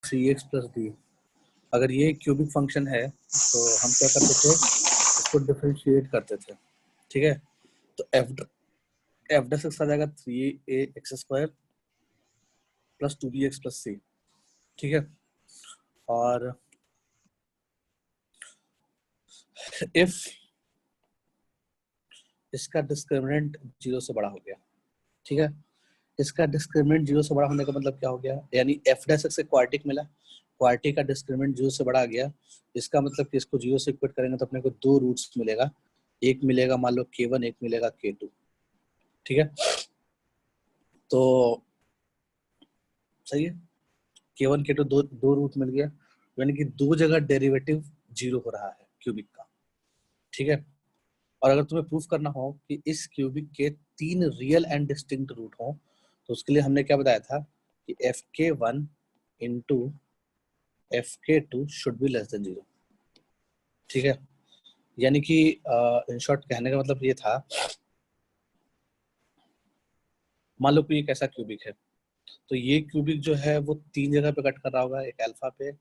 3x plus D, अगर ये cubic function है तो हम क्या करते थे, इसको डिफरेंशिएट करते थे, ठीक है। तो एफ डैश एक्स आ जाएगा 3a x² plus 2bx plus c, ठीक है। और इफ इसका डिस्क्रिमिनेंट 0 से बड़ा हो गया, ठीक है, इसका डिस्क्रिमिनेंट 0 से बड़ा होने का मतलब क्या हो गया, यानी एफ डैश एक्स से क्वार्टिक मिला, क्वार्टिक का डिस्क्रिमिनेंट 0 से बड़ा आ गया, इसका मतलब कि इसको 0 से इक्वेट करेंगे तो अपने को दो रूट्स मिलेगा, एक मिलेगा मान लो k1, एक मिलेगा k2, ठीक है। तो सही है, k1 k2 दो रूट मिल गया, यानी कि दो जगह डेरिवेटिव 0 हो रहा है क्यूबिक का, ठीक है। और अगर तुम्हें प्रूफ करना हो कि इस क्यूबिक के 3 रियल एंड डिस्टिंक्ट रूट हो, तो उसके लिए हमने क्या बताया था कि fk1 into fk2 should be less than 0, ठीक है। यानी कि इन शॉर्ट कहने का मतलब ये था, मान लो कि एक ऐसा क्यूबिक है, तो ये क्यूबिक जो है वो 3 जगह पे कट कर रहा होगा, एक अल्फा पे,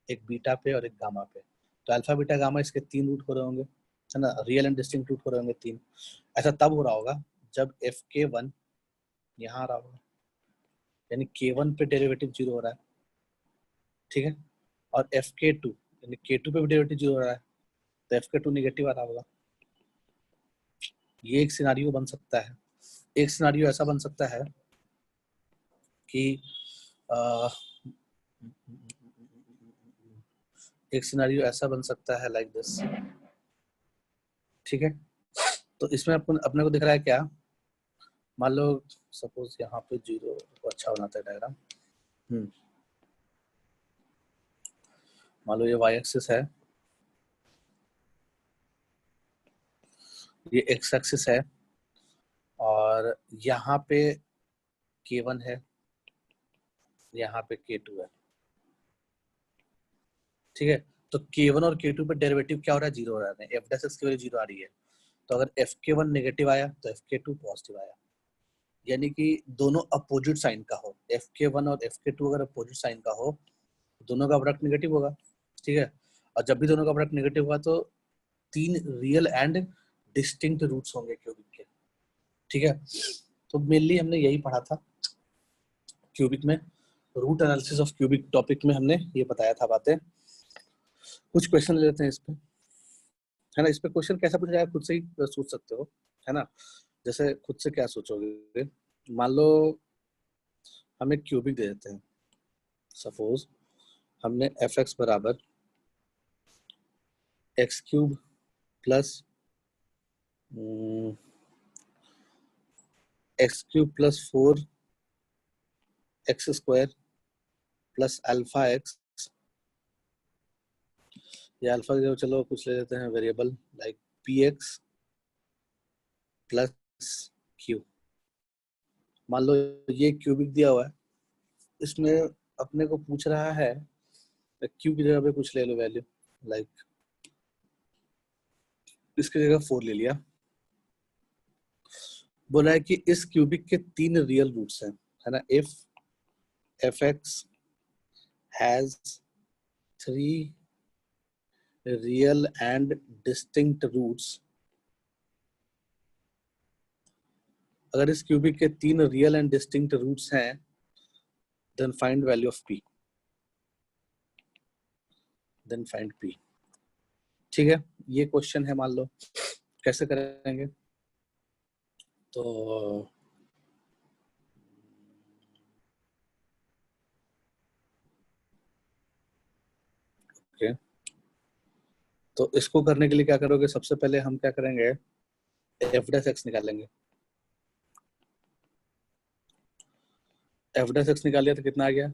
एक बीटा पे और एक गामा पे। तो अल्फा बीटा गामा इसके 3 रूट हो रहे होंगे, है ना, रियल एंड डिस्टिंक्ट रूट हो रहे होंगे 3। ऐसा तब हो रहा होगा जब fk1 यहाँ आ रहा होगा, यानी k1 पे डेरिवेटिव 0 हो रहा है, ठीक है। और fk2 यानी k2 पे भी डेरिवेटिव 0 हो रहा है, तो fk2 नेगेटिव आ रहा होगा। ये एक सिनारियो बन सकता है। एक सिनारियो ऐसा बन सकता है कि एक सिनारियो ऐसा बन सकता है लाइक दिस, ठीक है। तो इसमें अपने को दिख रहा है क्या, मान लो सपोज यहाँ पे 0, अच्छा बनाता है डायग्राम, मान लो ये y एक्सिस है, ये x एक्सिस है, और यहाँ पे k1 है, यहाँ पे k2 है, ठीक है। तो k1 और k2 पे डेरिवेटिव क्या हो रहा है, 0 हो रहा है, f डैश एक्स की वैल्यू 0 आ रही है। तो अगर fk1 नेगेटिव आया तो fk2 पॉजिटिव आया, यानी कि दोनों अपोजिट साइन का हो, fk1 और fk2 अगर अपोजिट साइन का हो, दोनों का प्रोडक्ट नेगेटिव होगा, ठीक है। और जब भी दोनों का प्रोडक्ट नेगेटिव होगा तो 3 रियल एंड डिस्टिंक्ट रूट्स होंगे क्यूबिक के, ठीक है। तो मेनली हमने यही पढ़ा था क्यूबिक में, root analysis of cubic topic में हमने ये बताया था बातें। कुछ क्वेश्चन ले लेते हैं इस पे, है ना। इस पे क्वेश्चन कैसा पूछा जाए खुद से ही सोच सकते हो, है ना। जैसे खुद से क्या सोचोगे, मान लो हम एक क्यूबिक दे देते हैं, सपोज हमने एफ एक्स बराबर x cube plus x cube plus 4x² plus alpha x, या अल्फा जो चलो कुछ ले लेते हैं variable like P x plus Q. मान लो ये क्यूबिक दिया हुआ है, इसमें अपने को पूछ रहा है क्यू की जगह पे कुछ ले लो वैल्यू, लाइक इसकी जगह 4 ले लिया। बोला है कि इस क्यूबिक के 3 रियल रूट्स हैं, है ना। If f x has 3 real and distinct roots, अगर इस क्यूबिक के 3 रियल एंड डिस्टिंक्ट रूट्स हैं, then find value of p, then find p, ठीक है। ये क्वेश्चन है, मान लो कैसे करेंगे, तो ओके, तो इसको करने के लिए क्या करोगे, सबसे पहले हम क्या करेंगे, एफ डैश एक्स निकालेंगे। एफ डैश एक्स निकाल लिया तो कितना आ गया,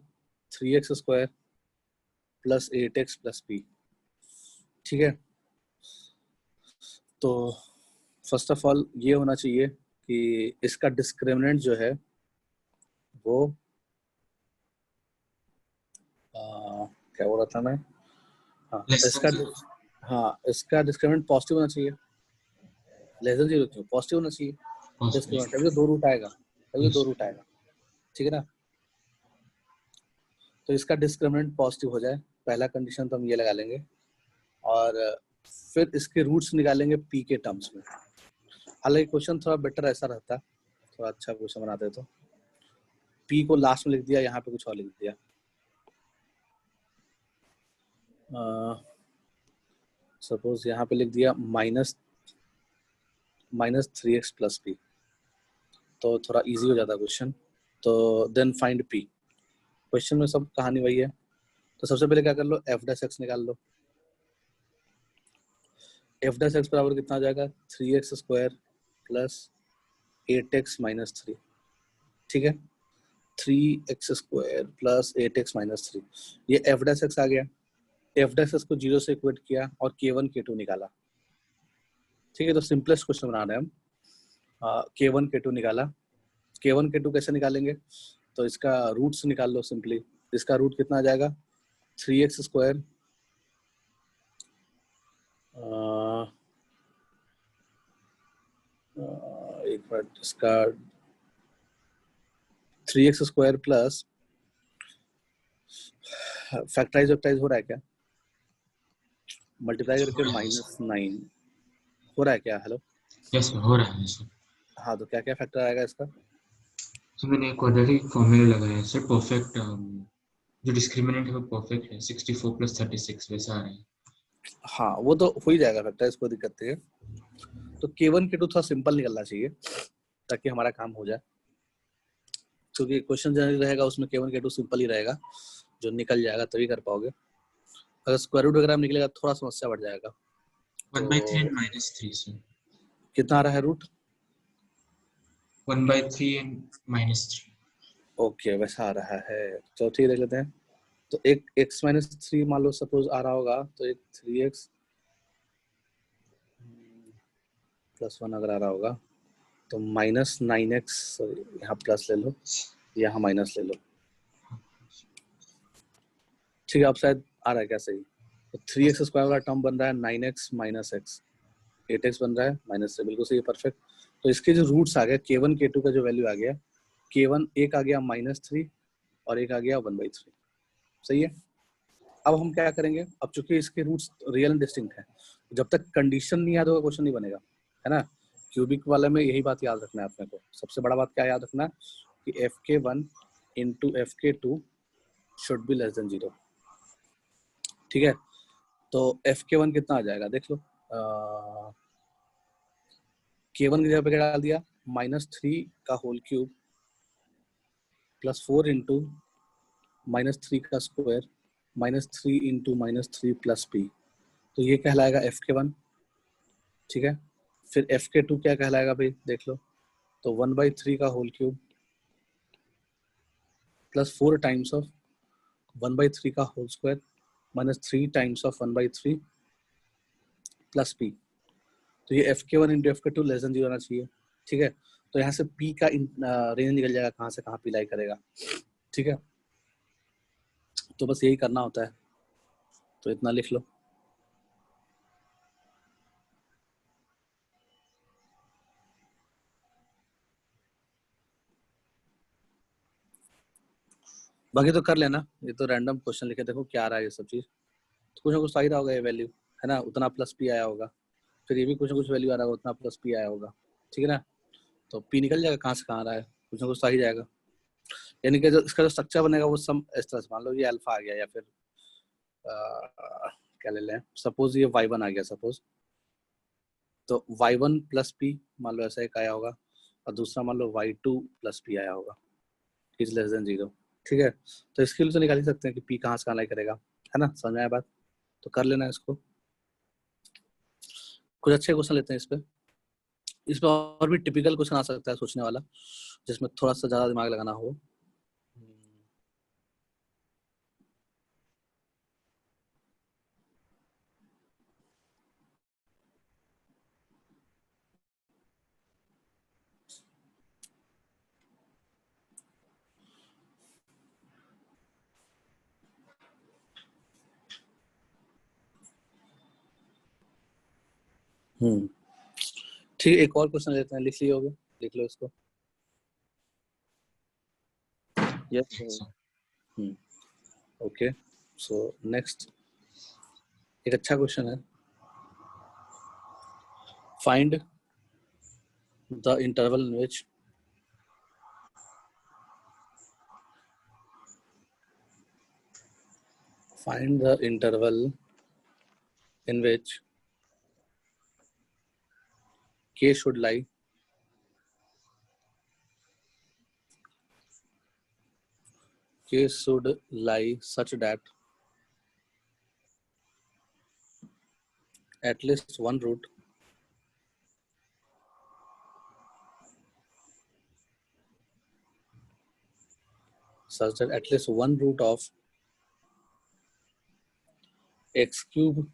3x² plus 8x plus P, ठीक है। तो फर्स्ट ऑफ ऑल ये होना चाहिए कि इसका डिस्क्रिमिनेंट जो है वो क्या बोल रहा था मैं, हाँ इसका, हाँ इसका डिस्क्रिमिनेंट पॉजिटिव होना चाहिए, लेस देन 0 क्यों, पॉजिटिव होना चाहिए डिस्क्रिमिनेंट, तभी तो 2 रूट आएगा, तभी तो 2 रूट आएगा, ठीक है ना। तो इसका डिस्क्रिमिनेंट पॉजिटिव हो जाए, पहला कंडीशन तो हम ये लगा लेंगे, और फिर इसके रूट्स निकालेंगे पी के टर्म्स में। हालांकि क्वेश्चन थोड़ा बेटर ऐसा रहता, थोड़ा अच्छा क्वेश्चन बनाते तो पी को लास्ट में लिख दिया, यहाँ पे कुछ और लिख दिया। सपोज यहाँ पे लिख दिया माइनस 3x प्लस पी, तो थोड़ा इजी हो जाता क्वेश्चन। तो देन फाइंड पी, क्वेश्चन में सब कहानी वही है। तो सबसे पहले क्या कर लो, एफ डैश एक्स निकाल लो। एफ डैश एक्स बराबर कितना आ जाएगा, 3x square plus 8x minus 3, ठीक है, 3x square plus 8x minus 3, ये एफ डैश एक्स आ गया। एफ डैश एक्स को 0 से इक्वेट किया और k1 k2 निकाला, ठीक है। तो सिंपलेस्ट क्वेश्चन बना रहे हैं हम, k1 k2 निकाला। k1 k2 कैसे निकालेंगे, तो इसका रूट्स निकाल लो सिंपली। इसका रूट कितना आ जाएगा, 3x स्क्वायर एक मिनट, इसका 3x स्क्वायर प्लस फैक्टराइज हो रहा है क्या, मल्टीप्लाई करके -9 हो रहा है क्या, हेलो? यस सर, हो रहा है सर। हाँ, तो क्या क्या फैक्टर आएगा इसका? तो मैंने क्वाड्रेटिक फॉर्मूला लगाया सर, परफेक्ट जो डिस्क्रिमिनेंट है वो परफेक्ट है, 64 प्लस 36 वैसा आ रहा है। हाँ, वो तो हो ही जाएगा फैक्टर, इसको दिक्कत नहीं है। तो k1 k2 थोड़ा सिंपल निकलना चाहिए ताकि हमारा काम हो जाए, क्योंकि क्वेश्चन जनरली रहेगा उसमें k1 k2 सिंपल ही रहेगा, जो निकल जाएगा तभी कर पाओगे। अगर स्क्वायर रूट वगैरह निकलेगा थोड़ा समस्या बढ़ जाएगा। 1/3 तो एंड -3 सर। कितना आ रहा है रूट? 1/3 एंड -3। ओके, वैसा आ रहा है, तो ठीक देख लेते हैं। तो एक x माइनस 3 मान लो सपोज आ रहा होगा, तो एक 3x प्लस 1 अगर आ रहा होगा तो -9x, यहाँ प्लस ले लो, यहाँ माइनस ले लो, ठीक है। अब शायद आ रहा है क्या सही? तो 3x स्क्वायर वाला टर्म बन रहा है 9x माइनस एक्स, 8x बन रहा है माइनस से, बिल्कुल सही है, परफेक्ट। तो इसके जो रूट्स आ गए, k1 k2 का जो वैल्यू आ गया, k1 एक आ गया -3 और एक आ गया 1/3, सही है। अब हम क्या करेंगे, अब चूंकि इसके रूट्स रियल एंड डिस्टिंक्ट है, जब तक कंडीशन नहीं याद होगा क्वेश्चन नहीं बनेगा, है ना। क्यूबिक वाले में यही बात याद रखना है अपने को, सबसे बड़ा बात क्या याद रखना है कि fk1 into fk2 should be less than 0, ठीक है। तो fk1 कितना आ जाएगा देख लो, k1 की जगह पे क्या डाल दिया, -3 का होल क्यूब प्लस 4 इंटू -3 का स्क्वायर -3 इंटू -3 प्लस p, तो ये कहलाएगा fk1, ठीक है। फिर fk2 क्या कहलाएगा भाई देख लो, तो 1/3 का whole cube plus 4 times of 1/3 का whole square -3 times of 1/3 plus p, तो ये fk1 into fk2 less than 0 आना चाहिए, ठीक है। तो यहाँ से p का रेंज निकल जाएगा, कहाँ से कहाँ p लाई करेगा, ठीक है। तो बस यही करना होता है, तो इतना लिख लो। बाकी तो कर लेना, ये तो रैंडम क्वेश्चन लिखे देखो क्या आ रहा है, ये सब चीज तो कुछ ना कुछ तो आ ही रहा होगा, ये वैल्यू है ना, उतना प्लस p आया होगा, फिर ये भी कुछ ना कुछ वैल्यू आ रहा होगा, उतना प्लस p आया होगा, ठीक है ना। तो p निकल जाएगा कहाँ से कहाँ आ रहा है, कुछ ना कुछ तो आ ही जाएगा। यानी कि जो इसका जो स्ट्रक्चर बनेगा वो सम इस तरह से, मान लो ये अल्फा आ गया, या फिर क्या ले लें, सपोज ये y1 आ गया सपोज, तो y1 प्लस p मान लो ऐसा एक आया होगा, और दूसरा मान लो y2 प्लस p आया होगा, इज लेस देन 0, ठीक है। तो इसके लिए तो निकाल ही सकते हैं कि p कहाँ से कहाँ लाई करेगा, है ना, समझ में आया बात? तो कर लेना इसको, कुछ अच्छे क्वेश्चन लेते हैं इस पे और भी टिपिकल क्वेश्चन आ सकता है सोचने वाला, जिसमें थोड़ा सा ज्यादा दिमाग लगाना हो। ठीक है, एक और क्वेश्चन लेते हैं, लिख लिए होगे, लिख लो इसको। यस। ओके, सो नेक्स्ट एक अच्छा क्वेश्चन है, find the interval in which k should lie such that at least one root of x cube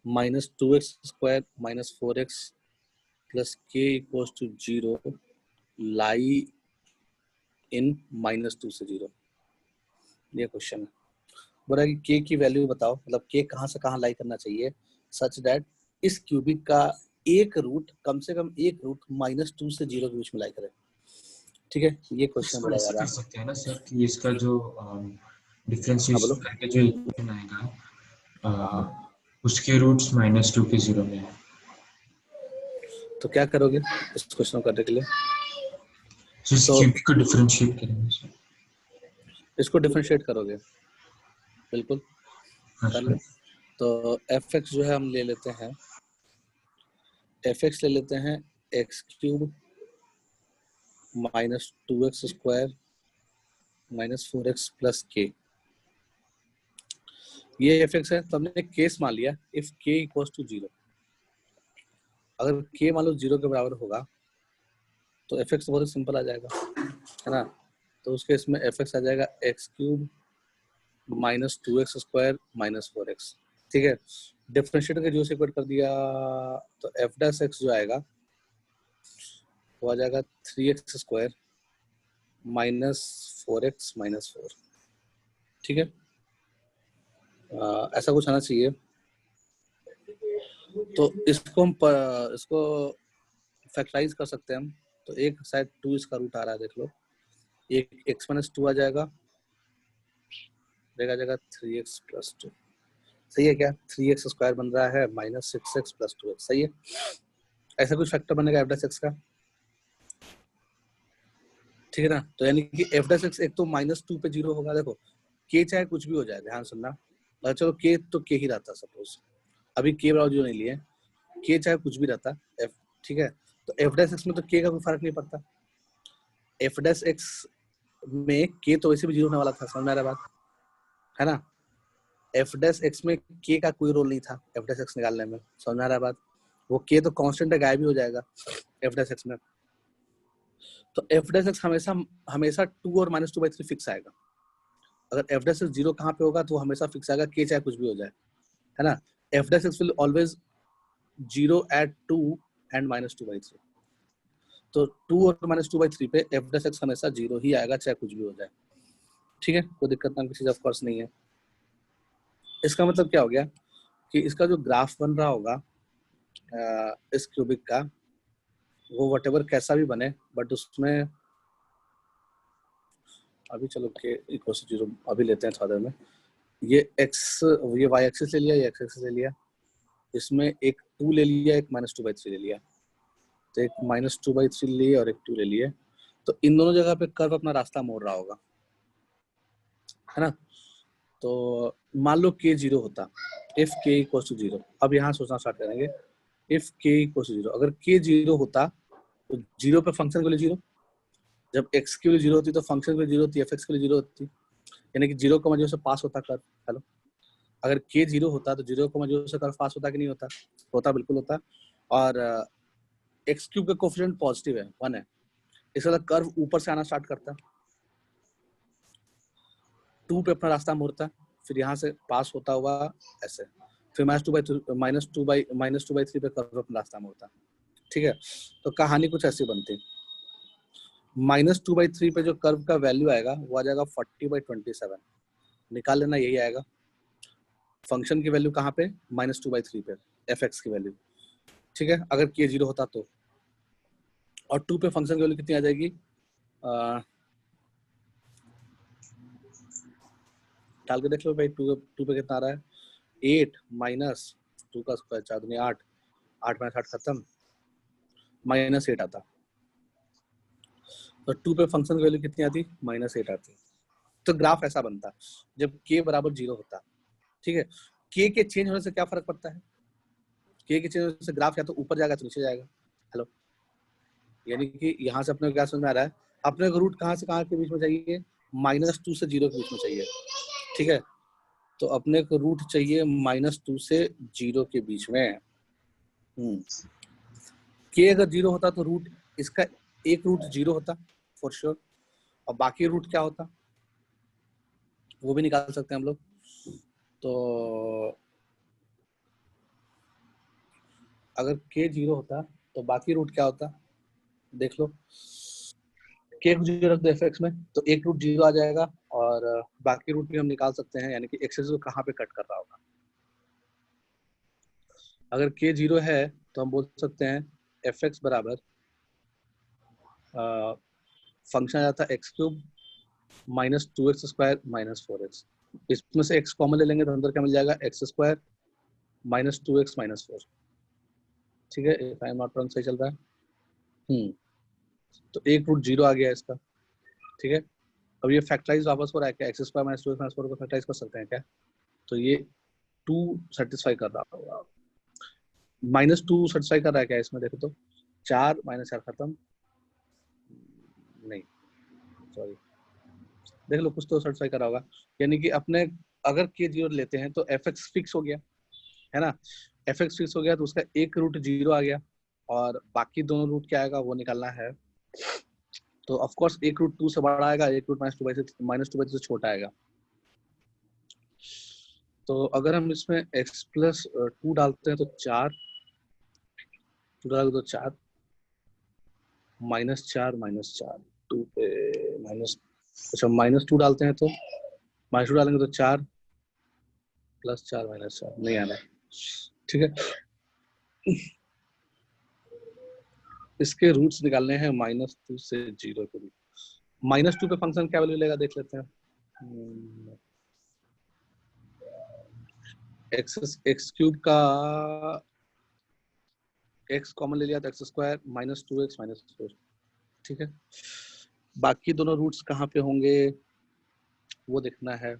minus 2x square minus 4x plus k equals to 0 lie in -2 से 0। ये question है, बोला कि k की value बताओ, मतलब k कहाँ से कहाँ लाई करना चाहिए सच दैट इस क्यूबिक का एक रूट कम से कम एक रूट -2 से 0 के बीच में लाई करे। ठीक है, ये क्वेश्चन इसको बोला जा ऐसा रहा कर है। सकते हैं ना सर कि इसका जो डिफरेंशिएशन करके जो इक्वेशन आएगा उसके रूट्स -2 के 0 में है। तो क्या करोगे इस क्वेश्चन को करने के लिए? तो इस क्यूबिक को डिफरेंशिएट करेंगे सर। इसको डिफरेंशिएट करोगे, बिल्कुल कर लो। तो fx जो है हम ले लेते हैं, fx ले लेते हैं x cube minus 2x square minus 4x plus k। ये fx है, तो हमने केस मान लिया इफ k इक्वल्स टू 0। अगर k मान लो 0 के बराबर होगा तो fx बहुत सिंपल आ जाएगा, है ना। तो उस केस में fx आ जाएगा x cube minus 2x square minus 4x। ठीक है, डिफरेंशिएट का जो सेपरेट कर दिया तो f डैश x जो आएगा वो आ जाएगा 3x square minus 4x minus 4। ठीक है, ऐसा कुछ आना चाहिए। तो इसको हम इसको फैक्टराइज कर सकते हैं हम। तो एक साइड 2 इसका रूट आ रहा है, देख लो, एक x माइनस 2 आ जाएगा, देखा जाएगा 3x प्लस 2। सही है क्या? 3x स्क्वायर बन रहा है माइनस 6x प्लस 2x। सही है, ऐसा कुछ फैक्टर बनेगा f डैश x का। ठीक है ना, तो यानी कि f डैश x एक तो -2 पे 0 होगा। देखो k चाहे कुछ भी हो जाए, ध्यान सुनना, चलो k तो k ही रहता, सपोज अभी k बराबर 0 नहीं लिए, k चाहे कुछ भी रहता f। ठीक है, तो f डैश x में तो k का कोई फर्क नहीं पड़ता। f डैश x में k तो वैसे भी 0 होने वाला था, समझ में आ रहा है बात, है ना। f डैश x में k का कोई रोल नहीं था f डैश x निकालने में, समझ में आ रहा है बात। वो k तो कांस्टेंट है, गायब ही हो जाएगा f डैश x में। तो f डैश x हमेशा 2 और -2/3 फिक्स आएगा। अगर f डैश x 0 कहाँ पे होगा तो हमेशा फिक्स आएगा, k चाहे कुछ भी हो जाए, है ना। f dash x will always 0 at 2 and -2/3। तो 2 और -2/3 पे f डैश x हमेशा 0 ही आएगा, चाहे कुछ भी हो जाए। ठीक है, कोई दिक्कत ना, किसी ऑफ कोर्स नहीं है। इसका मतलब क्या हो गया कि इसका जो ग्राफ बन रहा होगा इस क्यूबिक का, वो व्हाटएवर कैसा भी बने, बट उसमें अभी चलो के इक्वल टू 0 अभी लेते हैं थोड़ा देर में। ये x, ये y एक्सिस ले लिया, ये x एक्सिस ले लिया, इसमें एक 2 ले लिया, एक -2/3 ले लिया। तो एक -2/3 लिए और एक 2 ले लिए, तो इन दोनों जगह पे कर्व अपना रास्ता मोड़ रहा होगा, है ना। तो मान लो k 0 होता, इफ k इक्वल टू 0। अब यहाँ सोचना स्टार्ट करेंगे, इफ k इक्वल टू 0, अगर k 0 होता तो 0 पे फंक्शन के लिए 0, जब x के लिए 0 होती तो फंक्शन के लिए 0 होती, fx के लिए 0 होती, यानी कि 0 को 0 से पास होता कर्व। हेलो, अगर k 0 होता तो 0 को 0 से कर्व पास होता कि नहीं होता? होता, बिल्कुल होता। और x क्यूब का कोफिशिएंट पॉजिटिव है, 1 है, इसका मतलब कर्व ऊपर से आना स्टार्ट करता, 2 पे अपना रास्ता मोड़ता, फिर यहाँ से पास होता हुआ ऐसे, फिर -2/3 पे कर्व अपना रास्ता मोड़ता। ठीक है, तो कहानी कुछ ऐसी बनती। -2/3 पे जो कर्व का वैल्यू आएगा वो आ जाएगा 40/27, निकाल लेना, यही आएगा। फंक्शन की वैल्यू कहाँ पे? -2/3 पे, fx की वैल्यू। ठीक है, अगर k 0 होता तो, और 2 पे फंक्शन की वैल्यू कितनी आ जाएगी? डाल के देख लो भाई, 2 पे कितना आ रहा है, 8 माइनस 2 का स्क्वायर 4 दूनी 8, 8 माइनस 8 खत्म, -8 आता। तो 2 पे फंक्शन की वैल्यू कितनी आती, -8 आती। तो ग्राफ ऐसा बनता जब k बराबर 0 होता। ठीक है, k के चेंज होने से क्या फर्क पड़ता है, k के चेंज होने से ग्राफ या तो ऊपर जाएगा तो नीचे जाएगा। हेलो, यानी कि यहाँ से अपने को क्या समझ में आ रहा है, अपने को रूट कहाँ से कहाँ के बीच में चाहिए, -2 से 0 के बीच में चाहिए। ठीक है, तो अपने को रूट चाहिए -2 से 0 के बीच में। k अगर 0 होता तो रूट इसका एक रूट 0 होता फॉर श्योर, और बाकी रूट क्या होता वो भी निकाल सकते हैं हम लोग। तो अगर k 0 होता तो बाकी रूट क्या होता, देख लो, k को 0 रख दो fx में तो एक रूट 0 आ जाएगा, और बाकी रूट भी हम निकाल सकते हैं, यानी कि एक्सेस को कहाँ पे कट कर रहा होगा। अगर k 0 है तो हम बोल सकते हैं fx बराबर फंक्शन आ जाता x cube -2x square -4x। इसमें से x कॉमन ले लेंगे तो अंदर क्या मिल जाएगा, x स्क्वायर -2x -4। ठीक है, if I am not wrong, सही चल रहा है। तो एक रूट 0 आ गया इसका। ठीक है, अब ये फैक्टराइज वापस हो रहा है क्या, x स्क्वायर -2x -4 को फैक्टराइज कर सकते हैं क्या, तो ये 2 सेटिस्फाई कर रहा होगा, -2 सेटिस्फाई कर रहा है क्या इसमें, देखो तो 4 -4 खत्म, नहीं सॉरी, देख लो कुछ तो सेटिस्फाई कर रहा होगा। यानी कि अपने अगर k 0 लेते हैं तो fx फिक्स हो गया है ना, fx फिक्स हो गया तो उसका एक रूट 0 आ गया, और बाकी दोनों रूट क्या आएगा वो निकालना है। तो ऑफ कोर्स एक रूट 2 से बड़ा आएगा, एक रूट -2 से छोटा आएगा। तो अगर हम इसमें x प्लस 2 डालते हैं तो 4, 2 डाल दो 4, -4 2 पे माइनस, अच्छा -2 डालते हैं तो -2 डालेंगे तो 4 +4 -4 नहीं आना है। ठीक है, इसके रूट्स निकालने हैं -2 से 0 के बीच। -2 पे फंक्शन क्या वैल्यू लेगा देख लेते हैं। एक्स क्यूब का x कॉमन ले लिया तो x स्क्वायर -2x -4। ठीक है, बाकी दोनों रूट्स कहाँ पे होंगे वो देखना है।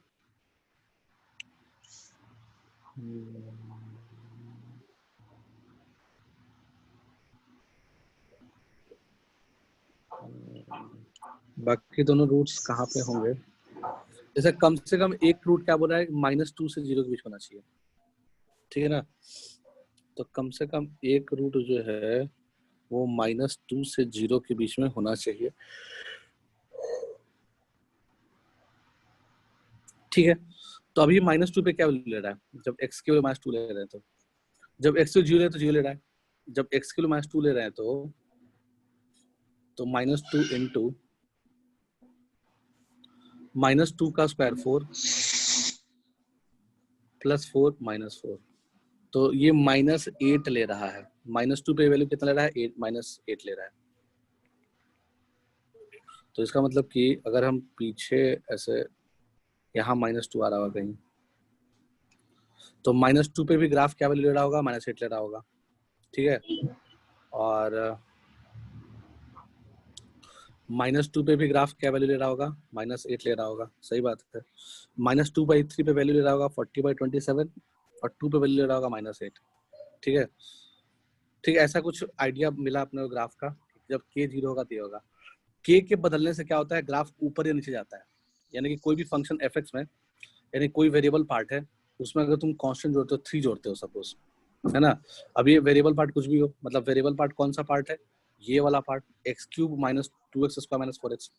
बाकी दोनों रूट्स कहाँ पे होंगे, जैसे कम से कम एक रूट क्या बोल रहा है, -2 से 0 के बीच होना चाहिए। ठीक है ना, तो कम से कम एक रूट जो है वो -2 से 0 के बीच में होना चाहिए। ठीक है, तो अभी -2 पे क्या वैल्यू ले रहा है, जब x के वैल्यू -2 ले रहे हैं तो, जब x को 0 है तो 0 ले रहा है, जब x के वैल्यू -2 ले रहे हैं तो -2 इंटू -2 का स्क्वायर 4 +4 -4, तो ये -8 ले रहा है। -2 पे वैल्यू कितना ले रहा है, 8 -8 ले रहा है। तो इसका मतलब कि अगर हम पीछे ऐसे यहाँ -2 आ रहा होगा कहीं, तो -2 पे भी ग्राफ क्या वैल्यू ले रहा होगा, -8 ले रहा होगा। ठीक है, और -2 पे भी ग्राफ क्या वैल्यू ले रहा होगा, -8 ले रहा होगा। सही बात है, -2/3 पे वैल्यू ले रहा होगा 40/27, और 2 पे वैल्यू ले रहा होगा -8। ठीक है, ठीक है, ऐसा कुछ आइडिया मिला अपने को ग्राफ का, जब k 0 होगा तो होगा। k के बदलने से क्या होता है, ग्राफ ऊपर या नीचे जाता है। यानी कि कोई भी फंक्शन fx में, यानी कोई वेरिएबल पार्ट है उसमें अगर तुम कांस्टेंट जोड़ते हो, 3 जोड़ते हो सपोज, है ना। अब ये वेरिएबल पार्ट कुछ भी हो, मतलब वेरिएबल पार्ट कौन सा पार्ट है, ये वाला part x³ -2x square -4x,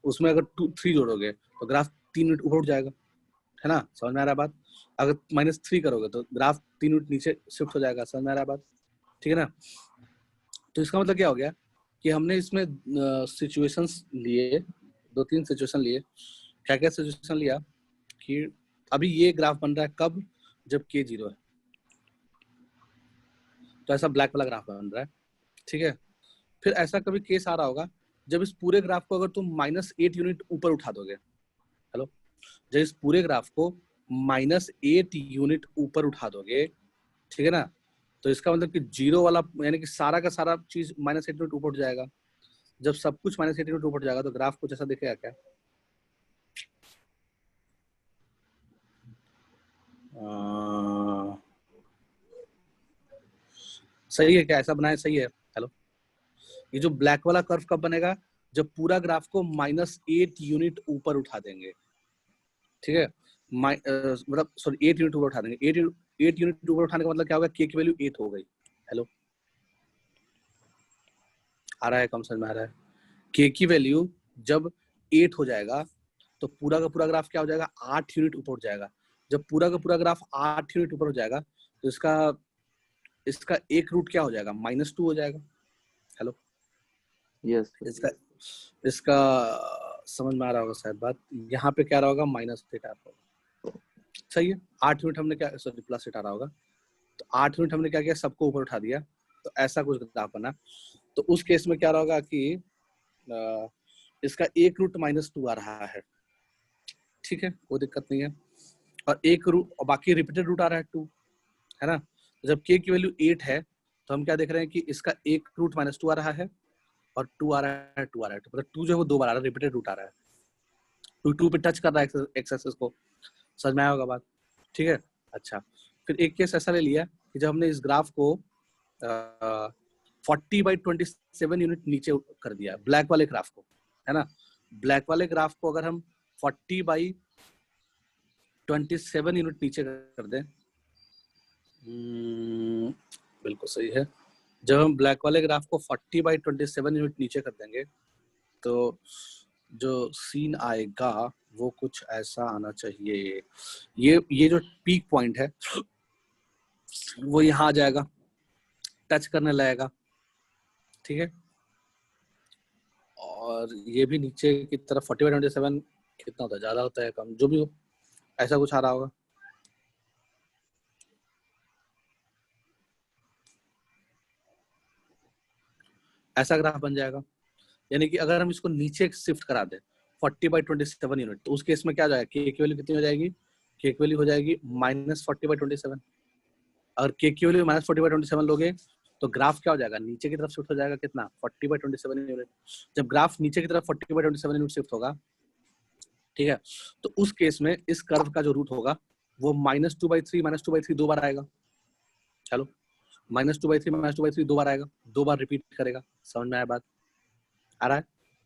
उसमें अगर 3 जोड़ोगे तो ग्राफ 3 यूनिट ऊपर उठ जाएगा, है ना। समझ में आ रहा है बात। अगर -3 करोगे तो ग्राफ 3 यूनिट नीचे शिफ्ट हो जाएगा। समझ में आ रहा है बात, ठीक है ना। तो इसका मतलब क्या हो गया कि हमने इसमें सिचुएशंस लिए, 2-3 सिचुएशन लिए। क्या क्या सिचुएशन लिया कि अभी ये ग्राफ बन रहा है कब, जब k 0 है, तो ऐसा ब्लैक वाला ग्राफ बन रहा है। ठीक है, फिर ऐसा कभी केस आ रहा होगा जब इस पूरे ग्राफ को अगर तुम -8 यूनिट ऊपर उठा दोगे, हेलो, जब इस पूरे ग्राफ को -8 यूनिट ऊपर उठा दोगे, ठीक है ना, तो इसका मतलब कि जीरो वाला यानी कि सारा का सारा चीज -8 यूनिट ऊपर उठ जाएगा। जब सब कुछ -8 यूनिट ऊपर उठ जाएगा तो ग्राफ कुछ ऐसा दिखेगा क्या? सही है क्या? ऐसा बनाए सही है? हेलो, ये जो ब्लैक वाला कर्व कब बनेगा? जब पूरा ग्राफ को -8 यूनिट ऊपर उठा देंगे, ठीक है, मतलब सॉरी 8 यूनिट ऊपर उठा देंगे। 8 यूनिट ऊपर उठाने का मतलब क्या होगा? के की वैल्यू 8 हो गई। हेलो, आ रहा है? कम समझ में आ रहा है? के की वैल्यू जब 8 हो जाएगा तो पूरा का पूरा ग्राफ क्या हो जाएगा? 8 यूनिट ऊपर उठ जाएगा। जब पूरा का पूरा ग्राफ 8 यूनिट ऊपर हो जाएगा तो इसका एक रूट क्या हो जाएगा? -2 हो जाएगा। हेलो, यस इसका इसका समझ में आ रहा होगा शायद बात। यहाँ पे क्या रहा होगा? -8 आ रहा होगा। सही है। 8 यूनिट हमने क्या, सॉरी +8 आ रहा होगा। तो 8 यूनिट हमने क्या किया? सबको ऊपर उठा दिया। तो ऐसा कुछ ग्राफ बना। तो उस केस में क्या रहा होगा कि इसका एक रूट -2 आ रहा है, ठीक है, कोई दिक्कत नहीं है। और एक रूट और बाकी रिपीटेड रूट आ रहा है 2, है ना। जब k की वैल्यू 8 है तो हम क्या देख रहे हैं कि इसका एक रूट -2 आ रहा है और 2 आ रहा है, 2 आ रहा है। तो मतलब 2 जो है वो 2 बार आ रहा है, रिपीटेड रूट आ रहा है। 2 पे टच कर रहा है एक्स एक्सिस को। समझ में आया होगा बात? ठीक है। अच्छा, फिर एक केस ऐसा ले लिया कि जब हमने इस ग्राफ को 40/27 यूनिट नीचे कर दिया, ब्लैक वाले ग्राफ को, है ना। ब्लैक वाले ग्राफ को अगर हम 40/27 यूनिट नीचे कर दें, बिल्कुल सही है। जब हम ब्लैक वाले ग्राफ को 40/27 यूनिट नीचे कर देंगे तो जो सीन आएगा वो कुछ ऐसा आना चाहिए। ये जो पीक पॉइंट है वो यहाँ आ जाएगा, टच करने लगेगा, ठीक है। और ये भी नीचे की तरफ 40/27 कितना होता है? ज्यादा होता है, कम, जो भी हो, ऐसा कुछ आ रहा होगा। ऐसा ग्राफ बन जाएगा। यानी कि अगर हम इसको नीचे शिफ्ट करा दें 40/27 यूनिट, तो उस केस में क्या हो जाएगा? के की वैल्यू कितनी हो जाएगी? के की वैल्यू हो जाएगी -40/27। अगर के की वैल्यू -40/27 लोगे तो ग्राफ क्या हो जाएगा? नीचे की तरफ शिफ्ट हो जाएगा। कितना? 40/27 यूनिट। जब ग्राफ नीचे की तरफ 40/27 यूनिट शिफ्ट होगा, ठीक है, तो उस केस में इस कर्व का जो रूट होगा वो -2/3 दो बार आएगा। चलो, -2/3 दो बार आएगा, दो बार रिपीट करेगा। समझ में आया बात? आ रहा है?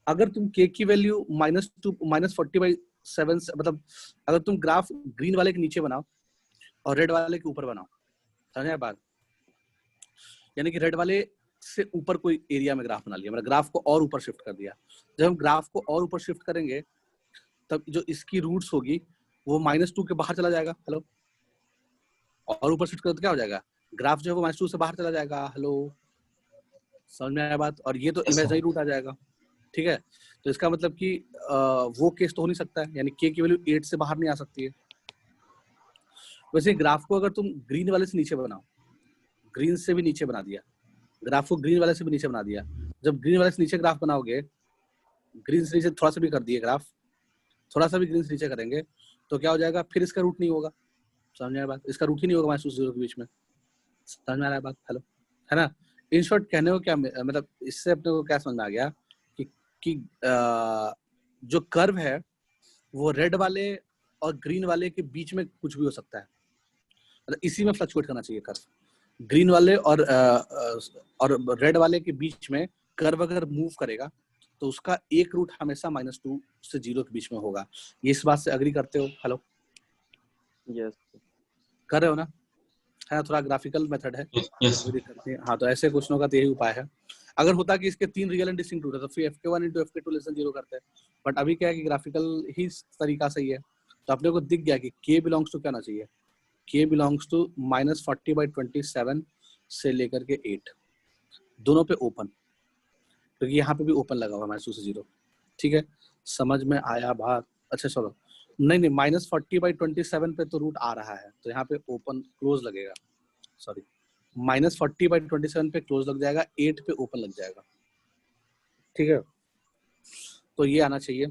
अगर तुम k की वैल्यू -40/7, मतलब अगर तुम ग्राफ ग्रीन वाले के नीचे बनाओ और रेड वाले के ऊपर बनाओ, समझ में आया बात? यानी कि रेड वाले से ऊपर कोई एरिया में ग्राफ बना लिया, मतलब ग्राफ को और ऊपर शिफ्ट कर दिया। जब हम ग्राफ को और ऊपर शिफ्ट करेंगे तब जो इसकी रूट्स होगी वो -2 के बाहर चला जाएगा। हेलो, और ऊपर शिफ्ट कर तो क्या हो जाएगा? ग्राफ जो है वो -2 से बाहर चला जाएगा। हेलो, समझ में आया बात? और ये तो इमेजिनरी रूट आ जाएगा, ठीक है। तो इसका मतलब कि वो केस तो हो नहीं सकता है, यानी k की वैल्यू 8 से बाहर नहीं आ सकती है। वैसे ग्राफ को अगर तुम ग्रीन वाले से नीचे बनाओ, ग्रीन से भी नीचे बना दिया, ग्राफ को ग्रीन वाले से भी नीचे बना दिया। जब ग्रीन वाले से नीचे ग्राफ बनाओगे, ग्रीन से नीचे थोड़ा सा भी कर दिए ग्राफ, थोड़ा सा भी ग्रीन से नीचे करेंगे तो क्या हो जाएगा? फिर इसका रूट नहीं होगा। समझ में आ रहा बात? इसका रूट ही नहीं होगा -0 के बीच में। समझ में आ रहा है बात? हेलो, है ना। इन शॉर्ट कहने को क्या मतलब, इससे अपने को क्या समझ में आ गया कि जो कर्व है वो रेड वाले और ग्रीन वाले के बीच में कुछ भी हो सकता है, मतलब इसी में फ्लक्चुएट करना चाहिए कर्व। ग्रीन वाले और रेड वाले के बीच में कर्व अगर मूव करेगा तो उसका एक रूट हमेशा -2 से 0 के बीच में होगा। ये इस बात से अग्री करते हो? हेलो, यस कर रहे हो ना? है ना, थोड़ा ग्राफिकल मेथड है। यस हाँ, तो ऐसे क्वेश्चनों का तो यही उपाय है। अगर होता कि इसके 3 रियल एंड डिस्टिंक्ट रूट है तो फिर fk1 * fk2 < 0 करते हैं। बट अभी क्या है कि ग्राफिकल ही तरीका सही है, तो अपने को दिख गया कि k बिलोंग्स टू क्या होना चाहिए? k बिलोंग्स टू -40/27 से लेकर के 8, दोनों पे ओपन, क्योंकि यहाँ पे भी ओपन लगा हुआ है -2 से 0। ठीक है, समझ में आया बात? अच्छा चलो, नहीं -40/27 पे तो रूट आ रहा है, तो यहाँ पे ओपन क्लोज लगेगा, सॉरी -40/27 पे क्लोज लग जाएगा, 8 पे ओपन लग जाएगा। ठीक है, तो ये आना चाहिए।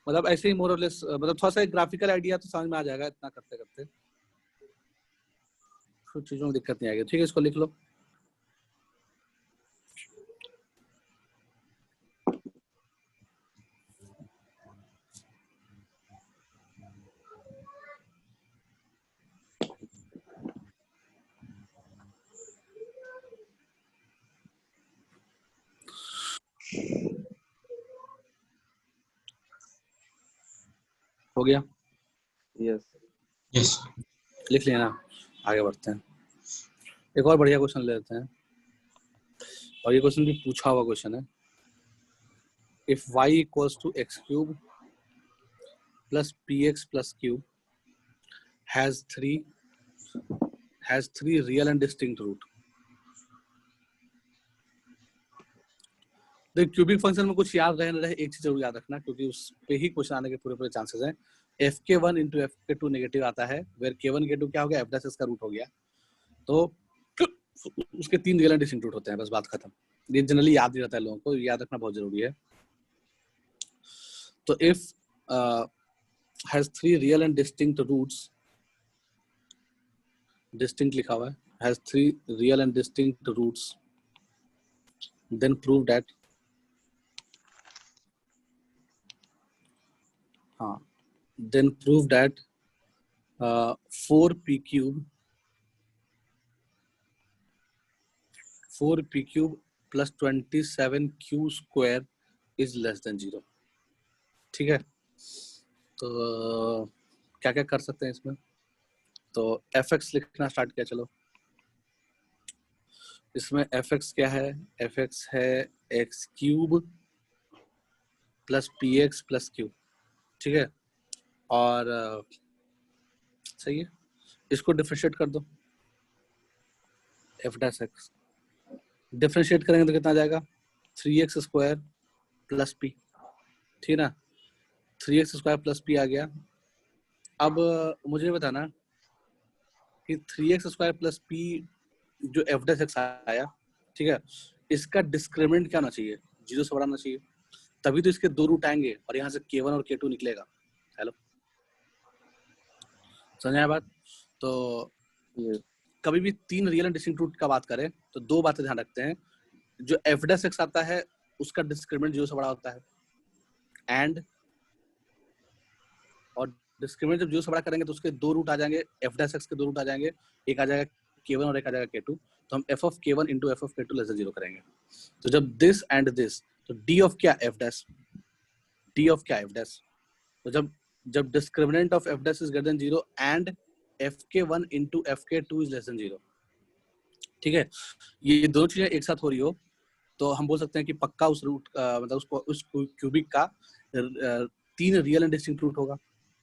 मतलब ऐसे ही मोर और लेस, मतलब थोड़ा सा एक ग्राफिकल आइडिया तो समझ में आ जाएगा इतना करते करते, कुछ चीजों में दिक्कत नहीं आएगी। ठीक है, इसको लिख लो। हो गया? Yes. यस। लिख लिया ना? आगे बढ़ते हैं, एक और बढ़िया क्वेश्चन ले लेते हैं, और ये क्वेश्चन भी पूछा हुआ क्वेश्चन है। If y equals to x cube plus p x plus q has three real and distinct root. देखिए क्यूबिक फंक्शन में कुछ याद रहे न रहे, एक चीज जरूर याद रखना, क्योंकि उस पे ही क्वेश्चन आने के पूरे पूरे चांसेस हैं। एफ के वन इंटू एफ के टू नेगेटिव आता है, वेर के वन के टू क्या हो गया, एफ डैश का रूट हो गया, तो उसके तीन रियल एंड डिस्टिंक्ट रूट होते हैं, बस बात खत्म। ये जनरली याद नहीं रहता है लोगों को, याद रखना बहुत जरूरी है। तो if has three real and distinct roots, distinct लिखा हुआ है, has three real and distinct roots, then prove that, हाँ, then prove that 4p cube plus 27q square is less than 0। ठीक है, तो क्या क्या कर सकते हैं इसमें? तो fx लिखना स्टार्ट किया, चलो इसमें fx क्या है, fx है x cube plus px plus q, ठीक है, और सही है, इसको डिफरेंशिएट कर दो, f डैश x डिफरेंशिएट करेंगे तो कितना आ जाएगा, 3x स्क्वायर प्लस p, ठीक है ना, 3x स्क्वायर प्लस p आ गया। अब मुझे बताना कि 3x स्क्वायर प्लस p जो f डैश x आया, ठीक है, इसका डिस्क्रिमिनेंट क्या होना चाहिए, 0 से बड़ा होना चाहिए, तभी तो इसके दो रूट आएंगे और यहाँ से k1 और k2 निकलेगा। हेलो, समझ आया बात? तो Yes. कभी भी तीन रियल एंड डिस्टिंक्ट रूट का बात करें तो दो बातें ध्यान रखते हैं, जो f डैश x आता है उसका डिस्क्रिमिनेंट 0 से बड़ा होता है, एंड और डिस्क्रिमिनेंट जब 0 से बड़ा करेंगे तो उसके दो रूट आ जाएंगे, f डैश x के दो रूट आ जाएंगे, एक आ जाएगा k1 और एक आ जाएगा k2, तो हम f of k1 into f of k2 less than 0 करेंगे। तो जब दिस एंड दिस, तो d ऑफ क्या, f डैश, d ऑफ क्या, f डैश, तो जब discriminant of f dash is greater than 0 and fk1 into fk2 is less than 0, ठीक है, ये दो चीजें एक साथ हो रही हो तो हम बोल सकते हैं कि पक्का उस रूट मतलब उसको उस क्यूबिक का तीन रियल एंड डिस्टिंक्ट रूट होगा।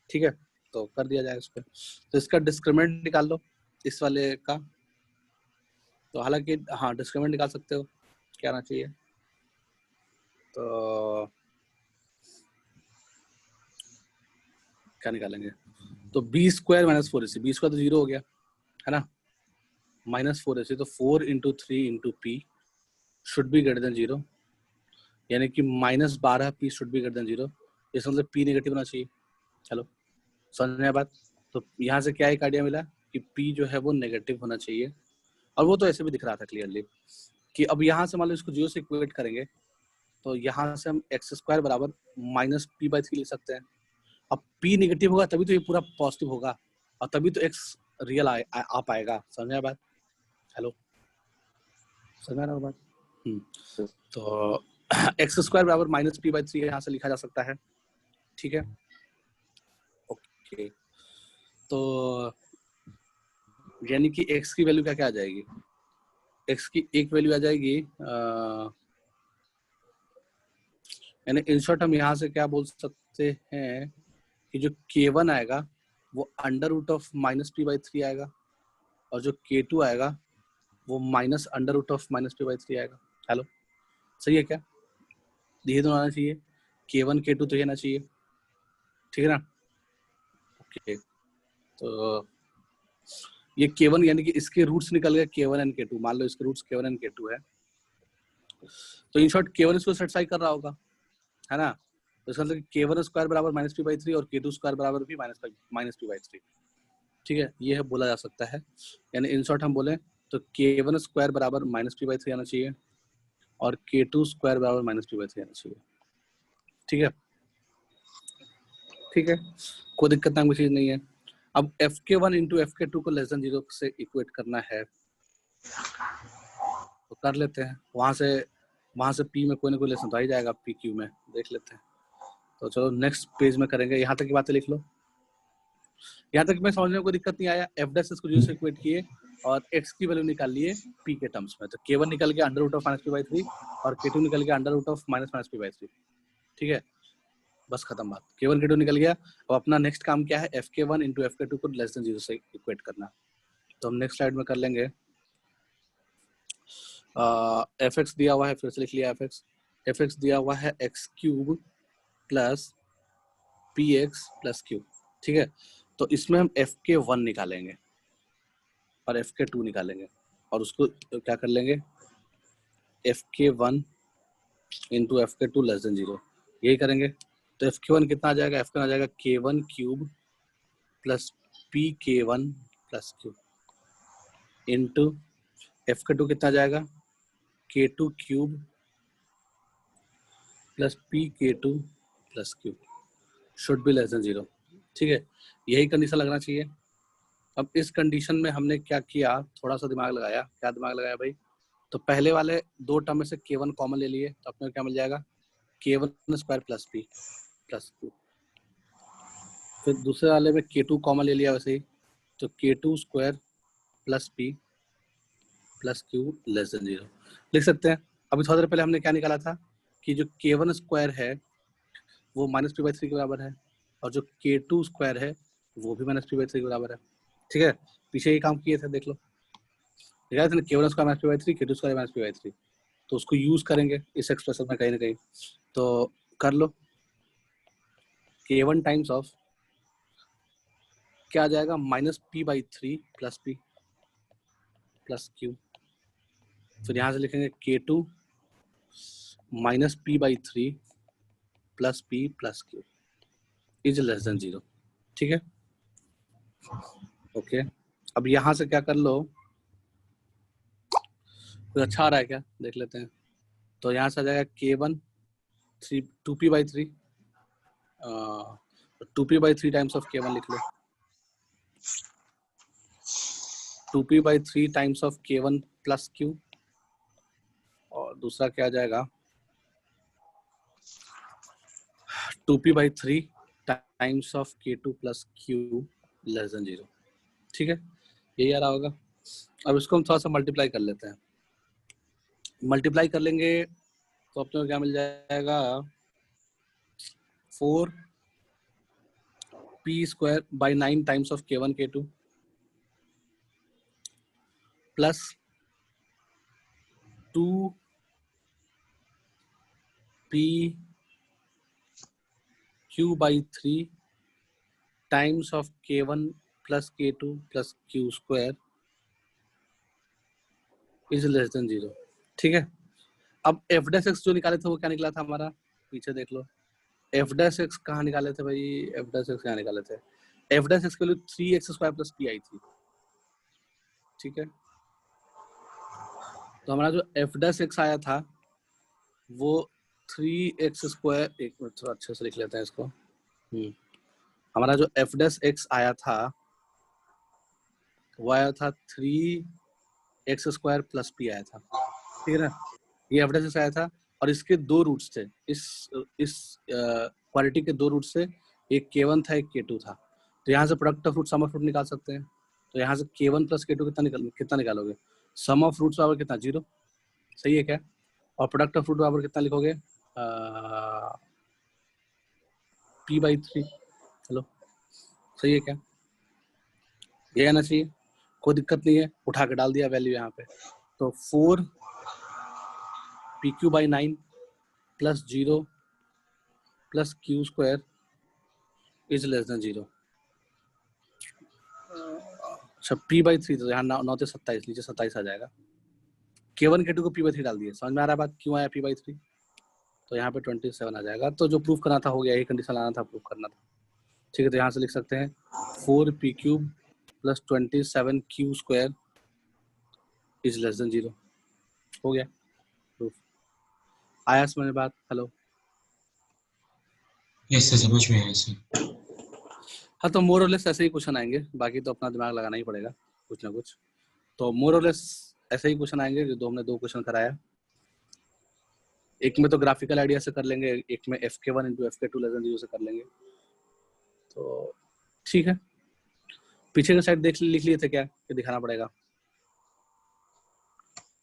ठीक है, तो कर दिया जाए इसको, तो इसका डिस्क्रिमिनेंट निकाल लो इस वाले का, तो हालांकि हाँ डिस्क्रिमिनेंट निकाल सकते हो, क्या आना चाहिए, तो क्या निकालेंगे, तो b square minus 4ac, b square तो 0 हो गया है ना, माइनस 4ac, तो 4 into 3 into P should be greater than 0, यानी कि minus 12p should be greater than 0, इसका मतलब p नेगेटिव होना चाहिए। हेलो, समझ में बात? तो यहाँ से क्या एक आइडिया मिला कि p जो है वो नेगेटिव होना चाहिए, और वो तो ऐसे भी दिख रहा था क्लियरली कि अब यहाँ से मान लो इसको 0 से इक्वेट करेंगे तो यहाँ से हम एक्स स्क्वायर बराबर माइनस पी बाई 3 लिख सकते हैं। अब p नेगेटिव होगा तभी तो ये पूरा पॉजिटिव होगा और तभी तो x रियल आ पाएगा। समझ में बात? हेलो, समझ में बात? तो एक्स स्क्वायर बराबर माइनस पी बाई 3 यहाँ से लिखा जा सकता है। ठीक है, ओके, तो यानी कि x की वैल्यू क्या क्या आ जाएगी, x की एक वैल्यू आ जाएगी, यानी इन शॉर्ट हम यहाँ से क्या बोल सकते हैं कि जो k1 आएगा वो under root of minus p by 3 आएगा, और जो k2 आएगा वो minus under root of minus p by 3 आएगा। हेलो, सही है क्या? ये दोनों आना चाहिए, k1 k2 तो ये आना चाहिए, ठीक है ना? ओके, तो ये k1 यानी कि इसके रूट्स निकल गए k1 एंड k2, मान लो इसके रूट्स k1 एंड k2 है, तो इन शॉर्ट k1 इसको सेटिस्फाई कर रहा होगा, है ना, तो इसका मतलब k1 स्क्वायर बराबर माइनस पी बाई थ्री और k2 स्क्वायर बराबर भी माइनस पी बाई थ्री। ठीक है, ये है बोला जा सकता है। यानी इन शॉर्ट हम बोले तो k1 स्क्वायर बराबर माइनस पी बाई थ्री आना चाहिए और k2 स्क्वायर बराबर माइनस पी बाई थ्री आना चाहिए। ठीक है, ठीक है, कोई दिक्कत ना, कोई चीज नहीं है। अब fk1 इंटू fk2 को लेस देन 0 से इक्वेट करना है तो कर लेते हैं। वहां से p में कोई ना कोई लेसन तो आ ही जाएगा, p q में देख लेते हैं। तो चलो नेक्स्ट पेज में करेंगे। यहाँ तक की बातें लिख लो। यहाँ तक मैं समझने में कोई दिक्कत नहीं आया। एफ डैश को 0 से इक्वेट किए और x की वैल्यू निकाल लिए p के टर्म्स में। तो k1 निकल गया under root of minus p by three और k2 निकल गया under root of minus p by three. ठीक है, बस खत्म बात। k1 k2 निकल गया। अब अपना नेक्स्ट काम क्या है, fk1 इंटू fk2 को लेस देन 0 से इक्वेट करना। तो हम नेक्स्ट स्लाइड में कर लेंगे। fx दिया हुआ है, फिर से लिख लिया fx दिया हुआ है x cube plus px plus Q. ठीक है, तो इसमें हम fk1 निकालेंगे और fk2 निकालेंगे और उसको क्या कर लेंगे, fk1 into fk2 less than 0 यही करेंगे। तो fk1 कितना आ जाएगा, fk1 आ जाएगा k1 cube plus pk1 plus Q into fk2 कितना आ जाएगा, k2 cube plus pk2 plus Q should be less than 0। ठीक है, यही कंडीशन लगना चाहिए। अब इस कंडीशन में हमने क्या किया, थोड़ा सा दिमाग लगाया। क्या दिमाग लगाया भाई, तो पहले वाले दो टर्म में से k1 कॉमन ले लिए तो अपने क्या मिल जाएगा, k1 square plus p plus q। फिर दूसरे वाले में k2 कॉमन ले लिया वैसे ही, तो k2 square plus p plus q less than 0 लिख सकते हैं। अभी थोड़ी देर पहले हमने क्या निकाला था कि जो k1 स्क्वायर है वो माइनस पी बाई थ्री के बराबर है और जो k2 स्क्वायर है वो भी माइनस पी बाई थ्री के बराबर है। ठीक है, पीछे ये काम किए थे, देख लो, ठीक है, k1 square minus p by three, k2 square minus p by three, तो उसको यूज करेंगे इस एक्सप्रेशन में कहीं ना कहीं। तो कर लो, k1 टाइम्स ऑफ क्या आ जाएगा, minus p by three plus P plus Q. फिर यहाँ से लिखेंगे k2 minus p by three plus P plus Q is less than 0। ठीक है, ओके। अब यहाँ से क्या कर लो, कुछ अच्छा आ रहा है क्या, देख लेते हैं। तो यहाँ से आ जाएगा k1 two p by three, two p by three times of k1 लिख लो, 2p by three times of k1 plus q, और दूसरा क्या आ जाएगा 2p by three times of k2 plus q less than 0। ठीक है, यही आ रहा होगा। अब इसको हम थोड़ा सा मल्टीप्लाई कर लेते हैं। मल्टीप्लाई कर लेंगे तो अपने को क्या मिल जाएगा, 4p square by 9 times of k1 k2 plus 2p q by three times of k1 plus k2 plus q square is less than 0। ठीक है, अब एफ डैश एक्स जो निकाले थे वो क्या निकला था हमारा, पीछे देख लो। एफ डैश एक्स कहाँ निकाले थे भाई, एफ डैश एक्स कहाँ निकाले थे, एफ डैश एक्स के लिए 3x square plus P I थी। ठीक है, तो हमारा जो एफ डैश एक्स आया था वो 3x स्क्वायर, एक मिनट थोड़ा अच्छे से लिख लेते हैं इसको। हमारा जो एफ डैश एक्स आया था वो आया था 3x स्क्वायर प्लस पी आया था। ठीक है ना, ये एफ डैश एक्स आया था और इसके दो रूट्स थे, इस क्वालिटी के दो रूट्स थे, एक k1 था एक k2 था। तो यहाँ से product of root sum of root निकाल सकते हैं। तो यहाँ से k1 प्लस k2 कितना निकालोगे, सम ऑफ रूट्स बराबर कितना, 0, सही है क्या, और प्रोडक्ट ऑफ रूट बराबर कितना लिखोगे, p बाई थ्री। चलो सही है क्या, ये आना चाहिए, कोई दिक्कत नहीं है, उठा के डाल दिया वैल्यू यहाँ पे। तो 4pq by 9 plus 0 plus q square is less than 0। अच्छा p बाई थ्री, तो यहाँ 9 से 27, नीचे 27 आ जाएगा। k1 k2 को p बाई थ्री डाल दिए, समझ में आ रहा है बात, क्यों आया p बाई थ्री। तो यहाँ पे 27 आ जाएगा। तो जो प्रूफ करना था हो गया, यही कंडीशन लाना था, प्रूफ करना था। ठीक है, तो यहाँ से लिख सकते हैं 4p³ + 27q² is less than 0। हो गया प्रूफ। आया समझ में बात? हेलो। यस सर, समझ में आया सर। हाँ, तो मोर और लेस ऐसे ही क्वेश्चन आएंगे, बाकी तो अपना दिमाग लगाना ही पड़ेगा कुछ ना कुछ। तो मोर और लेस ऐसे ही क्वेश्चन आएंगे जो हमने 2 क्वेश्चन कराया। एक में तो ग्राफिकल आइडिया से कर लेंगे, एक में fk1 × fk2 लेस देन 0 से कर लेंगे। तो ठीक है, पीछे के साइड लिख लिए थे क्या कि दिखाना पड़ेगा?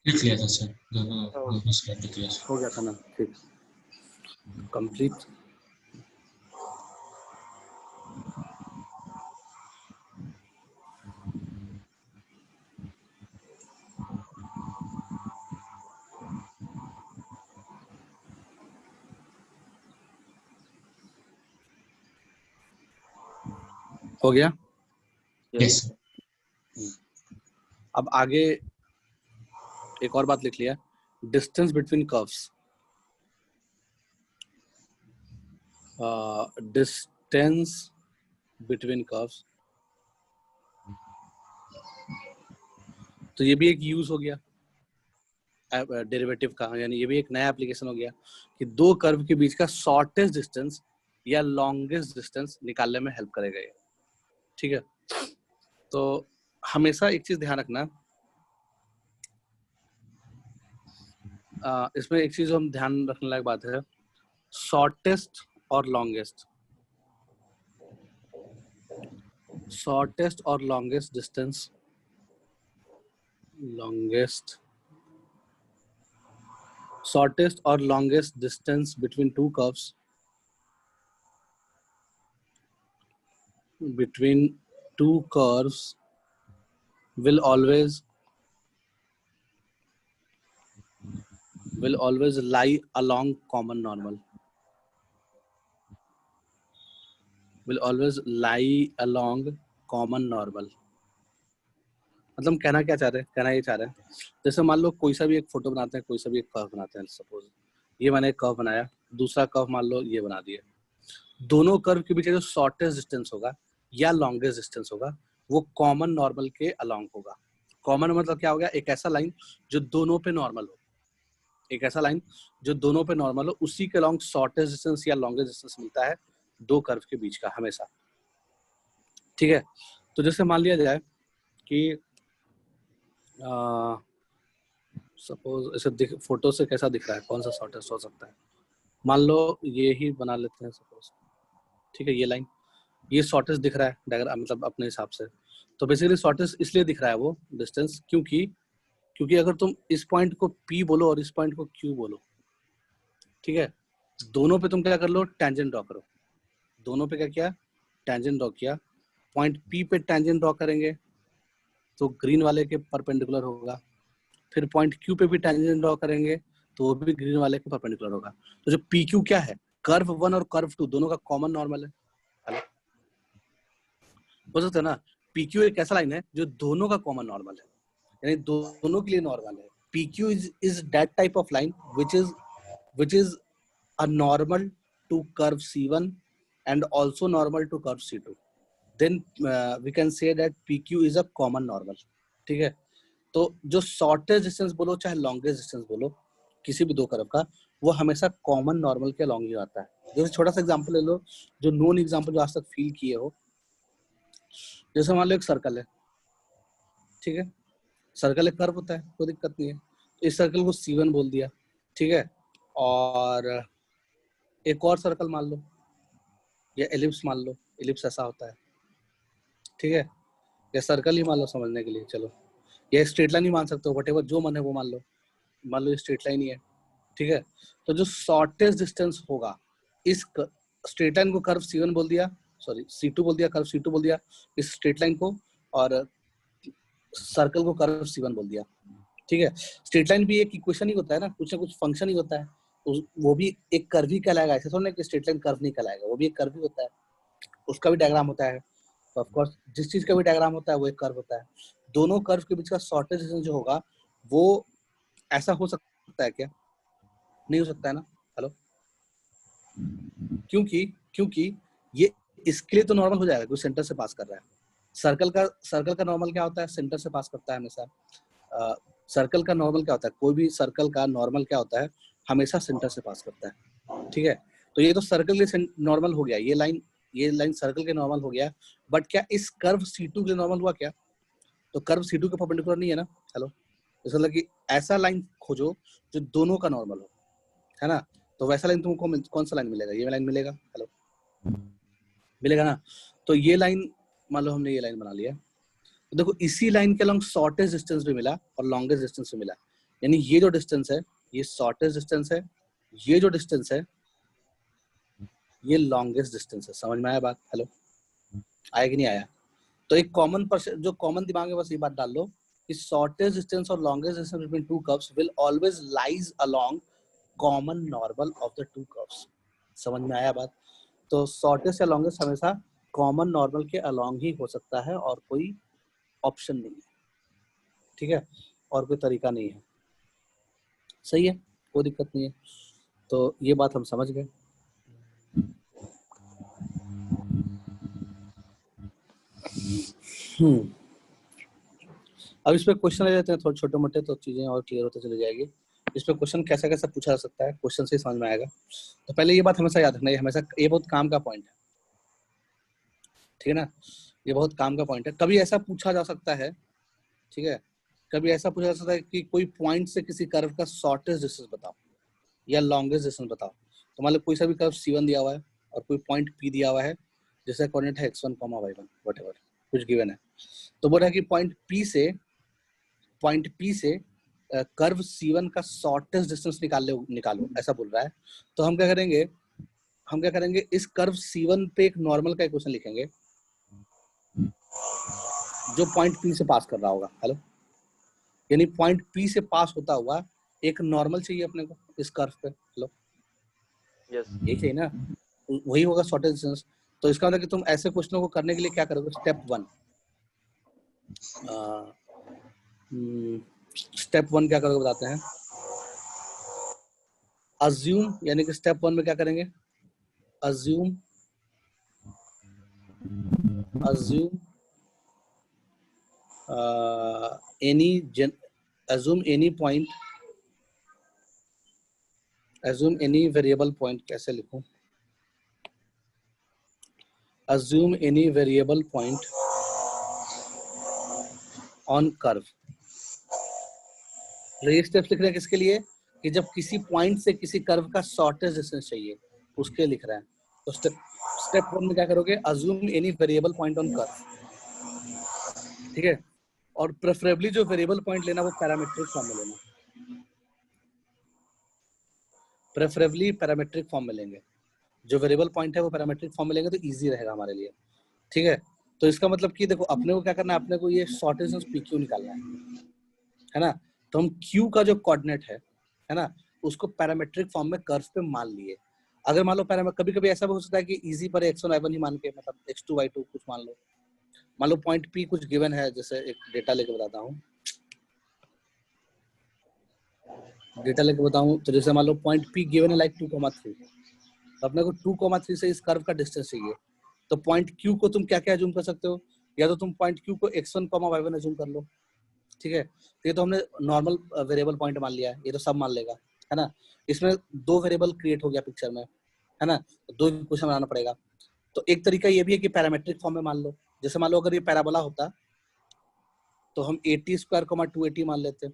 लिख लिया था सर, दोनों स्लाइड लिख लिया सर। हो गया था ना? ठीक, कंप्लीट। हो गया? Yes sir. अब आगे एक और बात लिख लिया, distance between curves. Distance between curves, तो ये भी एक यूज हो गया डेरिवेटिव का, यानी ये भी एक नया एप्लीकेशन हो गया कि 2 कर्व के बीच का शॉर्टेस्ट डिस्टेंस या लॉन्गेस्ट डिस्टेंस निकालने में हेल्प करेगा ये। ठीक है, तो हमेशा एक चीज ध्यान रखना, इसमें एक चीज हम ध्यान रखने लायक बात है, शॉर्टेस्ट और लॉन्गेस्ट। शॉर्टेस्ट और longest distance, shortest or longest distance between 2 curves, will always lie along common normal. Will always lie along common normal. मतलब कहना क्या चाह रहे हैं? कहना ये चाह रहे हैं, जैसे मान लो कोई सा भी एक फोटो बनाते हैं, कोई सा भी एक कर्व बनाते हैं, सपोज ये मैंने एक कर्व बनाया, दूसरा कर्व मान लो ये बना दिया, दोनों कर्व के बीच जो शॉर्टेस्ट डिस्टेंस होगा या लॉन्गेस्ट डिस्टेंस होगा वो कॉमन नॉर्मल के अलोंग होगा। कॉमन मतलब क्या हो गया? एक ऐसा लाइन जो दोनों पे नॉर्मल हो, एक ऐसा लाइन जो दोनों पे नॉर्मल हो, उसी के अलोंग शॉर्टेस्ट डिस्टेंस या लॉन्गेस्ट डिस्टेंस मिलता है 2 कर्व के बीच का हमेशा। ठीक है, तो जैसे मान लिया जाए कि सपोज ऐसे फोटो से कैसा दिख रहा है, कौन सा शॉर्टेस्ट हो सकता है? मान लो ये ही बना लेते हैं सपोज। ठीक है, ये लाइन, ये शॉर्टेस्ट दिख रहा है डायग्राम, मतलब अपने हिसाब से। तो बेसिकली शॉर्टेस्ट इसलिए दिख रहा है वो डिस्टेंस क्योंकि अगर तुम इस पॉइंट को P बोलो और इस पॉइंट को Q बोलो, ठीक है, दोनों पे तुम क्या कर लो? टेंजेंट ड्रॉ करो। दोनों पे क्या किया? टेंजेंट ड्रॉ किया। पॉइंट P पे टेंजेंट ड्रॉ करेंगे तो ग्रीन वाले के परपेंडिकुलर होगा, फिर पॉइंट Q पे भी टेंजेंट ड्रॉ करेंगे तो वो भी ग्रीन वाले के परपेंडिकुलर होगा। तो जो PQ क्या है? कर्व 1 और कर्व 2 दोनों का कॉमन नॉर्मल है। हो सकता है ना? PQ एक ऐसा लाइन है जो दोनों का कॉमन नॉर्मल है, यानी दोनों के लिए नॉर्मल है। PQ is that type of line which is a normal to curve C1 and also normal to curve C2. Then we can say that PQ is a common normal. ठीक है, तो जो शॉर्टेस्ट डिस्टेंस बोलो चाहे longest distance बोलो किसी भी 2 curve का, वो हमेशा कॉमन नॉर्मल के अलॉन्ग ही आता है। जैसे छोटा सा एग्जांपल ले लो, जो नोन एग्जांपल जो आज तक फील किए हो, जैसे मान लो एक सर्कल है, ठीक है, सर्कल एक कर्व होता है, कोई दिक्कत नहीं है, तो इस सर्कल को C1 बोल दिया, ठीक है, और एक और सर्कल मान लो या एलिप्स मान लो, एलिप्स ऐसा होता है, ठीक है, या सर्कल ही मान लो समझने के लिए, चलो, या स्ट्रेट लाइन ही मान सकते हो, व्हाटएवर जो मन है वो मान लो ये स्ट्रेट लाइन ही है, ठीक है। तो जो शॉर्टेस्ट डिस्टेंस होगा, इस स्ट्रेट लाइन को कर्व C1 बोल दिया, सॉरी C2 बोल दिया, कर्व C2 बोल दिया इस स्ट्रेट लाइन को, और सर्कल को कर्व C1 बोल दिया, ठीक है। स्ट्रेट लाइन भी एक इक्वेशन ही होता है ना, कुछ ना कुछ फंक्शन ही होता है, तो वो भी एक कर्व ही कहलाएगा, ऐसा थोड़ा ना कि स्ट्रेट लाइन कर्व नहीं कहलाएगा, वो भी एक कर्व ही होता है, उसका भी डायग्राम होता है। तो ऑफ कोर्स जिस चीज का भी डायग्राम होता है वो एक कर्व होता है। दोनों कर्व के बीच का शॉर्टेस्ट डिस्टेंस जो होगा वो ऐसा हो सकता है क्या? नहीं हो सकता है ना? हेलो, क्योंकि ये इसके लिए तो नॉर्मल हो जाएगा, क्योंकि सेंटर से पास कर रहा है। सर्कल का नॉर्मल क्या होता है? सेंटर से पास करता है हमेशा। सर्कल का नॉर्मल क्या होता है? कोई भी सर्कल का नॉर्मल क्या होता है? हमेशा सेंटर से पास करता है, ठीक है। तो ये तो सर्कल के नॉर्मल हो गया, ये लाइन सर्कल के नॉर्मल हो गया, बट क्या इस कर्व C2 के लिए नॉर्मल हुआ क्या? तो कर्व C2 के परपेंडिकुलर नहीं है ना। हेलो, इसका मतलब कि ऐसा लाइन खोजो जो दोनों का नॉर्मल हो, है ना। तो वैसा लाइन तुमको कौन सा लाइन मिलेगा? ये लाइन मिलेगा। हेलो, मिलेगा ना। तो ये लाइन, मान लो हमने ये लाइन बना लिया, तो देखो इसी लाइन के अलॉन्ग शॉर्टेस्ट डिस्टेंस भी मिला और लॉन्गेस्ट डिस्टेंस भी मिला। यानी ये जो डिस्टेंस है ये शॉर्टेस्ट डिस्टेंस है, ये जो डिस्टेंस है ये लॉन्गेस्ट डिस्टेंस है। समझ में आया बात? हेलो, आया कि नहीं आया? तो एक जो कॉमन दिमाग में, बस ये बात डाल लो कि शॉर्टेस्ट डिस्टेंस और longest distance between two curves will always lies along common normal of the two curves. समझ में आया बात? तो शॉर्टेस्ट या लॉन्गेस्ट हमेशा कॉमन नॉर्मल के अलोंग ही हो सकता है और कोई ऑप्शन नहीं है, ठीक है, और कोई तरीका नहीं है। सही है, कोई दिक्कत नहीं है। तो ये बात हम समझ गए। अब इस पे क्वेश्चन ले लेते हैं थोड़े छोटे मोटे, तो चीजें और क्लियर होते चली जाएगी। इस पे क्वेश्चन कैसा कैसा पूछा जा सकता है, क्वेश्चन से समझ में आएगा। तो पहले ये बात हमेशा याद रखना, ये बहुत काम का पॉइंट है, ठीक है ना। ये बहुत काम का पॉइंट है। कभी ऐसा पूछा जा सकता है, ठीक है, कभी ऐसा पूछा जा सकता है कि कोई पॉइंट से किसी कर्व का शॉर्टेस्ट डिस्टेंस बताओ या लॉन्गेस्ट डिस्टेंस बताओ। तो मान लो कोई सा भी कर्व C1 दिया हुआ है और कोई पॉइंट P दिया हुआ है, जिसका कोऑर्डिनेट है x1, y1, व्हाटएवर कुछ गिवन है। तो बोल रहा है कि पॉइंट P से कर्व C1 का शॉर्टेस्ट डिस्टेंस निकालो, ऐसा बोल रहा है। तो हम क्या करेंगे, इस कर्व C1 पे एक नॉर्मल का इक्वेशन लिखेंगे जो पॉइंट P से पास कर रहा होगा। हेलो, यानी पॉइंट P से पास होता हुआ एक नॉर्मल चाहिए अपने को इस कर्व पे। हेलो, यही चाहिए ना, वही होगा शॉर्टेस्ट डिस्टेंस। तो इसका मतलब कि तुम ऐसे क्वेश्चनों को करने के लिए क्या करोगे? स्टेप वन क्या करोगे बताते हैं। अज्यूम, यानी कि स्टेप वन में क्या करेंगे? Assume any variable point. कैसे लिखूं? assume any variable point on curve। ये स्टेप्स लिख रहे हैं किसके लिए? कि जब किसी पॉइंट से किसी कर्व का शॉर्टेस्ट डिस्टेंस चाहिए, उसके लिख रहे हैं। तो स्टेप वन में क्या करोगे? assume any variable point on curve, ठीक है। और प्रेफरेबली जो वेरिएबल पॉइंट लेना वो पैरामीट्रिक फॉर्म में लेना, प्रेफरेबली पैरामीट्रिक फॉर्म में लेंगे। जो वेरिएबल पॉइंट है वो पैरामीट्रिक फॉर्म में लेंगे तो इजी रहेगा हमारे लिए, ठीक है। तो इसका मतलब कि देखो अपने को क्या करना है, अपने को ये शॉर्टेस्ट डिस्टेंस PQ निकालना है ना। तो हम Q का जो कोऑर्डिनेट है ना, उसको पैरामीट्रिक फॉर्म में कर्व पे मान लिए। अगर मान लो कभी कभी ऐसा भी हो सकता है कि इजी पर x1 y1 ही मान के, मतलब x2 y2 कुछ मान लो पॉइंट P कुछ गिवन है। जैसे एक डेटा लेके बताता हूँ, तो जैसे मान लो पॉइंट P गिवन है लाइक 2,3, तो अपने को 2,3 से इस कर्व का डिस्टेंस चाहिए। तो पॉइंट Q को तुम क्या क्या अज्यूम कर सकते हो? या तो तुम पॉइंट Q को x1, y1 अज्यूम कर लो, ठीक है। तो ये तो हमने नॉर्मल वेरिएबल पॉइंट मान लिया है, ये तो सब मान लेगा, है ना। इसमें दो वेरिएबल क्रिएट हो गया पिक्चर में, है ना। तो दो इक्वेशन बनाना पड़ेगा। तो एक तरीका ये भी है कि पैरामीट्रिक फॉर्म में मान लो। जैसे मान लो अगर ये पैराबोला होता तो हम 80 स्क्वायर 280 मान लेते,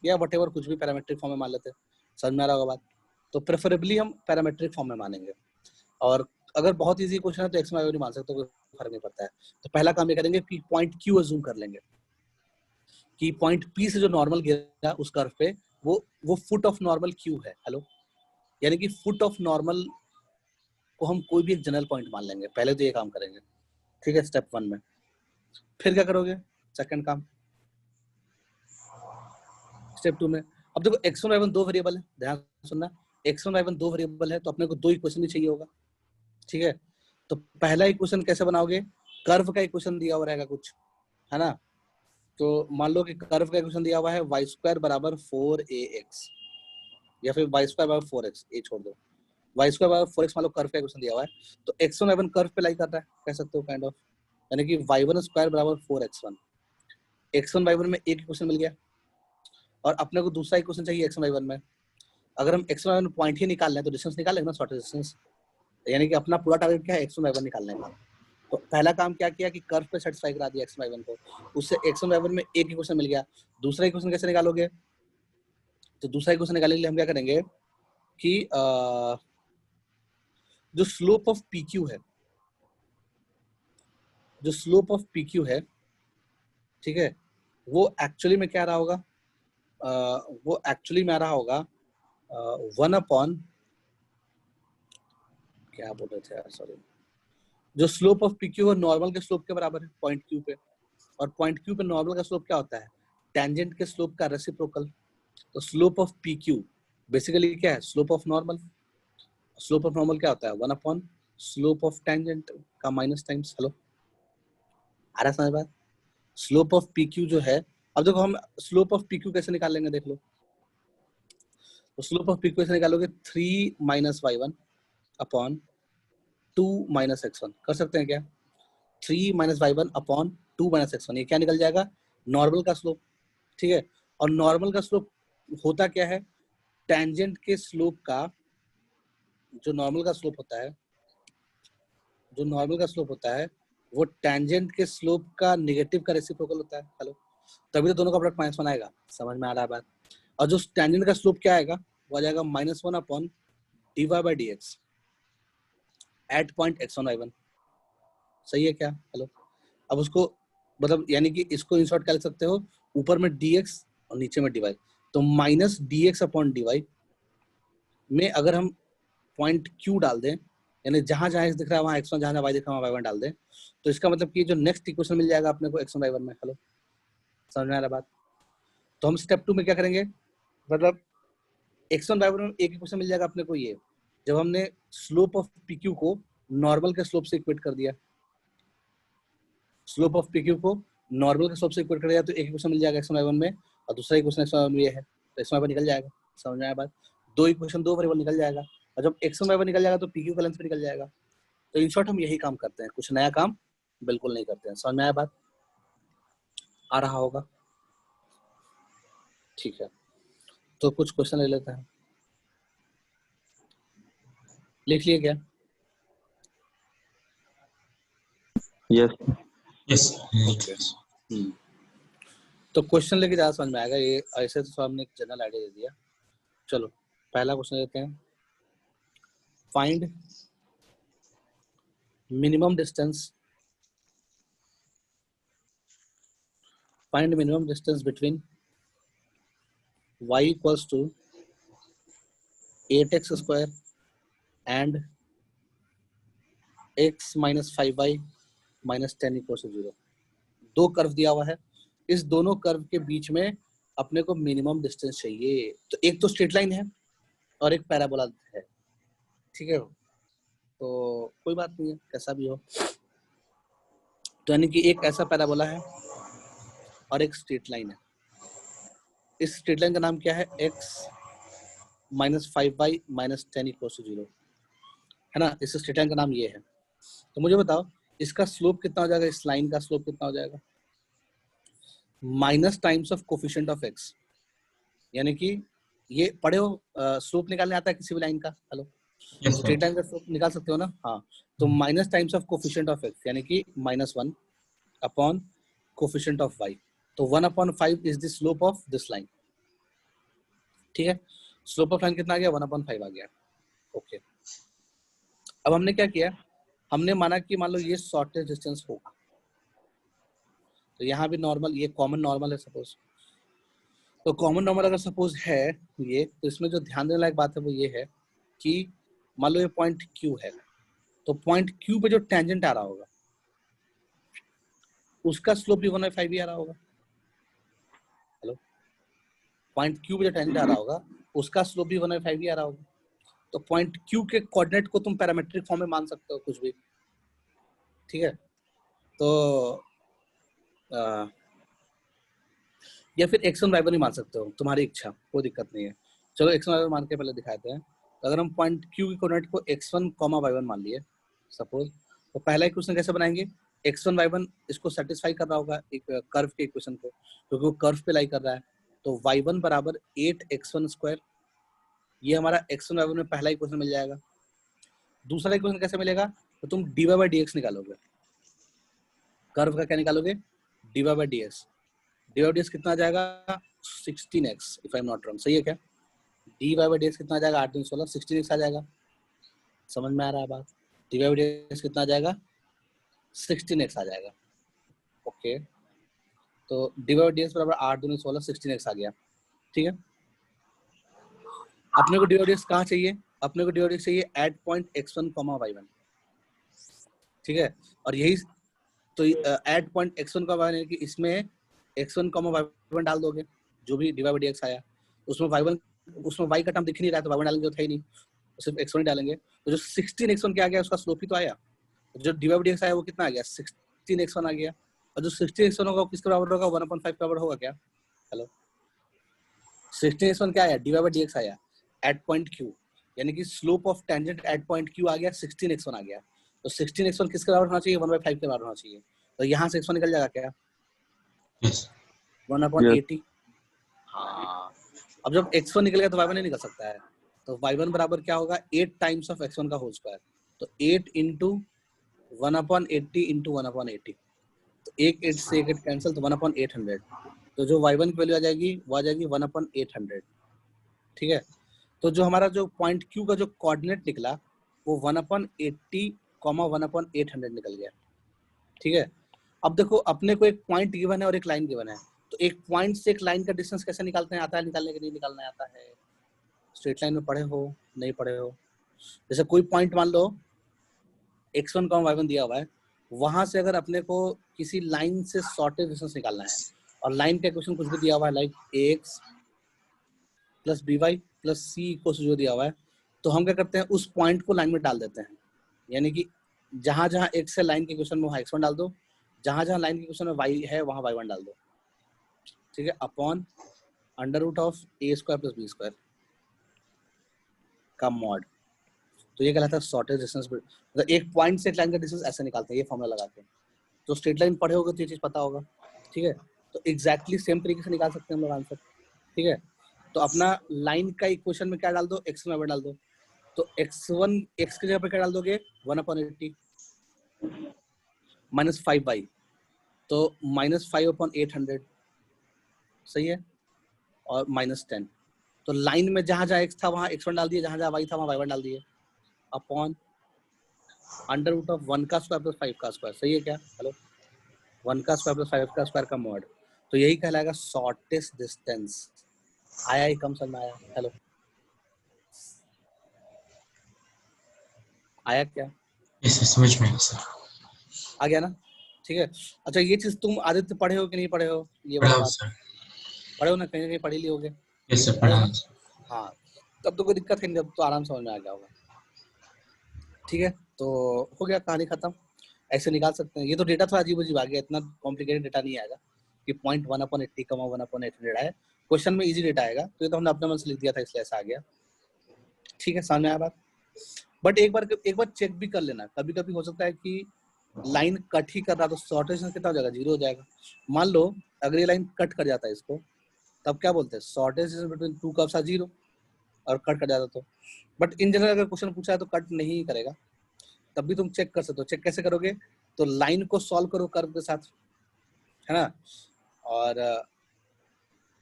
या व्हाटएवर कुछ भी पैरामीट्रिक फॉर्म में मान लेते। समझ में आ रहा होगा बात? तो प्रेफरेबली हम पैरामीट्रिक फॉर्म में मानेंगे। और अगर बहुत इजी क्वेश्चन है तो x y नहीं मान सकते, कोई फर्क नहीं पड़ता है। तो पहला काम ये करेंगे कि पॉइंट Q अज्यूम कर लेंगे कि पॉइंट P से जो नॉर्मल गिरा उस कर्व पे वो फुट ऑफ नॉर्मल Q है। हेलो, यानी कि फुट ऑफ नॉर्मल को हम कोई भी एक जनरल पॉइंट मान लेंगे। पहले तो ये काम करेंगे, ठीक है, स्टेप वन में। फिर क्या करोगे? सेकंड काम स्टेप टू में। अब देखो x1 y1 दो वेरिएबल है, ध्यान सुनना। x1 y1 दो वेरिएबल है तो अपने को दो इक्वेशन भी चाहिए होगा, ठीक है। तो पहला इक्वेशन कैसे बनाओगे? कर्व का इक्वेशन दिया हुआ रहेगा कुछ, है ना। तो मान लो कि कर्व का इक्वेशन दिया हुआ है y² बराबर 4ax, या फिर y² बराबर 4x, ये छोड़ दो। वाई स्क्वायर बराबर 4x मान लो कर्व का इक्वेशन दिया हुआ है, तो x1 y1 कर्व पे लाई कर रहा है, कह सकते हो काइंड ऑफ, यानी कि y1 स्क्वायर बराबर 4x1। x1 y1 में एक इक्वेशन मिल गया और अपने को दूसरा इक्वेशन चाहिए x1 y1 में। अगर हम x1 y1 पॉइंट ही निकाल लें तो डिस्टेंस निकालेंगे ना, शॉर्टेस्ट डिस्टेंस, यानी कि अपना पूरा टारगेट क्या है, x1 y1 निकालने का। तो पहला काम क्या किया कि कर्व पे सेटिस्फाई करा दिया x1 y1 को, उससे x1 y1 में एक इक्वेशन मिल गया। दूसरा इक्वेशन कैसे निकालोगे, तो दूसरा इक्वेशन निकालने के लिए हम क्या करेंगे कि जो स्लोप ऑफ PQ है, जो स्लोप ऑफ PQ है, ठीक है, वो एक्चुअली में क्या रहा होगा, वो एक्चुअली में आ रहा होगा 1 अपॉन, क्या बोल रहे थे यार, सॉरी, जो स्लोप ऑफ PQ है नॉर्मल के स्लोप के बराबर है पॉइंट Q पे, और पॉइंट Q पे नॉर्मल का स्लोप क्या होता है, टेंजेंट के स्लोप का रेसिप्रोकल। तो स्लोप ऑफ PQ बेसिकली क्या है, slope of normal. Slope of normal क्या होता है, 1 अपॉन स्लोप ऑफ टेंजेंट का माइनस टाइम्स। हेलो, आ रहा समझ बात? स्लोप ऑफ PQ जो है, अब देखो हम स्लोप ऑफ PQ कैसे निकाल लेंगे, देख लो। तो स्लोप ऑफ PQ कैसे निकालोगे, 3 minus y1 upon 2 minus x1, कर सकते हैं क्या, 3 minus y1 upon 2 minus x1, ये क्या निकल जाएगा, नॉर्मल का स्लोप, ठीक है। और नॉर्मल का स्लोप होता क्या है, टेंजेंट के स्लोप का, जो नॉर्मल का स्लोप होता है, जो नॉर्मल का स्लोप होता है वो टेंजेंट के स्लोप का नेगेटिव का रेसिप्रोकल होता है। हेलो, तभी तो दोनों का प्रोडक्ट -1 आएगा, समझ में आ रहा है बात? और जो टेंजेंट का स्लोप क्या आएगा, वो आ जाएगा -1 upon dy/dx eight point x1 y1। सही है क्या? हेलो, अब उसको मतलब यानी कि इसको इन शॉर्ट क्या लिख सकते हो, ऊपर में dx और नीचे में dy, तो माइनस dx अपॉन dy में अगर हम पॉइंट Q डाल दें, यानी जहां जहां x दिख रहा है वहां x1, जहां जहां y दिख रहा है वहां y1 डाल दें, तो इसका मतलब कि जो नेक्स्ट इक्वेशन मिल जाएगा अपने को x1 y1 में। हेलो, समझ में आ रहा बात? तो हम स्टेप 2 में क्या करेंगे, मतलब x1 y1 में एक इक्वेशन मिल जाएगा अपने को, ये जब हमने स्लोप ऑफ PQ को नॉर्मल के स्लोप से इक्वेट कर दिया, स्लोप ऑफ PQ को नॉर्मल के स्लोप से इक्वेट कर दिया, तो एक इक्वेशन मिल जाएगा x1 y1 में, और दूसरा इक्वेशन x1 y1 में ये है, तो x1 y1 निकल जाएगा। समझ में आया बात? दो इक्वेशन, दो वेरिएबल निकल जाएगा, और जब x1 y1 निकल जाएगा तो PQ का लेंथ भी निकल जाएगा। तो इन शॉर्ट हम यही काम करते हैं, कुछ नया काम बिल्कुल नहीं करते हैं। समझ में आया बात? आ रहा होगा, ठीक है। तो कुछ क्वेश्चन ले लेते हैं, लिख लिए क्या? Yes yes. तो क्वेश्चन लेके ज्यादा समझ में आएगा, ये ऐसे तो हमने एक जनरल आइडिया दे दिया। चलो पहला क्वेश्चन लेते हैं, find minimum distance, find minimum distance between y equals to 8x square and x minus 5y minus 10 equals to 0। दो कर्व दिया हुआ है, इस दोनों कर्व के बीच में अपने को मिनिमम डिस्टेंस चाहिए। तो एक तो स्ट्रेट लाइन है और एक पैराबोला है, ठीक है। तो कोई बात नहीं है, कैसा भी हो। तो यानी कि एक ऐसा पैराबोला है और एक स्ट्रेट लाइन है। इस स्ट्रेट लाइन का नाम क्या है, x minus 5y minus 10 equals to 0, है ना। इस स्ट्रेट लाइन का नाम ये है। तो मुझे बताओ इसका स्लोप कितना हो जाएगा, इस लाइन का स्लोप कितना हो जाएगा, minus times of coefficient of x, यानी कि ये पढ़े हो, स्लोप निकालने आता है किसी भी लाइन का? Hello, Yes, straight sir. Line का स्लोप निकाल सकते हो ना? हाँ, तो minus times of coefficient of x, यानी कि -1 अपॉन कोफिशिएंट ऑफ y, तो 1/5 is the slope of this line, ठीक है। स्लोप ऑफ लाइन कितना आ गया, 1/5 आ गया, ओके। अब हमने क्या किया, हमने माना कि मान लो ये शॉर्टेस्ट डिस्टेंस होगा, तो यहाँ भी नॉर्मल, ये कॉमन नॉर्मल है सपोज, तो कॉमन नॉर्मल अगर सपोज है ये, तो इसमें जो ध्यान देने लायक बात है वो ये है कि मान लो ये पॉइंट Q है, तो पॉइंट Q पे जो टेंजेंट आ रहा होगा उसका स्लोप भी 1/5 ही आ रहा होगा। हेलो, पॉइंट Q पे जो टेंजेंट आ रहा होगा उसका स्लोप भी 1/5 ही आ रहा होगा। तो पॉइंट Q के कोऑर्डिनेट को तुम पैरामेट्रिक फॉर्म में मान सकते हो कुछ भी, ठीक है। तो या फिर x1 y1 ही मान सकते हो, तुम्हारी इच्छा, कोई दिक्कत नहीं है। चलो x1 y1 मान के पहले दिखाते हैं। तो अगर हम पॉइंट Q की कोऑर्डिनेट को x1, y1 मान लिए सपोज, तो पहला इक्वेशन कैसे बनाएंगे, x1 y1 इसको सेटिस्फाई कर रहा होगा एक कर्व के इक्वेशन को, क्योंकि वो कर्व पे लाई कर रहा है। तो y1 बराबर 8x1 स्क्वायर, ये हमारा x1 y1 में पहला इक्वेशन मिल जाएगा। दूसरा इक्वेशन कैसे मिलेगा, तो तुम dy बाई dx निकालोगे, कर्व का क्या निकालोगे, dy by dx, dy by dx कितना आ जाएगा 16x if I am not wrong, सही है क्या, dy बाई dx कितना आ जाएगा 8 × 16 16x आ जाएगा, समझ में आ रहा है बात, dy बाई dx कितना आ जाएगा 16x आ जाएगा। ओके, तो dy बाई dx बराबर 8 × 16 16x आ गया, ठीक है। अपने को dy बाई dx कहाँ चाहिए, अपने को dy बाई dx चाहिए एट पॉइंट x1, y1, ठीक है। और यही तो एट पॉइंट x1, y1 यानी कि इसमें x1, y1 डाल दोगे, जो भी dy बाई dx आया उसमें y1, उसमें y का टर्म दिख नहीं रहा है तो y1 डालेंगे, तो है ही नहीं, सिर्फ x1 ही डालेंगे। तो जो 16x1 क्या आ गया, उसका स्लोप ही तो आया, जो dy बाई dx आया वो कितना आ गया 16x1 आ गया, और जो 16x1 होगा किसके बराबर होगा 1/5 के बराबर होगा क्या, हेलो 16x1 क्या आया, dy बाई dx आया एट पॉइंट Q, यानी कि slope of tangent at point Q आ गया 16x1 आ गया, तो 16x1 किसके बराबर होना चाहिए 1/5 के बराबर होना चाहिए, तो यहाँ से x1 निकल जाएगा क्या, यस 1/80। हाँ, अब जब x1 निकलेगा तो y1 नहीं निकल सकता है, तो y1 बराबर क्या होगा 8 टाइम्स ऑफ x1 का होल स्क्वायर, तो 8 इंटू 1/80 इंटू 1/80, तो एक 8 से एक 8 कैंसिल, तो 1/800, तो जो y1 की वैल्यू आ जाएगी वो आ जाएगी 1/800, ठीक है। तो जो हमारा जो पॉइंट Q का जो कोऑर्डिनेट निकला वो 1/80, 1/800 निकल गया, ठीक है। अब देखो अपने को एक पॉइंट गिवन है और एक लाइन गिवन है, तो एक पॉइंट से एक लाइन का डिस्टेंस कैसे निकालते हैं, आता है निकालने के लिए, निकालना आता है, स्ट्रेट लाइन में पढ़े हो नहीं पढ़े हो, जैसे कोई पॉइंट मान लो x1, y1 दिया हुआ है, वहां से अगर अपने को किसी लाइन से शॉर्टेज डिस्टेंस निकालना है और लाइन का इक्वेशन कुछ भी दिया हुआ है like ax plus by plus c equals जो दिया हुआ है, तो हम क्या करते हैं उस पॉइंट को लाइन में डाल देते हैं, यानी कि जहां जहां x है लाइन के इक्वेशन में वहां x1 डाल दो, जहां जहां लाइन के इक्वेशन में y है वहां y1 डाल दो, ठीक है, upon under root of a square plus b square का मॉड, तो ये कहलाता है शॉर्टेज डिस्टेंस। मतलब एक पॉइंट से एक लाइन का डिस्टेंस ऐसे निकालते हैं ये फॉर्मूला लगा के, तो स्ट्रेट लाइन पढ़े होगे तो ये चीज पता होगा, ठीक है, तो एग्जैक्टली सेम तरीके से निकाल सकते हैं हम लोग आंसर, ठीक है। तो अपना लाइन का इक्वेशन में क्या डाल दो, x1 y1 डाल दो, तो x1 x की जगह पे क्या डाल दोगे 1/80 माइनस 5y, तो -5/800, सही है, और -10, तो लाइन में जहां जहां x था वहां x1 डाल दिए, जहां जहां y था वहां y1 डाल दिए, अपॉन अंडर रूट ऑफ 1 का स्क्वायर प्लस 5 का स्क्वायर, सही है क्या, हेलो 1 का स्क्वायर प्लस 5 का स्क्वायर का मॉड, तो यही कहलाएगा शॉर्टेस्ट डिस्टेंस। आया ही कम समझ में आया, हेलो आया क्या, यस समझ में आया सर, आ गया ना, ठीक है। अच्छा ये चीज तुम आदित्य पढ़े हो कि नहीं पढ़े हो, ये वाला पढ़ा बात सर, पढ़े हो ना, कहीं ना कहीं पढ़ी ली होगे, यस सर पढ़े हो पढ़ा ना, हाँ, तब तो कोई दिक्कत है नहीं, तब तो आराम समझ में आ गया होगा, ठीक है। तो हो गया, कहानी खत्म, ऐसे निकाल सकते हैं। ये तो डेटा थोड़ा अजीब अजीब आ गया, इतना कॉम्प्लिकेटेड डेटा नहीं आएगा कि पॉइंट 1/80 1/800 आए, क्वेश्चन में इजी डेटा आएगा, तो ये तो हमने अपने मन से लिख दिया था इसलिए ऐसा आ गया, ठीक है, सामने आया बात। बट एक बार चेक भी कर लेना, कभी कभी हो सकता है कि लाइन कट ही कर रहा तो शॉर्टेज कितना हो जाएगा, 0 हो जाएगा। मान लो अगर ये लाइन कट कर जाता है इसको, तब क्या बोलते हैं shortest between two curves are 0, और कट कर जाता तो, बट इन जनरल अगर क्वेश्चन पूछा है तो कट नहीं करेगा, तब भी तुम चेक कर सकते हो। चेक कैसे करोगे, तो लाइन को सॉल्व करो कर्व के साथ, है ना, और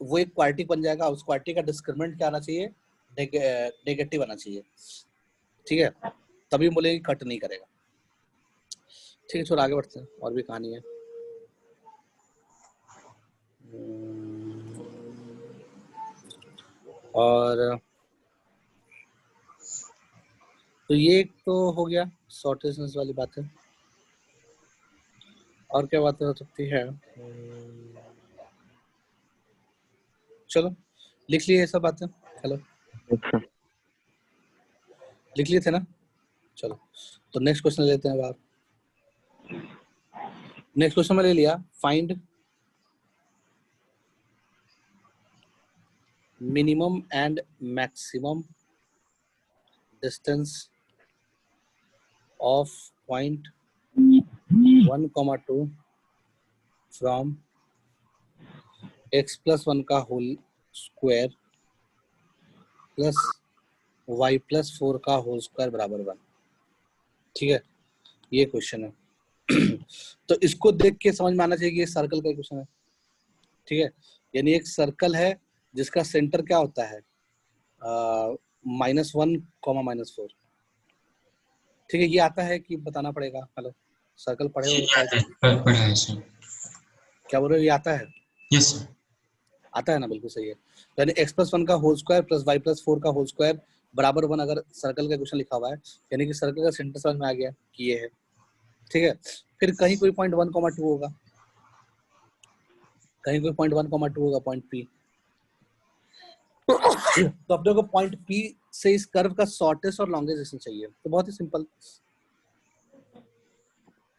वो एक क्वाड्रेटिक बन जाएगा, उस क्वाड्रेटिक का डिस्क्रिमिनेंट क्या आना चाहिए, नेगेटिव आना चाहिए, ठीक है, तभी बोलेगी कट नहीं करेगा, ठीक है। छोड़ आगे बढ़ते हैं, और भी कहानी है। और तो ये एक तो हो गया शॉर्टेजनेस वाली बात है, और क्या बातें हो सकती है, चलो लिख लिए ये सब बातें, हेलो लिख लिए थे ना, चलो तो नेक्स्ट क्वेश्चन लेते हैं बात। नेक्स्ट क्वेश्चन में ले लिया, find minimum and maximum distance of point 1, 2 from x plus 1 का whole square plus y plus 4 का होल स्क्वायर बराबर 1। ठीक है, ये क्वेश्चन है। तो इसको देख के समझ में आना चाहिए कि ये सर्कल का क्वेश्चन है। ठीक है, यानी एक सर्कल है जिसका सेंटर क्या होता है -1, -4। ठीक है, ये आता है कि बताना पड़ेगा? हेलो, सर्कल पढ़े हो शायद? पढ़ा है सर। क्या बोल रहे हो, ये आता है? Yes sir. आता है ना, बिल्कुल सही है। यानी x प्लस 1 का whole square plus y plus 4 का होल स्क्वायर बराबर 1 अगर सर्कल का क्वेश्चन लिखा हुआ है, यानी कि सर्कल का सेंटर समझ में आ गया कि ये है। ठीक है, फिर कहीं कोई पॉइंट 1, 2 होगा, कहीं कोई पॉइंट 1, 2 होगा, पॉइंट P। तो अपने को पॉइंट P से इस कर्व का शॉर्टेस्ट और लॉन्गेस्ट डिस्टेंस चाहिए। तो बहुत ही सिंपल,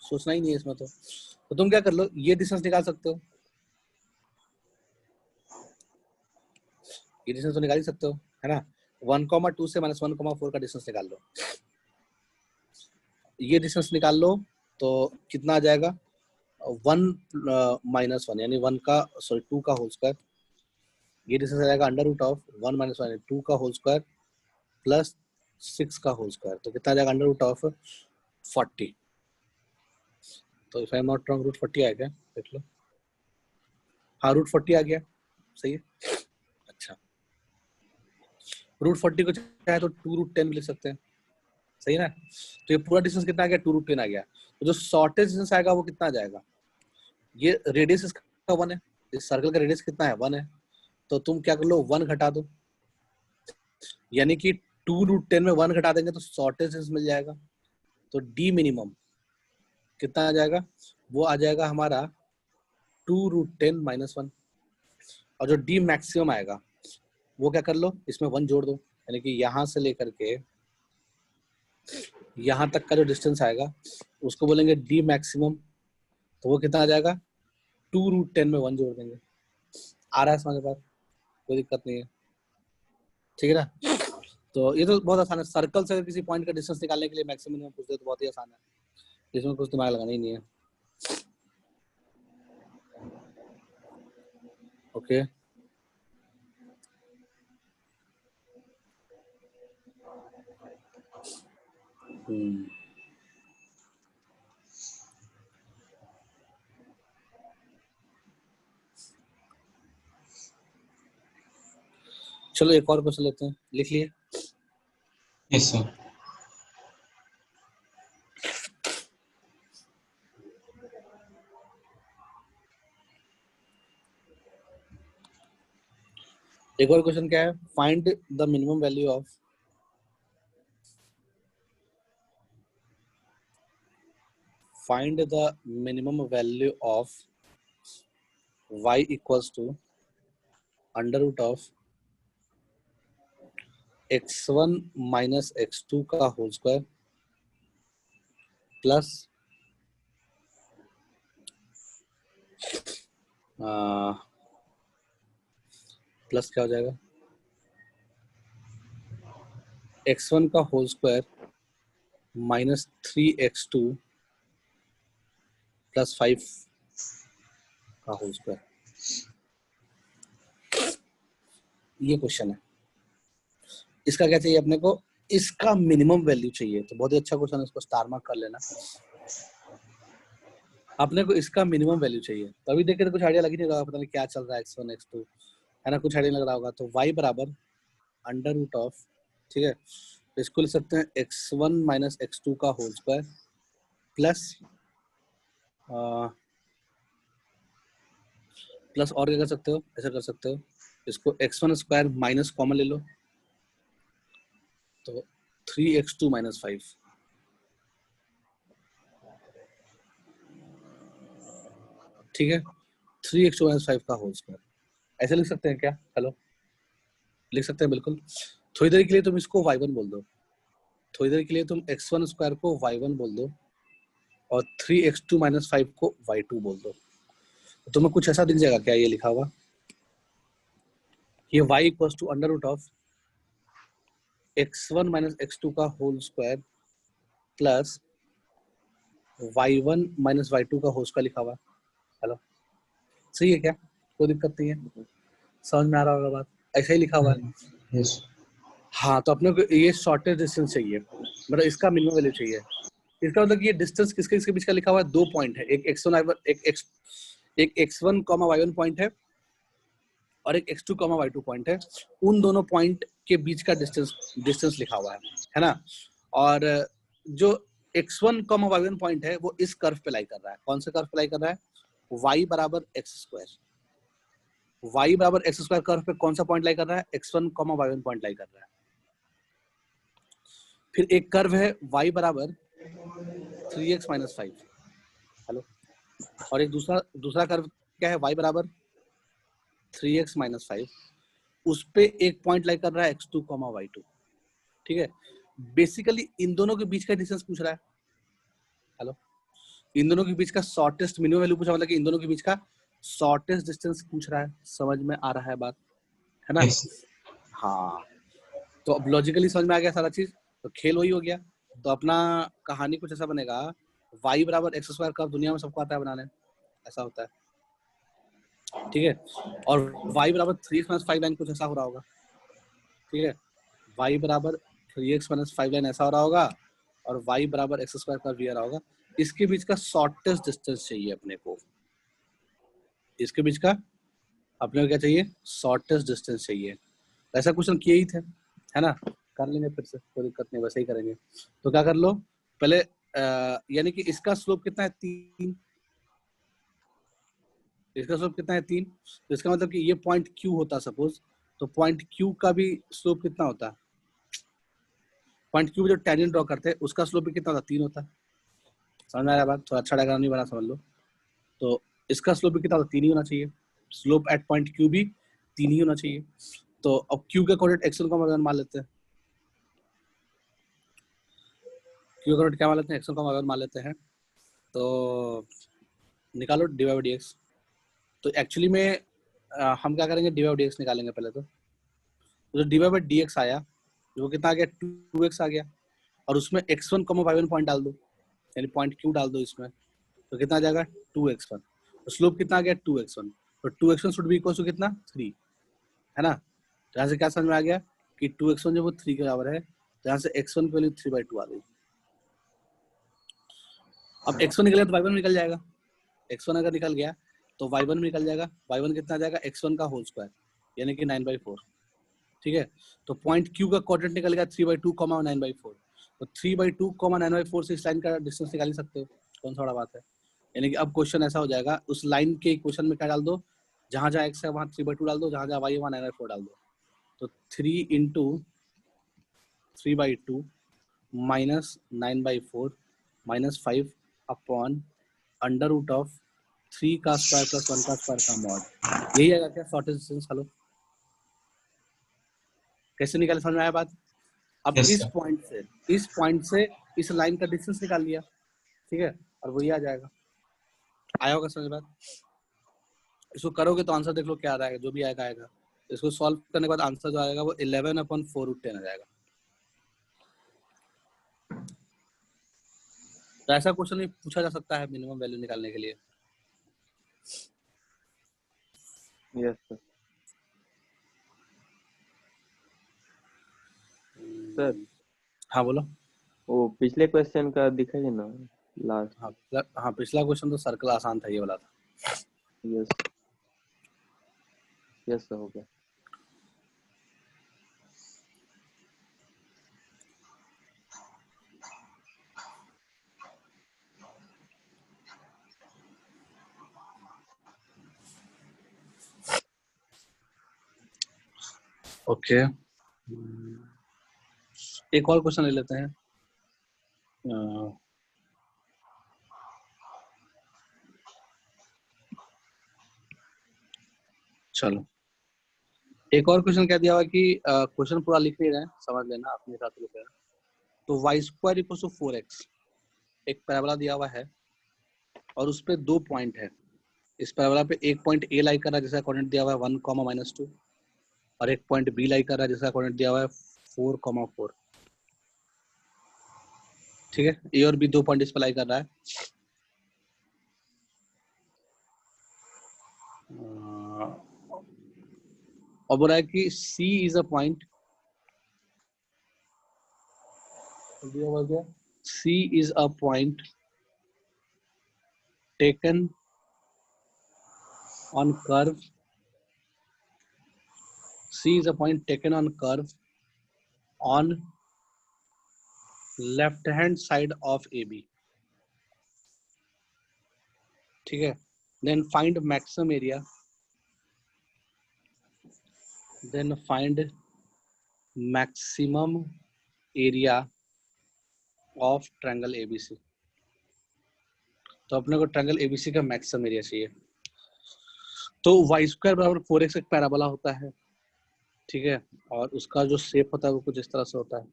सोचना ही नहीं है इसमें। तो तुम क्या कर लो, ये डिस्टेंस निकाल सकते हो, ये डिस्टेंस तो निकाल ही सकते हो, है ना। 1, 2 से -1, 4 का डिस्टेंस निकाल लो। ये डिस्टेंस निकाल लो तो कितना आ जाएगा? 1 - 1 यानी 2 का होल स्क्वायर। ये डिस्टेंस आ जाएगा अंडर रूट ऑफ 1 - 1 यानी 2 का होल स्क्वायर प्लस 6 का होल स्क्वायर। तो कितना आ जाएगा? Under root of 40। तो if I am not wrong, root 40 आएगा, देख लो। हाँ, रूट 40 आ गया, सही है। अच्छा, रूट 40 को चाहे तो 2√10 भी लिख सकते हैं, सही है ना। तो ये पूरा डिस्टेंस कितना आ गया? 2√10 आ गया। तो जो शॉर्टेस्ट डिस्टेंस आएगा वो कितना आ जाएगा? ये रेडियस इसका 1 है, इस सर्कल का रेडियस कितना है? 1 है। तो तुम क्या कर लो, 1 घटा दो, यानी कि 2√10 में 1 घटा देंगे तो शॉर्टेस्ट डिस्टेंस मिल जाएगा। तो डी मिनिमम कितना आ जाएगा? वो आ जाएगा हमारा 2√10 - 1। और जो डी मैक्सिमम आएगा वो क्या कर लो, इसमें 1 जोड़ दो, यानी कि यहां से लेकर के यहां तक का जो डिस्टेंस आएगा उसको बोलेंगे डी मैक्सिमम। तो वो कितना आ जाएगा? 2√10 में 1 जोड़ देंगे। आ रहा है समझ बात? कोई दिक्कत नहीं है, ठीक है ना। तो ये तो बहुत आसान है। सर्कल से अगर किसी पॉइंट का डिस्टेंस निकालने के लिए मैक्सिमम मिनिमम पूछते तो बहुत ही आसान है, इसमें कुछ दिमाग लगाना ही नहीं है। ओके, चलो एक और क्वेश्चन लेते हैं, लिख लिए? Yes sir. एक और क्वेश्चन क्या है? Find the minimum value of y equals to under root of x1 - x2 का होल स्क्वायर प्लस प्लस क्या हो जाएगा? x1 का होल स्क्वायर -3x2 प्लस 5 का होल स्क्वायर। ये क्वेश्चन है, इसका क्या चाहिए अपने को? इसका मिनिमम वैल्यू चाहिए। तो बहुत ही अच्छा क्वेश्चन है, इसको स्टार मार्क कर लेना। अपने को इसका मिनिमम वैल्यू चाहिए। तो अभी देख के तो कुछ आइडिया लग ही नहीं रहा, पता नहीं क्या चल रहा है x1 x2, है ना, कुछ आइडिया लग रहा होगा। तो y बराबर अंडर रूट ऑफ, ठीक है, इसको लिख सकते हैं x1 - x2 का होल स्क्वायर प्लस प्लस और क्या कर सकते हो, ऐसा कर सकते हो, इसको x1 स्क्वायर माइनस कॉमन ले लो तो 3x2 - 5, ठीक है, 3x2 - 5 का होल स्क्वायर। ऐसे लिख सकते हैं क्या? हेलो, लिख सकते हैं बिल्कुल। थोड़ी देर के लिए तुम इसको y1 बोल दो, थोड़ी देर के लिए तुम x1 स्क्वायर को y1 बोल दो और 3x2 - 5 को y2 बोल दो। तो तुम्हें कुछ ऐसा दिख जाएगा क्या? ये लिखा हुआ, ये y equals to under root of x1 minus x2 का whole square plus y1 minus y2 का होल स्क्वायर लिखा हुआ है। हेलो, सही है क्या? कोई दिक्कत नहीं है, समझ में आ रहा होगा बात? ऐसा ही लिखा हुआ है। यस हाँ, तो अपने को ये शॉर्टेस्ट डिस्टेंस चाहिए, मतलब इसका मिनिमम वैल्यू चाहिए। इसका मतलब कि ये डिस्टेंस किसके किसके बीच का लिखा हुआ है? 2 पॉइंट है, एक x1 एक x1 y1 पॉइंट है और एक x2 y2 पॉइंट है। उन दोनों पॉइंट के बीच का डिस्टेंस लिखा हुआ है ना? और जो x1 y1 पॉइंट है वो इस कर्व पे लाई कर रहा है। कौन से कर्व पे लाई कर रहा है? y बराबर एक्स स्क्वायर। y बराबर एक्स स्क्वायर कर्व पे कौन सा पॉइंट लाई कर रहा है? x1 y1 पॉइंट लाई कर रहा है। फिर एक कर्व है y बराबर 3x माइनस 5। हेलो, और एक दूसरा कर्व क्या है? y बराबर 3x माइनस 5। उस पे एक पॉइंट लाई कर रहा है x2 y2। ठीक है, बेसिकली इन दोनों के बीच का डिस्टेंस पूछ रहा है। हेलो, इन दोनों के बीच का शॉर्टेस्ट मिनिमम वैल्यू पूछा, मतलब कि इन दोनों के बीच का शॉर्टेस्ट डिस्टेंस पूछ रहा है। समझ में आ रहा है बात, है ना? यस हाँ, तो अब लॉजिकली समझ में आ गया सारा चीज, तो खेल वही हो गया। तो अपना कहानी कुछ ऐसा बनेगा, y बराबर एक्स स्क्वायर कर्व दुनिया में सबको आता है बनाने, ऐसा होता है। ठीक है, और y बराबर 3x माइनस 5 लाइन कुछ ऐसा हो रहा होगा। ठीक है, y बराबर 3x माइनस 5 लाइन ऐसा हो रहा होगा और y बराबर एक्स स्क्वायर कर्व ये रहा होगा। इसके बीच का शॉर्टेस्ट डिस्टेंस चाहिए अपने को। इसके बीच का अपने को क्या चाहिए? शॉर्टेस्ट डिस्टेंस चाहिए। ऐसा क्वेश्चन किए ही थे, है ना? कर लेंगे फिर से, कोई दिक्कत नहीं, वैसे ही करेंगे। तो क्या कर लो पहले, यानी कि इसका स्लोप कितना है? 3। इसका स्लोप कितना है? 3। तो इसका मतलब कि ये पॉइंट Q होता सपोज, तो पॉइंट Q का भी स्लोप कितना होता है? पॉइंट Q जो टेंजेंट ड्रॉ करते हैं उसका स्लोप भी कितना होता? 3 होता है। समझ में आ रहा है बात? थोड़ा अच्छा डायग्राम नहीं बना, समझ लो। तो इसका स्लोप भी कितना होता? 3 ही होना चाहिए। स्लोप एट पॉइंट Q भी 3 ही होना चाहिए। तो अब Q के कोऑर्डिनेट x1 का मान लेते हैं। Q का कोऑर्डिनेट क्या मान लेते हैं? x1 का मान लेते हैं। तो निकालो dy by dx। तो एक्चुअली में हम क्या करेंगे? dy by dx निकालेंगे पहले। तो जो dy by dx आया वो कितना आ गया? 2x आ गया, और उसमें x1 y1 पॉइंट डाल दो, यानी पॉइंट Q डाल दो इसमें, तो कितना आ जाएगा? 2x1। तो स्लोप कितना आ गया? 2x1। तो 2x1 should be equal to कितना? 3, है ना? तो यहाँ से क्या समझ में आ गया कि 2x1 जो वो 3 के बराबर है, तो यहाँ से x1 की वैल्यू 3/2 आ गई। अब x1 निकल गया तो y1 निकल जाएगा। x1 अगर निकल गया तो y1 भी निकल जाएगा। y1 कितना आ जाएगा? x1 का होल स्क्वायर, यानी कि 9/4। ठीक है, तो पॉइंट Q का कोऑर्डिनेट निकल गया 3/2 9/4। तो 3/2 9/4 से इस लाइन का डिस्टेंस निकाल ही सकते हो, कौन सा बड़ा बात है। यानी कि अब क्वेश्चन ऐसा हो जाएगा, उस लाइन के इक्वेशन में क्या डाल दो? जहां जहां x है वहां 3/2 डाल दो, जहां जहां y है वहां 9/4 डाल दो। तो 3 into 3/2 minus 9/4 minus 5 upon under root of 3 का स्क्वायर प्लस 1 का स्क्वायर का मॉड। यही आएगा क्या शॉर्टेस्ट डिस्टेंस? हेलो, कैसे निकाले? समझ में आया बात? अब यस इस पॉइंट से इस लाइन का डिस्टेंस निकाल लिया। ठीक है, और वही आ जाएगा। आया होगा समझ बात? इसको करोगे तो आंसर देख लो क्या आ रहा है, जो भी आएगा आएगा। इसको सॉल्व करने के बाद आंसर जो आएगा वो 11/4√10 आ जाएगा। तो ऐसा क्वेश्चन भी पूछा जा सकता है मिनिमम वैल्यू निकालने के लिए। Yes sir. सर हाँ बोलो। वो पिछले क्वेश्चन का दिखाइए ना लास्ट। हाँ, पिछला क्वेश्चन तो सर्कल आसान था, ये वाला था। यस यस सर, हो गया। ओके, एक और क्वेश्चन ले लेते हैं। चलो, एक और क्वेश्चन क्या दिया हुआ कि क्वेश्चन पूरा लिख नहीं रहे हैं, समझ लेना, अपने साथ लिख लेना। तो y² = 4x एक पैराबोला दिया हुआ है और उस पे 2 पॉइंट है। इस पैराबोला पे एक पॉइंट A लाई कर रहा है जिसका कोऑर्डिनेट दिया हुआ है 1, -2, और एक पॉइंट B लाई कर रहा है जिसका कोऑर्डिनेट दिया हुआ है 4,4। ठीक है, ए और बी 2 पॉइंट डिस्प्लाई कर रहा है। और बोल रहा है कि C is a point, C is a point taken on curve. C is a point taken on curve on left hand side of AB. ठीक है, then find maximum area, then find maximum area of triangle ABC. तो अपने को triangle ABC का maximum area चाहिए। तो y square बराबर 4x एक पैराबोला होता है, ठीक है, और उसका जो शेप होता है वो कुछ इस तरह से होता है।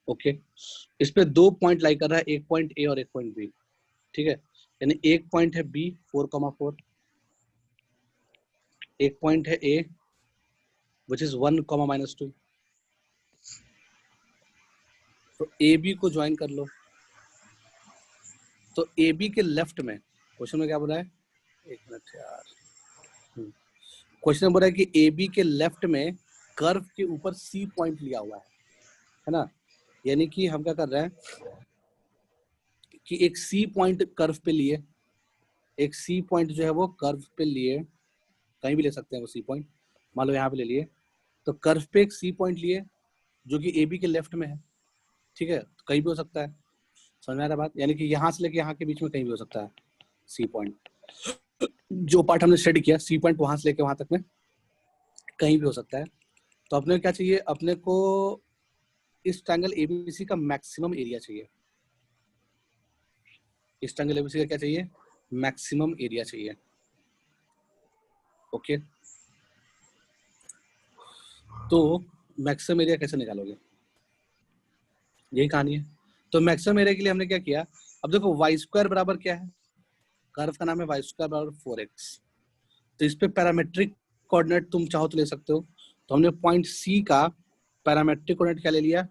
ओके, इस पे 2 पॉइंट लाई कर रहा है, एक पॉइंट ए और एक पॉइंट बी। ठीक है, यानी एक पॉइंट है बी 4,4, एक पॉइंट है ए विच इज 1,-2। तो ए बी को ज्वाइन कर लो। तो ए बी के लेफ्ट में क्वेश्चन में क्या बोला है, एक मिनट यार, क्वेश्चन में बोला है कि ए बी के लेफ्ट में कर्व के ऊपर सी पॉइंट लिया हुआ है ना। यानी कि हम क्या कर रहे हैं कि एक सी पॉइंट कर्व पे लिए, एक सी पॉइंट जो है वो कर्व पे लिए, कहीं भी ले सकते हैं वो सी पॉइंट, मान लो यहाँ पे ले लिए, तो कर्व पे एक सी पॉइंट लिए जो कि ए बी के लेफ्ट में है। ठीक है, तो कहीं भी हो सकता है, समझ में आ रहा बात, यानी कि यहाँ से लेके यहाँ के बीच में कहीं भी हो सकता है सी पॉइंट। जो पार्ट हमने स्टडी किया सी पॉइंट वहां से लेके वहां तक में कहीं भी हो सकता है। तो अपने को क्या चाहिए, अपने को इस ट्रायंगल एबीसी का मैक्सिमम एरिया चाहिए। इस ट्रायंगल एबीसी का क्या चाहिए, मैक्सिमम एरिया चाहिए। ओके, तो मैक्सिमम एरिया कैसे निकालोगे, यही कहानी है। तो मैक्सिमम एरिया के लिए हमने क्या किया, अब देखो वाई स्क्वायर बराबर क्या है, कर्व का नाम है वाई स्क्वायर बराबर 4x। तो इस पे पैरामेट्रिक कोऑर्डिनेट तुम चाहो तो ले सकते हो। तो हमने पॉइंट सी का पैरामेट्रिक कोऑर्डिनेट क्या ले लिया,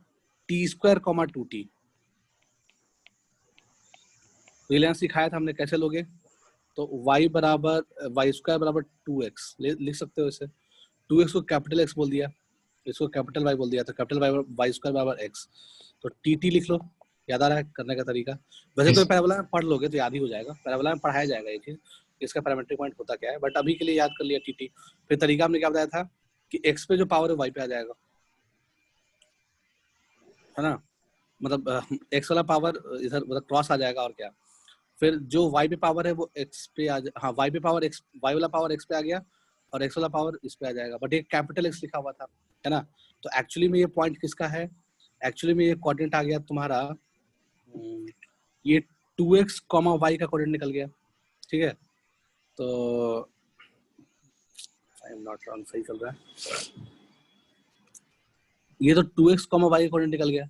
t², 2t। रिलेंस सिखाया था हमने कैसे लोगे, तो y बराबर वाई स्क्वायर बराबर 2x लिख सकते हो इसे। 2x को कैपिटल x बोल दिया, इसको कैपिटल y बोल दिया, तो कैपिटल वाई स्क्वायर बराबर x। तो tt लिख लो, याद आ रहा है करने का तरीका। वैसे तो पैराबोला में पढ़ लोगे तो याद ही हो जाएगा, पैराबोला में पढ़ाया जाएगा ये चीज, इसका पैरामेट्रिक पॉइंट होता क्या है, बट अभी के लिए याद कर लिया tt। फिर तरीका हमने क्या बताया था कि x पे जो पावर है y पे आ जाएगा, है ना, मतलब x वाला पावर इधर मतलब क्रॉस आ जाएगा, और क्या। फिर जो y पे पावर है वो x पे आ हाँ y पे पावर x, y वाला पावर x पे आ गया और x वाला पावर इस पे आ जाएगा, बट ये कैपिटल x लिखा हुआ था, है ना। तो एक्चुअली में ये पॉइंट किसका है, एक्चुअली में ये कोऑर्डिनेट आ गया तुम्हारा, ये 2x, y का कोऑर्डिनेट निकल गया। ठीक है, तो आई एम नॉट रॉन्ग, सही चल रहा है। ये तो 2x, y का कोऑर्डिनेट निकल गया,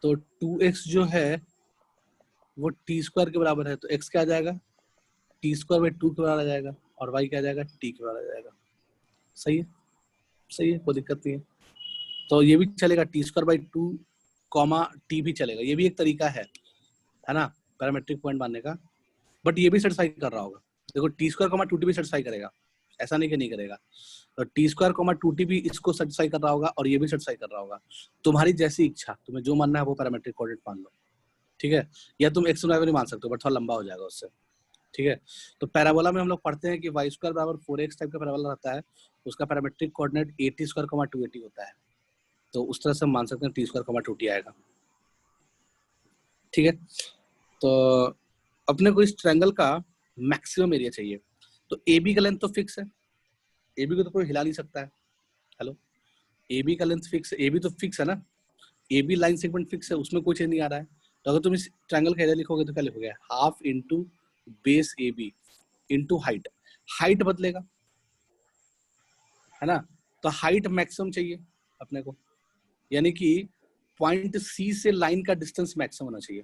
तो 2x जो है वो t² के बराबर है, तो x क्या आ जाएगा, t²/2 के बराबर आ जाएगा, और y क्या आ जाएगा, t के बराबर आ जाएगा। सही है, सही है, कोई दिक्कत नहीं है। तो ये भी चलेगा, t²/2, t भी चलेगा, ये भी एक तरीका है ना पैरामेट्रिक पॉइंट मानने का, बट ये भी सेटिस्फाई कर रहा होगा। देखो t², 2t भी सेटिस्फाई करेगा, ऐसा नहीं कि नहीं करेगा। तो t², 2t भी इसको सेटिस्फाई कर रहा होगा और ये भी सेटिस्फाई कर रहा होगा। तुम्हारी जैसी इच्छा, तुम्हें जो मानना है वो पैरामेट्रिक कोऑर्डिनेट मान लो। ठीक है, या तुम x और y नहीं मान सकते हो, बट थोड़ा लंबा हो जाएगा उससे। ठीक है, तो पैराबोला में हम लोग पढ़ते हैं कि वाई स्क्वायर बराबर 4x टाइप का पैराबोला रहता है, उसका पैरामेट्रिक कोऑर्डिनेट at², 2at होता है। तो उस तरह से हम मान सकते हैं t², 2t आएगा। ठीक है, तो अपने को इस ट्रायंगल का मैक्सिमम एरिया चाहिए। तो ए बी का लेंथ तो फिक्स है, ए बी को तो कोई हिला नहीं सकता है। हेलो, ए बी का लेंथ फिक्स है, ए बी तो फिक्स है ना, A B line segment fix है, उसमें कोई चेंज नहीं आ रहा है। तो अगर तुम इस ट्रायंगल का एरिया लिखोगे तो क्या लिखोगे, half into base A B into height, height बदलेगा, है ना। तो हाइट मैक्सिमम चाहिए अपने को, यानी कि पॉइंट सी से लाइन का डिस्टेंस मैक्सिमम होना चाहिए,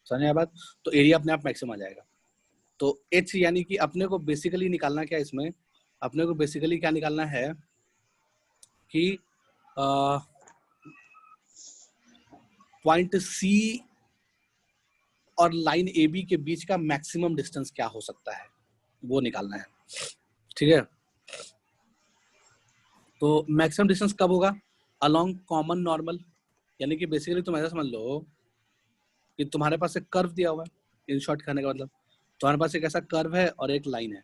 समझ में बात। तो एरिया अपने आप मैक्सिमम आ जाएगा। तो एच यानी कि अपने को बेसिकली निकालना क्या है इसमें, अपने को बेसिकली क्या निकालना है कि पॉइंट सी और लाइन ए बी के बीच का मैक्सिमम डिस्टेंस क्या हो सकता है वो निकालना है, ठीक है। तो मैक्सिमम डिस्टेंस कब होगा? अलोंग कॉमन नॉर्मल, यानी कि बेसिकली तुम ऐसा समझ लो कि तुम्हारे पास एक कर्व दिया हुआ है, इन शॉर्ट कहने का मतलब तुम्हारे पास एक ऐसा कर्व है और एक लाइन है,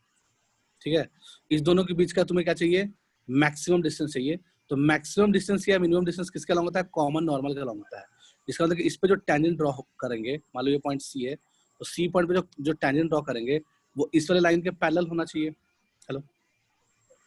ठीक है। इस दोनों के बीच का तुम्हें क्या चाहिए? मैक्सिमम डिस्टेंस चाहिए। तो मैक्सिमम डिस्टेंस या मिनिमम डिस्टेंस किसके अलॉन्ग होता है? कॉमन नॉर्मल के अलॉन्ग होता है। इसका मतलब कि इस पे जो टेंजेंट ड्रॉ करेंगे, मान लो ये पॉइंट सी है, तो सी पॉइंट पे जो टेंजेंट ड्रॉ करेंगे वो इस वाले लाइन के पैरेलल होना चाहिए। हेलो,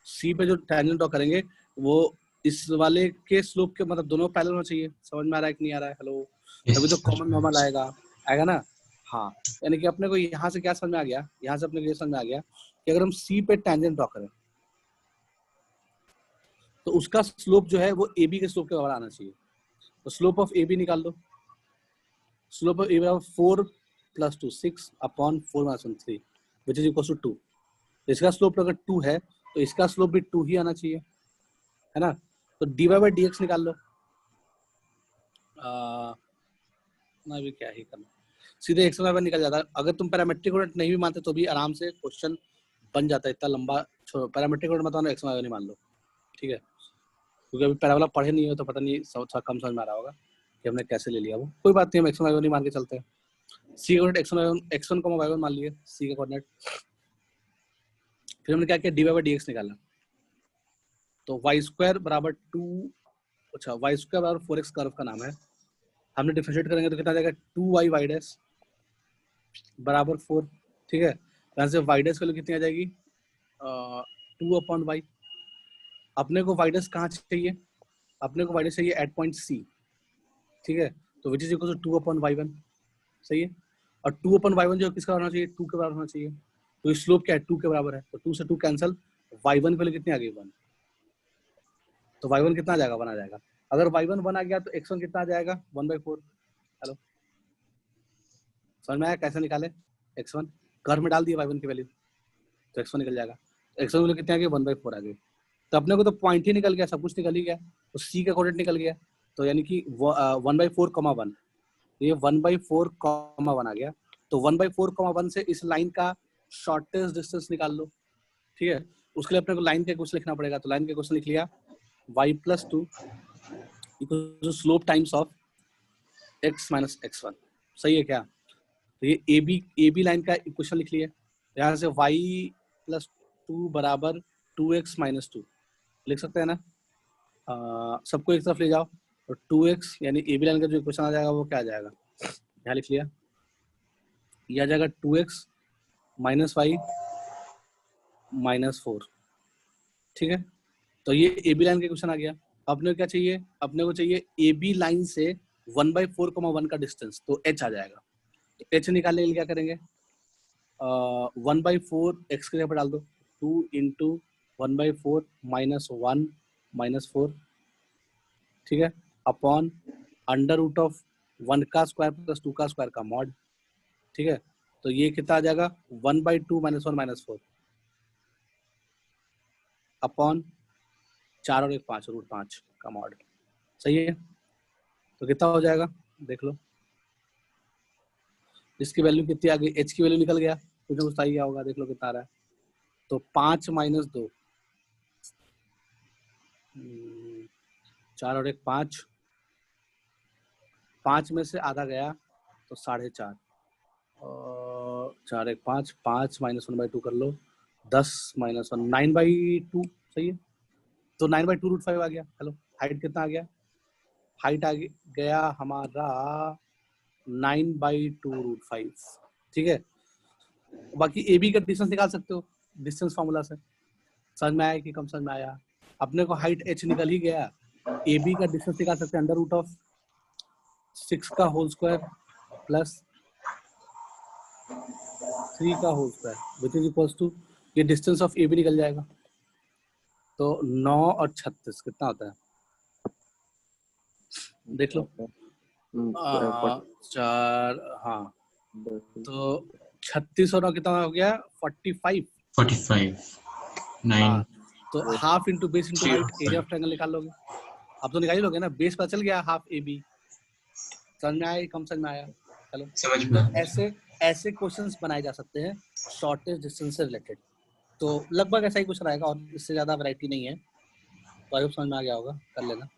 सी पे जो टेंजेंट ड्रॉ करेंगे वो इस वाले के स्लोप के मतलब दोनों पैरेलल होना चाहिए। समझ में आ रहा है कि नहीं आ रहा है? हेलो, तभी तो कॉमन नॉर्मल आएगा ना। हाँ, यानी कि अपने को यहाँ से क्या समझ में आ गया, यहाँ से अपने को ये समझ में आ गया कि अगर हम सी पे टेंजेंट ड्रॉ करें तो उसका स्लोप जो है वो ए बी के स्लोप के बराबर आना चाहिए। तो स्लोप ऑफ ए बी निकाल दो। स्लोप ऑफ ए बराबर 4 + 2 6 upon 4 - 1 3 which is equal to 2। इसका स्लोप अगर 2 है तो इसका स्लोप भी 2 ही आना चाहिए, है ना। तो dy/dx निकाल लो। ना भी क्या ही करना, सीधे x y निकल जाता है। अगर तुम पैरामेट्रिक कोऑर्डिनेट नहीं भी मानते तो भी आराम से क्वेश्चन बन जाता है। इतना लंबा पैरामेट्रिक कोऑर्डिनेट मत मानो, x y नहीं मान लो, ठीक है। क्योंकि अभी पैराबोला पढ़े नहीं हो तो पता नहीं कम समझ में आ रहा होगा कि हमने कैसे ले लिया। वो कोई बात नहीं, हम x y नहीं मान के चलते हैं। सी का कोऑर्डिनेट x1 y1 मान लिए, सी का कोऑर्डिनेट। फिर हमने क्या किया? dy/dx निकाला। तो y² बराबर 2, अच्छा y² बराबर 4x कर्व का नाम है। हमने डिफरेंशिएट करेंगे तो कितना जाएगा? 2y डैश बराबर 4, ठीक है। यहाँ से y डैश की वैल्यू कितनी आ जाएगी? 2/y। अपने को y डैश कहाँ चाहिए? अपने को y डैश चाहिए एट पॉइंट C, ठीक है। तो विच इज इक्वल टू 2/y1, सही है। और 2/y1 जो किसका होना चाहिए? 2 के बराबर होना चाहिए। तो स्लोप क्या है? 2 के बराबर है, तो 2 से 2 कैंसिल। y1 की वैल्यू कितनी आ गई? 1। तो y1 कितना आ जाएगा? 1 आ जाएगा। अगर y1 1 आ गया तो x1 कितना आ जाएगा? 1/4। हेलो, समझ में आया कैसे निकाले? x1 कर्व में डाल दिया y1 की वैल्यू तो x1 निकल जाएगा। x1 वैल्यू कितनी आ गई? 1/4 आ गई। तो अपने को तो पॉइंट ही निकल गया, सब कुछ निकल ही गया। तो c का कोऑर्डिनेट निकल गया, तो यानी कि 1/4, 1 ये 1/4, 1 आ गया। तो 1/4, 1 से इस लाइन का शॉर्टेस्ट डिस्टेंस निकाल लो, ठीक है। उसके लिए अपने को लाइन का क्वेश्चन लिखना पड़ेगा। तो लाइन का क्वेश्चन लिख लिया, y+2 equal slope times of x - x1, सही है क्या? तो ये ए बी लाइन का इक्वेशन लिख लिया। यहाँ से y+2 बराबर 2x - 2 लिख सकते हैं ना। सबको एक तरफ ले जाओ और 2x यानी ए बी लाइन का जो इक्वेशन आ जाएगा वो क्या आ जाएगा? यहाँ लिख लिया, यह आ जाएगा 2x - y - 4, ठीक है। तो ये ए बी लाइन का इक्वेशन आ गया। अपने को क्या चाहिए? अपने को चाहिए ए बी लाइन से 1/4, 1 का डिस्टेंस, तो h आ जाएगा। तो h निकालने के लिए क्या करेंगे? 1/4 x के जगह पर डाल दो, 2 × 1/4 -1 - 4, ठीक है, अपॉन √1 का स्क्वायर + 2 का स्क्वायर का मॉड, ठीक है। तो ये कितना आ जाएगा? 1/2 - 1 - 4 अपॉन 4 और 1 5 √5 का मॉड, सही है। तो कितना हो जाएगा? देख लो, इसकी वैल्यू कितनी आ गई? h की वैल्यू निकल गया, कुछ ना कुछ आई गया होगा, देख लो कितना आ रहा है। तो 5 - 2, 4 और 1 5, 5 में से आधा गया तो 4.5, और 4 1 5, 5 - 1/2 कर लो, 10 - 1 9/2, सही है। तो 9/2 √5 आ गया। हेलो, हाइट कितना आ गया? हाइट आ गया हमारा 9/2 √5, ठीक है। बाकी ए बी का डिस्टेंस निकाल सकते हो डिस्टेंस फार्मूला से। समझ में आया कि कम समझ में आया? अपने को हाइट h निकल ही गया, ए बी का डिस्टेंस निकाल सकते हैं √6 का होल स्क्वायर प्लस 3 का whole square which is equals to, ये डिस्टेंस ऑफ ए बी निकल जाएगा। तो 9 और 36 कितना होता है? देख लो। 4, हाँ, तो 36 और 9 कितना हो गया? 45। 45 9 हाँ, तो half into base into height area of triangle निकाल लोगे। अब तो निकाल ही लोगे ना, बेस पता चल गया हाफ ए बी, समझ में आया, कम समझ में आया? चलो, समझ में तो ऐसे क्वेश्चंस बनाए जा सकते हैं शॉर्टेस्ट डिस्टेंस से रिलेटेड। तो लगभग ऐसा ही कुछ रहेगा और इससे ज्यादा वैरायटी नहीं है, तो आई होप समझ में आ गया होगा, कर लेना।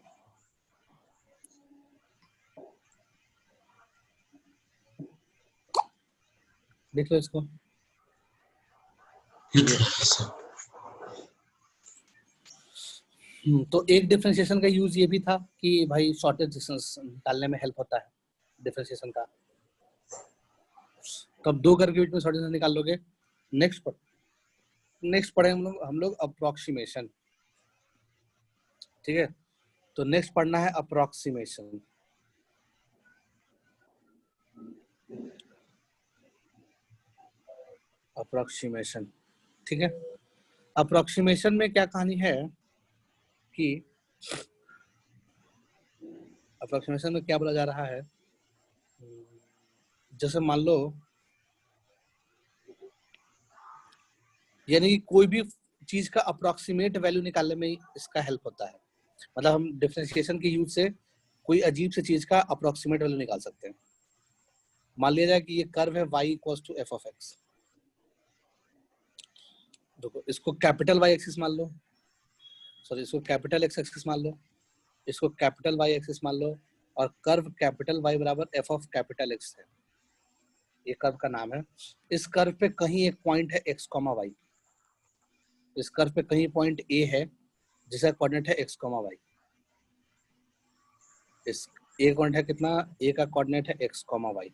देख लो इसको। तो एक डिफरेंशिएशन का यूज ये भी था कि भाई शॉर्टेस्ट डिस्टेंस निकालने में हेल्प होता है डिफरेंशिएशन का। तो अब 2 कर्व के बीच में शॉर्टेस्ट डिस्टेंस निकाल लोगे। नेक्स्ट पढ़े हम लोग अप्रोक्सीमेशन, ठीक है? तो नेक्स्ट पढ़ना है अप्रोक्सीमेशन। अप्रोक्सीमेशन, ठीक है? अप्रोक्सीमेशन में क्या कहानी है कि अप्रोक्सीमेशन में क्या बोला जा रहा है, जैसे मान लो यानी कि कोई भी चीज का अप्रोक्सीमेट वैल्यू निकालने में इसका हेल्प होता है। मतलब हम डिफरेंशिएशन के यूज से कोई अजीब सी चीज का अप्रोक्सीमेट वैल्यू निकाल सकते हैं। मान लिया जाए कि ये कर्व है y equals to f of x। देखो इसको कैपिटल y एक्सिस मान लो, सॉरी इसको कैपिटल x एक्सिस मान लो, इसको कैपिटल y एक्सिस मान लो, और कर्व कैपिटल y बराबर f ऑफ कैपिटल x है। ये कर्व का नाम है। इस कर्व पे कहीं एक पॉइंट है x, y। इस कर्व पे कहीं पॉइंट A है जिसका कोऑर्डिनेट है x, y। इस A कोऑर्डिनेट है कितना? A का कोऑर्डिनेट है x, y।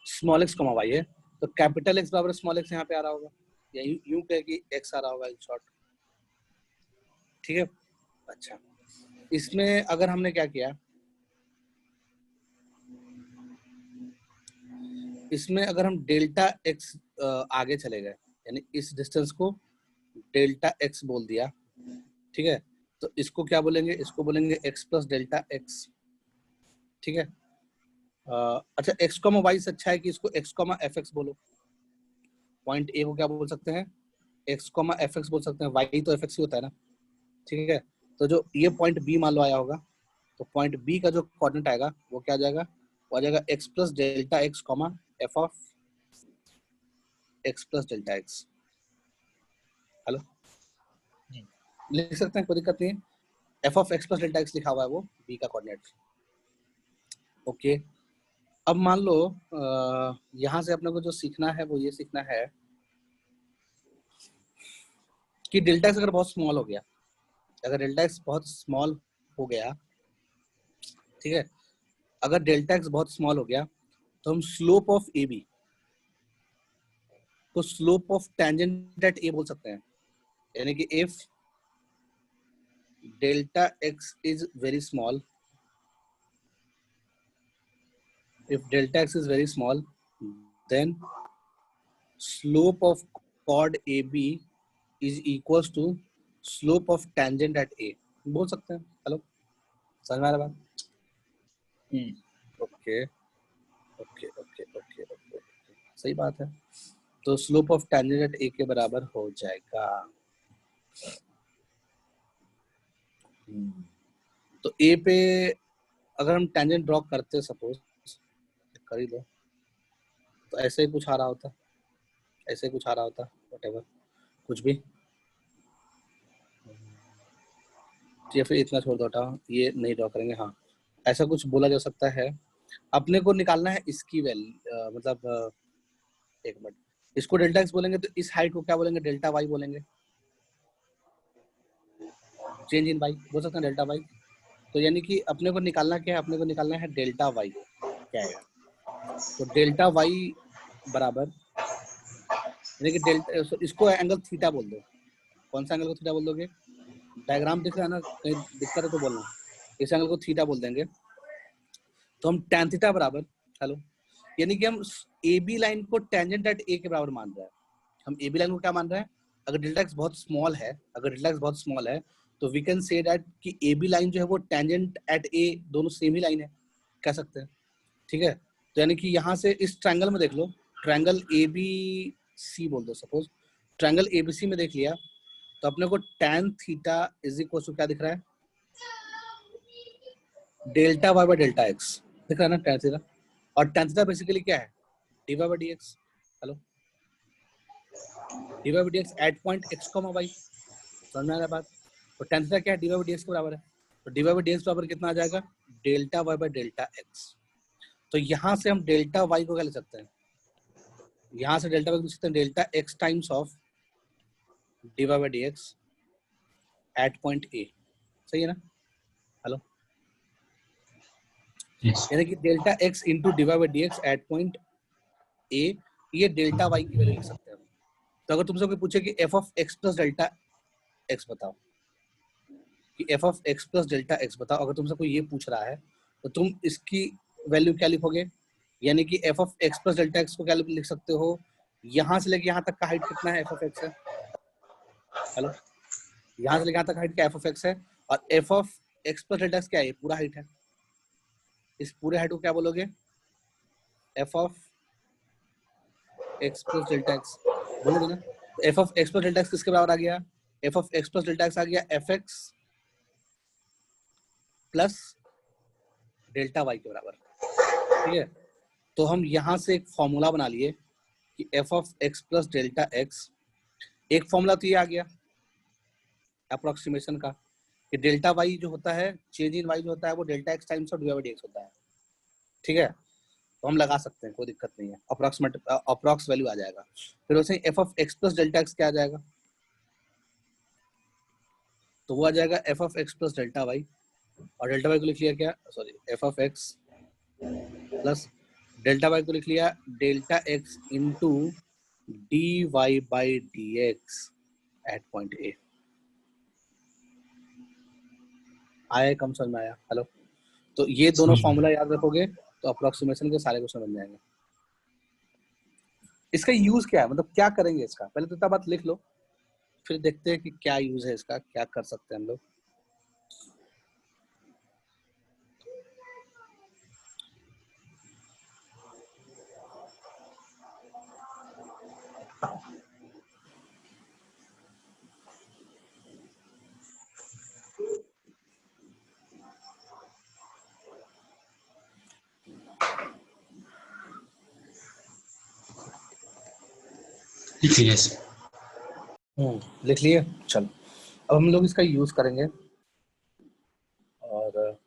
Small x, y है, तो कैपिटल x बराबर स्मॉल x यहाँ पे आ रहा होगा, या यूं कहे कि x आ रहा होगा इन शॉर्ट, ठीक है? अच्छा, इसमें अगर हमने क्या किया, इसमें अगर हम डेल्टा x आगे चले गए, यानी इस डिस्टेंस को डेल्टा x बोल दिया, ठीक है? तो इसको क्या बोलेंगे? इसको बोलेंगे x प्लस डेल्टा x, ठीक है? अच्छा, x, y से अच्छा है कि इसको x, fx बोलो। पॉइंट A को क्या बोल सकते हैं? x, fx बोल सकते हैं, y तो fx ही होता है ना, ठीक है? तो जो ये पॉइंट B मान लो आया होगा, तो पॉइंट B का जो कोऑर्डिनेट आएगा वो क्या आ जाएगा? वो आ जाएगा x plus delta x, f of x plus delta x। Hello, लिख सकते हैं, कोई दिक्कत नहीं है। f of x plus delta x लिखा हुआ है वो B का कोऑर्डिनेट। ओके, अब मान लो यहाँ से अपने को जो सीखना है वो ये सीखना है कि डेल्टा x अगर बहुत स्मॉल हो गया, अगर डेल्टा x बहुत स्मॉल हो गया, ठीक है? अगर डेल्टा x बहुत स्मॉल हो गया तो हम स्लोप ऑफ ए बी को स्लोप ऑफ टेंजेंट एट ए बोल सकते हैं। यानी कि if delta x is very small, if delta x is very small, then slope of chord AB is equals to slope of tangent at A बोल सकते हैं। Hello, समझ में आ रहा बात? Okay okay okay okay okay, सही बात है। तो स्लोप ऑफ टेंजेंट एट ए के बराबर हो जाएगा। तो ए पे अगर हम टेंजेंट ड्रॉ करते, सपोज कर ही लो, तो ऐसे ही कुछ आ रहा होता, ऐसे कुछ आ रहा होता, व्हाटएवर, कुछ भी, या फिर इतना छोड़ दो, हटाओ, ये नहीं ड्रॉ करेंगे। हाँ, ऐसा कुछ बोला जा सकता है। अपने को निकालना है इसकी वैल्यू, मतलब एक मिनट, इसको डेल्टा एक्स बोलेंगे तो इस हाइट को क्या बोलेंगे? डेल्टा वाई बोलेंगे। चेंज इन वाई बोल सकते हैं, डेल्टा वाई। तो यानी कि अपने को निकालना क्या है? अपने को निकालना है डेल्टा वाई क्या है। तो डेल्टा वाई बराबर, यानी कि डेल्टा, इसको एंगल थीटा बोल दो। कौन सा एंगल को थीटा बोल दोगे? डायग्राम दिख रहा है ना, कहीं दिक्कत है तो बोलना। इस एंगल को थीटा बोल देंगे। तो हम tan थीटा बराबर, हेलो, यानी कि हम ए बी लाइन को टेंजेंट एट ए के बराबर मान रहे हैं। हम ए बी लाइन को क्या मान रहे हैं? अगर डेल्टा एक्स बहुत स्मॉल है, अगर डेल्टा एक्स बहुत स्मॉल है तो वी कैन से दैट कि ए बी लाइन जो है वो टेंजेंट एट ए, दोनों सेम ही लाइन है, कह सकते हैं, ठीक है? तो यानी कि यहाँ से इस ट्रायंगल में देख लो, ट्रायंगल ए बी सी बोल दो suppose, triangle A B C में देख लिया तो अपने को tan theta is equal to क्या दिख रहा है? Delta y by delta x, दिख रहा है ना tan थीटा, और tan थीटा बेसिकली क्या है, dy by dx। Hello, dy by dx at point x, y, समझ में आ रहा है बात। तो tan थीटा क्या है, dy by dx के बराबर है, तो dy by dx बराबर कितना आ जाएगा, delta y by delta x. तो यहाँ से हम डेल्टा वाई को क्या ले सकते हैं, यहाँ से डेल्टा वाई को लिख सकते हैं delta x times of dy by dx at point A, सही है ना। हेलो, yes, यानी कि delta x into dy by dx at point A, ये डेल्टा वाई की वैल्यू लिख सकते हैं। तो अगर तुमसे कोई पूछे कि f of x plus delta x बताओ, कि f of x plus delta x बताओ, अगर तुमसे कोई ये पूछ रहा है तो तुम इसकी वैल्यू क्या लिखोगे, यानी कि f of x plus delta x को क्या लिख सकते हो, यहाँ से लेके यहाँ तक का हाइट कितना है, एफ ऑफ एक्स है। हेलो, यहाँ से लेके यहाँ तक हाइट क्या एफ ऑफ एक्स है, और F of x plus delta x क्या है, ये पूरा हाइट है। इस पूरे हाइट को क्या बोलोगे, F of x plus delta X बोलोगे ना। तो F of x plus delta X किसके बराबर आ गया, F of x plus delta X आ गया F X plus delta Y के बराबर, ठीक है। तो हम यहाँ से एक फॉर्मूला बना लिए कि f of x plus delta x, एक फॉर्मूला तो ये आ गया अप्रोक्सीमेशन का, कि डेल्टा वाई जो होता है, चेंज इन वाई जो होता है, वो delta x times of D by d x होता है, ठीक है। तो हम लगा सकते हैं, कोई दिक्कत नहीं है, अप्रॉक्स वैल्यू आ जाएगा। फिर वैसे f of x plus delta x क्या आ जाएगा, तो वो आ जाएगा f of x plus delta y, और डेल्टा वाई को लिख लिया क्या, sorry, f of x plus delta y को लिख लिया delta x into d y by d x at point A. आया, कम समझ में आया। हेलो, तो ये दोनों फॉर्मूला याद रखोगे तो अप्रोक्सीमेशन के सारे क्वेश्चन बन जाएंगे। इसका यूज क्या है, मतलब क्या करेंगे इसका, पहले तो इतना बात लिख लो, फिर देखते हैं कि क्या यूज है इसका, क्या कर सकते हैं हम लोग। yes, लिख लिए, चलो अब हम लोग इसका यूज करेंगे। और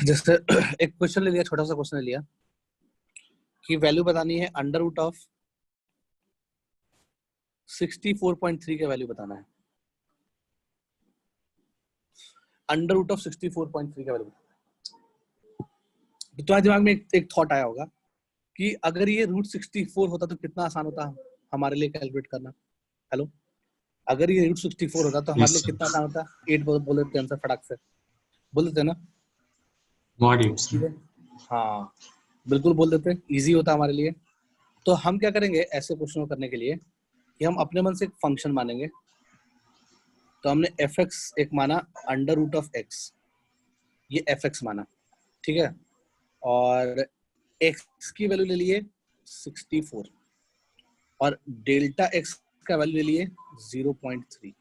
जैसे एक क्वेश्चन ले लिया, छोटा सा क्वेश्चन ले लिया कि वैल्यू बतानी है अंडर रूट ऑफ 64.3 का वैल्यू बताना है, अंडर रूट ऑफ 64.3 का वैल्यू। तो तुम्हारे दिमाग में एक थॉट आया होगा कि अगर ये रूट 64 होता तो कितना आसान होता हमारे लिए कैलकुलेट करना। हेलो, अगर ये रूट 64 होता तो हमारे लिए कितना आसान होता, 8 बोल देते आंसर फटाक से, बोल देते ना, हाँ बिल्कुल बोल देते, इजी होता हमारे लिए। तो हम क्या करेंगे ऐसे क्वेश्चन को करने के लिए कि हम अपने मन से एक फंक्शन मानेंगे। तो हमने एफ एक्स एक माना अंडर रूट ऑफ एक्स, ये एफ एक्स माना, ठीक है, और एक्स की वैल्यू ले लिए 64 और डेल्टा एक्स का वैल्यू ले लिए 0.3।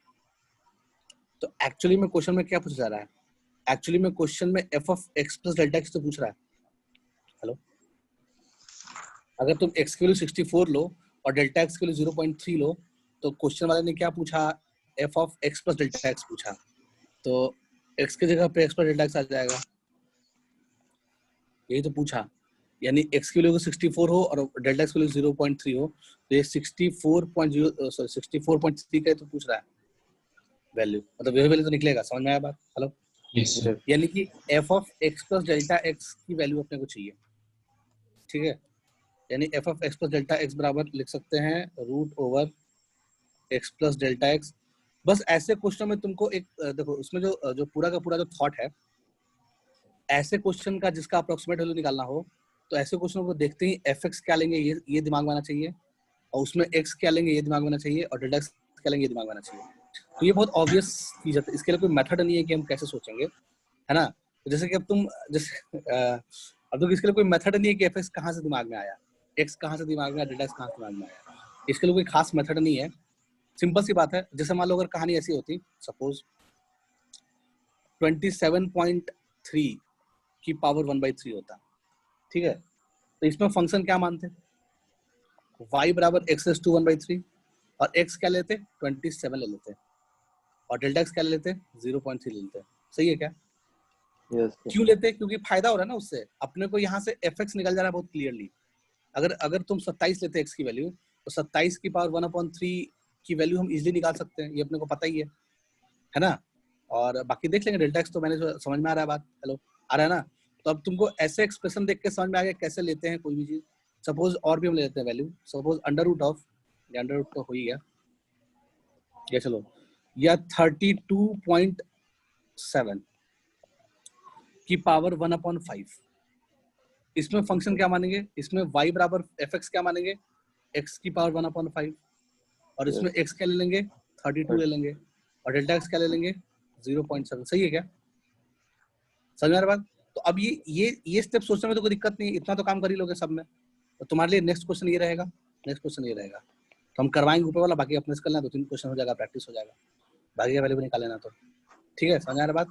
तो एक्चुअली में क्वेश्चन में क्या पूछा जा रहा है, एक्चुअली में क्वेश्चन में F of x plus delta x तो पूछ रहा है। हेलो, अगर तुम एक्स की वैल्यू 64 लो और डेल्टा एक्स की वैल्यू 0.3 लो, तो क्वेश्चन वाले ने क्या पूछा, F of x plus delta x पूछा, तो एक्स की जगह पे एक्स प्लस डेल्टा एक्स आ जाएगा, यही तो पूछा। यानी एक्स की वैल्यू 64 हो और डेल्टा एक्स की वैल्यू 0.3 हो, तो ये 64.3 का तो पूछ रहा है वैल्यू, मतलब वही वैल्यू तो निकलेगा, समझ में आया बात। हेलो, yes, यानी कि f of x plus delta x की वैल्यू अपने को चाहिए, ठीक है। यानी f of x plus delta x बराबर लिख सकते हैं root over x plus delta x. बस ऐसे क्वेश्चन में तुमको एक देखो, उसमें जो पूरा का पूरा जो थॉट है, ऐसे क्वेश्चन का जिसका अप्रोक्सीमेट वैल्यू निकालना हो, तो ऐसे क्वेश्चन को देखते ही एफ एक्स क्या लेंगे ये दिमाग में आना चाहिए, और उसमें एक्स क्या लेंगे ये दिमाग में आना चाहिए, और डेल्टा एक्स क्या लेंगे ये दिमाग में आना चाहिए। तो ये बहुत ऑब्वियस चीज है, इसके लिए कोई मेथड नहीं है कि हम कैसे सोचेंगे, है ना। तो जैसे कि अब तुम जैसे अब तो इसके लिए कोई मेथड नहीं है कि fx कहाँ से दिमाग में आया, x कहाँ से दिमाग में आया, डेल्टा x कहाँ से दिमाग में आया, इसके लिए कोई खास मेथड नहीं है। सिंपल सी बात है, जैसे मान लो अगर कहानी ऐसी होती, सपोज 27.3 की पावर 1/3 होता, ठीक है, तो इसमें फंक्शन क्या मानते, y बराबर x⁻⁴ और x क्या लेते 27 ले लेते, और डेल्टा x क्या ले लेते 0.3 ले लेते। सही है क्या? यस क्यों लेते हैं? क्योंकि फायदा हो रहा है ना उससे, अपने को यहाँ से fx निकल जा रहा है बहुत क्लियरली। अगर तुम 27 लेते x की वैल्यू, तो 27 की पावर 1/3 की वैल्यू हम इजीली निकाल सकते हैं, ये अपने को पता ही है ना। और बाकी देख लेंगे, डेल्टा x तो मैंने समझ में आ रहा है बात, हेलो आ रहा है ना। तो अब तुमको ऐसे एक्सप्रेशन देख के समझ में आ गया कैसे लेते हैं कोई भी चीज। सपोज और भी हम ले लेते हैं वैल्यू, सपोज अंडर रूट तो हो ही गया, ये चलो, या 32.7 की पावर 1/5, इसमें फंक्शन क्या मानेंगे, इसमें y बराबर fx क्या मानेंगे, x की पावर 1/5, और इसमें x क्या ले लेंगे 32 ले लेंगे, और डेल्टा x क्या ले लेंगे 0.7। सही है क्या? समझ में आ रहा बात? तो अब ये स्टेप सोचने में तो कोई दिक्कत नहीं है, इतना तो काम कर ही लोगे सब में। तो तुम्हारे लिए नेक्स्ट क्वेश्चन ये रहेगा, तो हम करवाएंगे ऊपर वाला, बाकी अपने से कर लेना, 2-3 क्वेश्चन हो जाएगा, प्रैक्टिस हो जाएगा, बाकी का वैल्यू भी निकाल लेना। तो ठीक है, समझ आ रहा बात?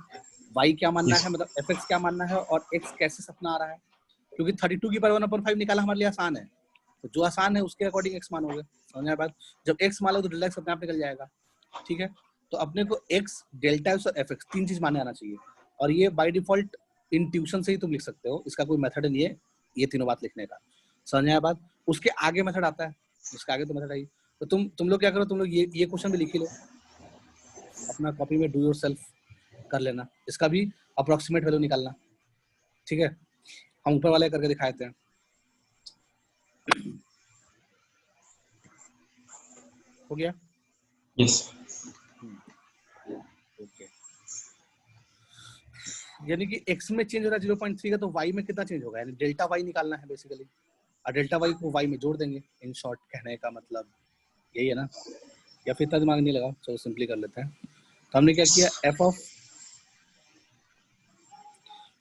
y क्या मानना है, मतलब fx क्या मानना है, और x कैसे सपना आ रहा है, क्योंकि 32 की पावर 1/5 निकालना हमारे लिए आसान है, तो जो आसान है उसके अकॉर्डिंग x मानोगे। समझ आ रहा बात? जब x मान लो तो डेल्टा x अपने आप निकल जाएगा। ठीक है, तो अपने को x, डेल्टा x और fx 3 चीज मानने आना चाहिए, और ये बाय डिफॉल्ट इंट्यूशन से ही तुम लिख सकते हो, इसका कोई मेथड नहीं है ये तीनों बात लिखने का। समझ आया बात? उसके आगे मेथड आता है, उसके आगे तो मेथड आई। तो तुम लोग क्या करो, तुम लोग ये क्वेश्चन भी लिख ही लो अपना कॉपी में, डू योरसेल्फ कर लेना, इसका भी अप्रोक्सीमेट वैल्यू निकालना। ठीक है, हम ऊपर वाले करके दिखा देते हैं। हो गया? यस। ओके, यानी कि x में चेंज हो रहा है 0.3 का, तो y में कितना चेंज होगा, यानी डेल्टा y निकालना है बेसिकली, और डेल्टा y को y में जोड़ देंगे। इन शॉर्ट कहने का मतलब यही है ना, या फिर इतना दिमाग नहीं लगा, चलो सिंपली कर लेते हैं। तो हमने क्या किया, f of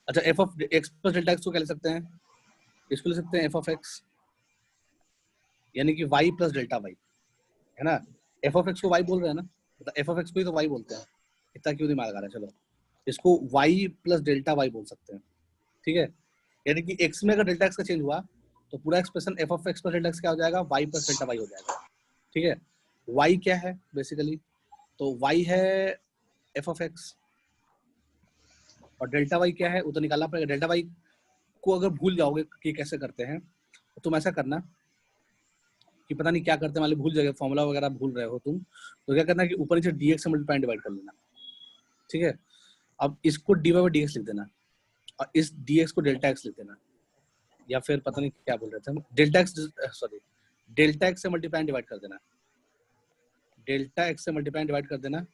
x plus delta x को क्या ले सकते हैं, इसको ले सकते हैं f ऑफ x, यानी कि y प्लस डेल्टा y, है ना। f ऑफ x को y बोल रहे हैं ना, मतलब f ऑफ x को ही तो y बोलते हैं, इतना क्यों दिमाग आ रहा है। चलो इसको y प्लस डेल्टा y बोल सकते हैं। ठीक है, यानी कि x में अगर डेल्टा x का चेंज हुआ तो पूरा expression f of x plus delta x क्या हो जाएगा, y प्लस डेल्टा y हो जाएगा। ठीक है, y क्या है बेसिकली, तो y है f ऑफ x, और डेल्टा y क्या है वो तो निकालना पड़ेगा। डेल्टा y को अगर भूल जाओगे कि कैसे करते हैं, तो तुम ऐसा करना कि पता नहीं क्या करते हैं, भूल जाएगा फॉर्मूला वगैरह भूल रहे हो तुम, तो क्या करना कि ऊपर नीचे dx से मल्टीप्लाई डिवाइड कर लेना। ठीक है, अब इसको dy बाई dx लिख देना, और इस dx को डेल्टा x लिख देना, या फिर पता नहीं क्या बोल रहे थे हम, डेल्टा x से मल्टीप्लाई डिवाइड कर देना, डेल्टा x से मल्टीप्लाई डिवाइड कर देना।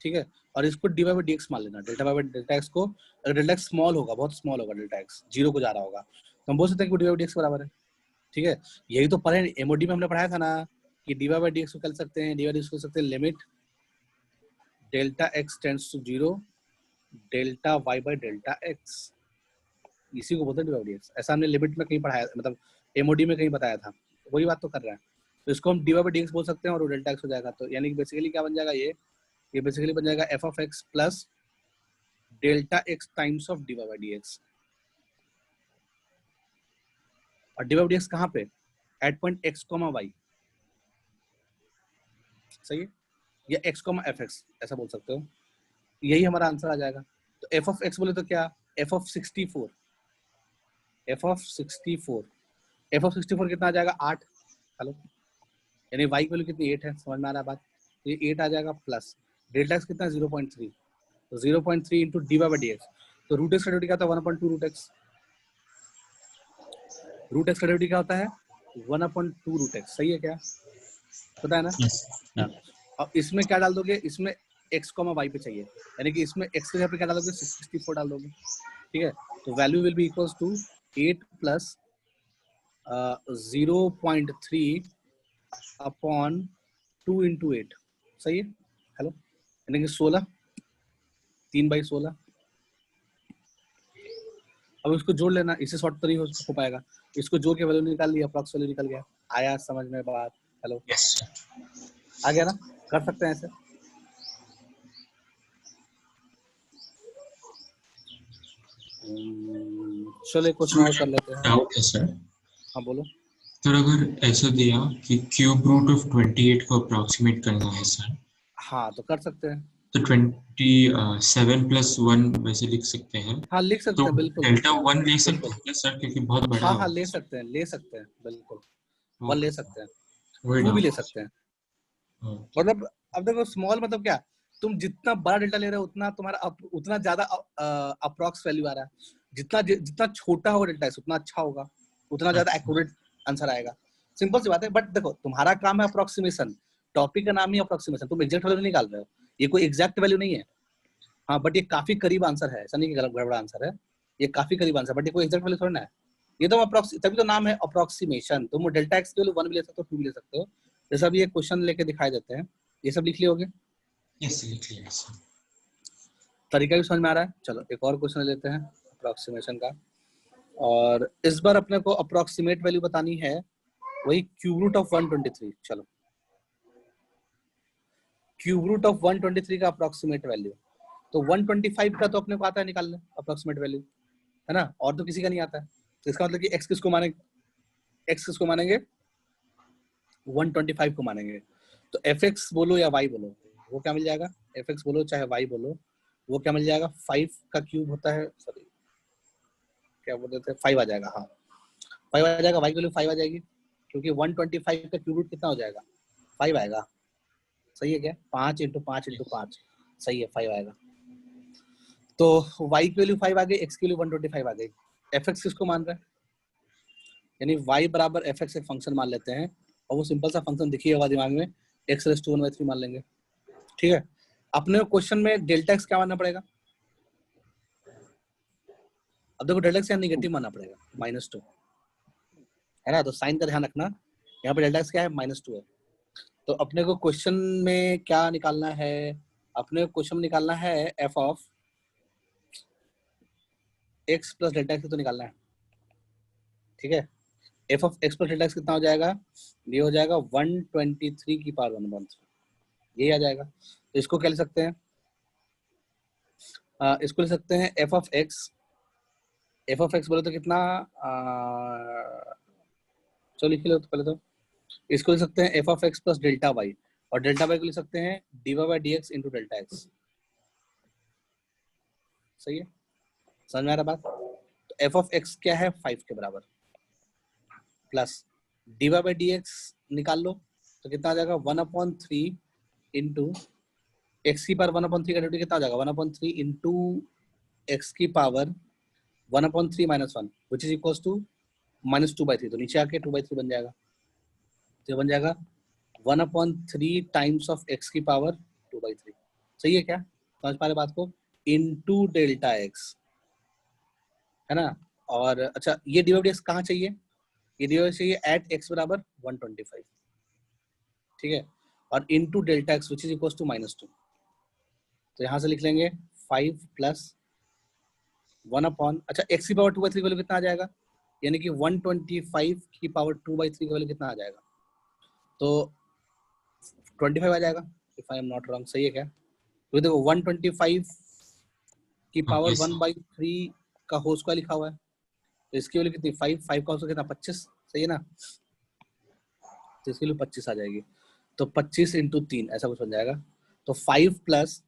ठीक है, और इसको dy बाई dx मान लेना, डेल्टा बाई डेल्टा x को, अगर डेल्टा x स्मॉल होगा, बहुत स्मॉल होगा, डेल्टा x 0 को जा रहा होगा, तो हम बोल सकते हैं कि dy बाई dx बराबर है। ठीक है, यही तो पढ़े एमओडी में हमने पढ़ाया था ना कि dy बाई dx को कर सकते हैं, dy बाई dx को कर सकते हैं limit delta x tends to 0 delta y by delta x, इसी को बोलते हैं dy बाई dx। ऐसा हमने लिमिट में कहीं पढ़ाया, मतलब एमओडी में कहीं बताया था, वही बात तो कर रहे हैं। तो इसको हम dy बाई dx बोल सकते हैं, और वो डेल्टा x हो जाएगा। तो यानी कि बेसिकली क्या बन जाएगा, ये बेसिकली बन जाएगा f of x plus delta x times of dy by dx, और dy बाई dx कहाँ पे, एट पॉइंट x, y, सही है, या x, fx ऐसा बोल सकते हो, यही हमारा आंसर आ जाएगा। तो f ऑफ x बोले तो क्या, f ऑफ 64, f ऑफ 64 कितना आ जाएगा 8। हेलो, यानी y की वैल्यू कितनी 8 है, समझ में आ रहा है बात, ये 8 आ जाएगा, प्लस डेल्टा x कितना 0.3, तो 0.3 इंटू डी बाई dx, तो रूट एक्स का डेरिवेटिव क्या होता है 1/2 रूट एक्स, रूट एक्स का डेरिवेटिव क्या होता है 1/2 रूट एक्स। सही है क्या, पता है ना। हाँ, अब इसमें क्या डाल दोगे, इसमें x, y पे चाहिए, यानी कि इसमें x के जगह पे क्या डालोगे 64 डाल दोगे। ठीक है, तो value will be equals to 8 plus 0.3 upon 2 into 8। सही है, हेलो, यानी कि 16, 3/16, अब इसको जोड़ लेना, इससे शॉर्ट तो नहीं हो पाएगा, इसको जोड़ के वैल्यू निकाल लिया, अप्रॉक्स वैल्यू निकल गया। आया समझ में बात? हेलो, यस आ गया ना? कर सकते हैं ऐसे। चलो क्वेश्चन और कर लेते हैं। डाउट है सर। हाँ बोलो। सर अगर ऐसा दिया कि क्यूब रूट ऑफ 28 को अप्रोक्सीमेट करना है सर, हाँ तो कर सकते हैं। तो 27 प्लस 1 वैसे लिख सकते हैं। हाँ लिख सकते तो हैं, बिल्कुल डेल्टा 1 ले सकते बिल्कुल। हैं क्या सर, क्योंकि बहुत बड़ा हाँ हाँ होगा ले सर। सकते हैं, ले सकते हैं बिल्कुल। वन ओके ले सर, सकते हैं, वही टू भी ले डाउट सकते हैं। है। मतलब अब देखो स्मॉल मतलब क्या, तुम जितना बड़ा डेल्टा ले रहे हो उतना तुम्हारा उतना ज्यादा अप्रॉक्स वैल्यू आ रहा है। जितना छोटा होगा डेल्टा उतना अच्छा होगा, उतना ज्यादा अच्छा एक्यूरेट आंसर आएगा। सिंपल सी बात है। बट देखो तुम्हारा काम है अप्रोक्सीमेशन, टॉपिक का नाम ही अप्रोक्सीमेशन, तुम एग्जैक्ट वैल्यू निकाल रहे हो, ये कोई एग्जैक्ट वैल्यू नहीं है। हाँ बट ये काफी करीब आंसर है, ऐसा नहीं कि गलत गड़बड़ा आंसर है, ये काफी करीब आंसर, बट ये कोई एग्जैक्ट वैल्यू थोड़ी ना है। ये तो अप्रोक्स, तभी तो नाम है अप्रोक्सीमेशन। तुम डेल्टा एक्स की वैल्यू 1 भी ले सकते हो, 2 भी ले सकते हो। जैसा भी ये क्वेश्चन लेके दिखाई देते हैं, ये सब लिख लिए होगे, यस लिख लिया सर। तरीका भी समझ में आ रहा है। चलो एक और क्वेश्चन लेते हैं अप्रोक्सीमेशन का, और इस बार अपने को अप्रोक्सीमेट वैल्यू बतानी है, वही क्यूब रूट ऑफ 123। चलो क्यूब रूट ऑफ 123 का अप्रोक्सीमेट वैल्यू, तो 125 का तो अपने को आता है निकालने अप्रोक्सीमेट वैल्यू, है ना? और तो किसी का नहीं आता है। तो इसका मतलब कि एक्स किसको मानेंगे, एक्स किसको मानेंगे, 125 को मानेंगे। तो एफ एक्स बोलो या वाई बोलो, वो क्या मिल जाएगा, एफ एक्स बोलो चाहे वाई बोलो, वो क्या मिल जाएगा, 5 का क्यूब होता है, सॉरी क्या बोलते थे, 5 आ जाएगा। हाँ 5 आ जाएगा, वाई की वैल्यू 5 आ जाएगी, क्योंकि 125 का क्यूब रूट कितना हो जाएगा, 5 आएगा। सही है क्या, 5 इंटू 5 इंटू 5, सही है 5 आएगा। तो y की वैल्यू 5 आ गई, x की वैल्यू 125 आ गई। fx किसको मान रहे हैं, यानी y बराबर fx एक फंक्शन मान लेते हैं, और वो सिंपल सा फंक्शन दिखिए होगा दिमाग में, x रेज़ टू 1/3 मान लेंगे। ठीक है, अपने क्वेश्चन में डेल्टा x क्या मानना पड़ेगा, अब देखो डेल्टा x यहाँ निगेटिव मानना पड़ेगा, -2 है ना, तो साइन का ध्यान रखना, यहाँ पे डेल्टा x क्या है, -2 है। तो अपने को क्वेश्चन में क्या निकालना है, अपने क्वेश्चन में निकालना है f of x plus delta x तो निकालना है। ठीक है, f of x plus delta x कितना हो जाएगा, ये हो जाएगा 123 की पावर 1/3, यही आ जाएगा। तो इसको क्या ले सकते हैं, इसको ले सकते हैं f ऑफ x बोले तो कितना, चलो लिख लो तो पहले तो इसको ले सकते हैं f of x plus delta y, और डेल्टा वाई को ले सकते हैं dy by d x into delta x. सही है, समझ में आ रहा बात? तो f ऑफ x क्या है, 5 के बराबर, plus dy by d x निकाल लो तो कितना आ जाएगा, 1/3 इंटू एक्स की पावर 1/3 का डेरिवेटिव कितना हो जाएगा, 1/3 इंटू एक्स की power 1/3 minus 1 which is equals to -2/3, तो नीचे आके 2/3 बन जाएगा। तो बन जाएगा 1/3 टाइम्स ऑफ एक्स की पावर 2/3। सही है क्या, समझ पा रहे बात को, इनटू डेल्टा एक्स, है ना। और अच्छा ये dy dx कहाँ चाहिए, ये dy चाहिए एट एक्स बराबर 125, ठीक है, और into delta x which is equals to -2। तो यहाँ से लिख लेंगे 5 प्लस 1 अच्छा एक्स की पावर 2/3 वैल्यू कितना आ जाएगा, यानी कि 125 की पावर 2/3 का वैल्यू कितना आ जाएगा, तो 25 आ जाएगा if I am not wrong. सही है क्या, तो देखो 125 की हाँ पावर यस सर। 1/3 का होल स्क्वायर लिखा हुआ है, तो इसकी वैल्यू कितनी, 5 का होल स्क्वायर कितना, 25। सही है ना, तो इसकी वैल्यू 25 आ जाएगी। तो 25 इंटू 3 ऐसा कुछ बन जाएगा। तो 5 प्लस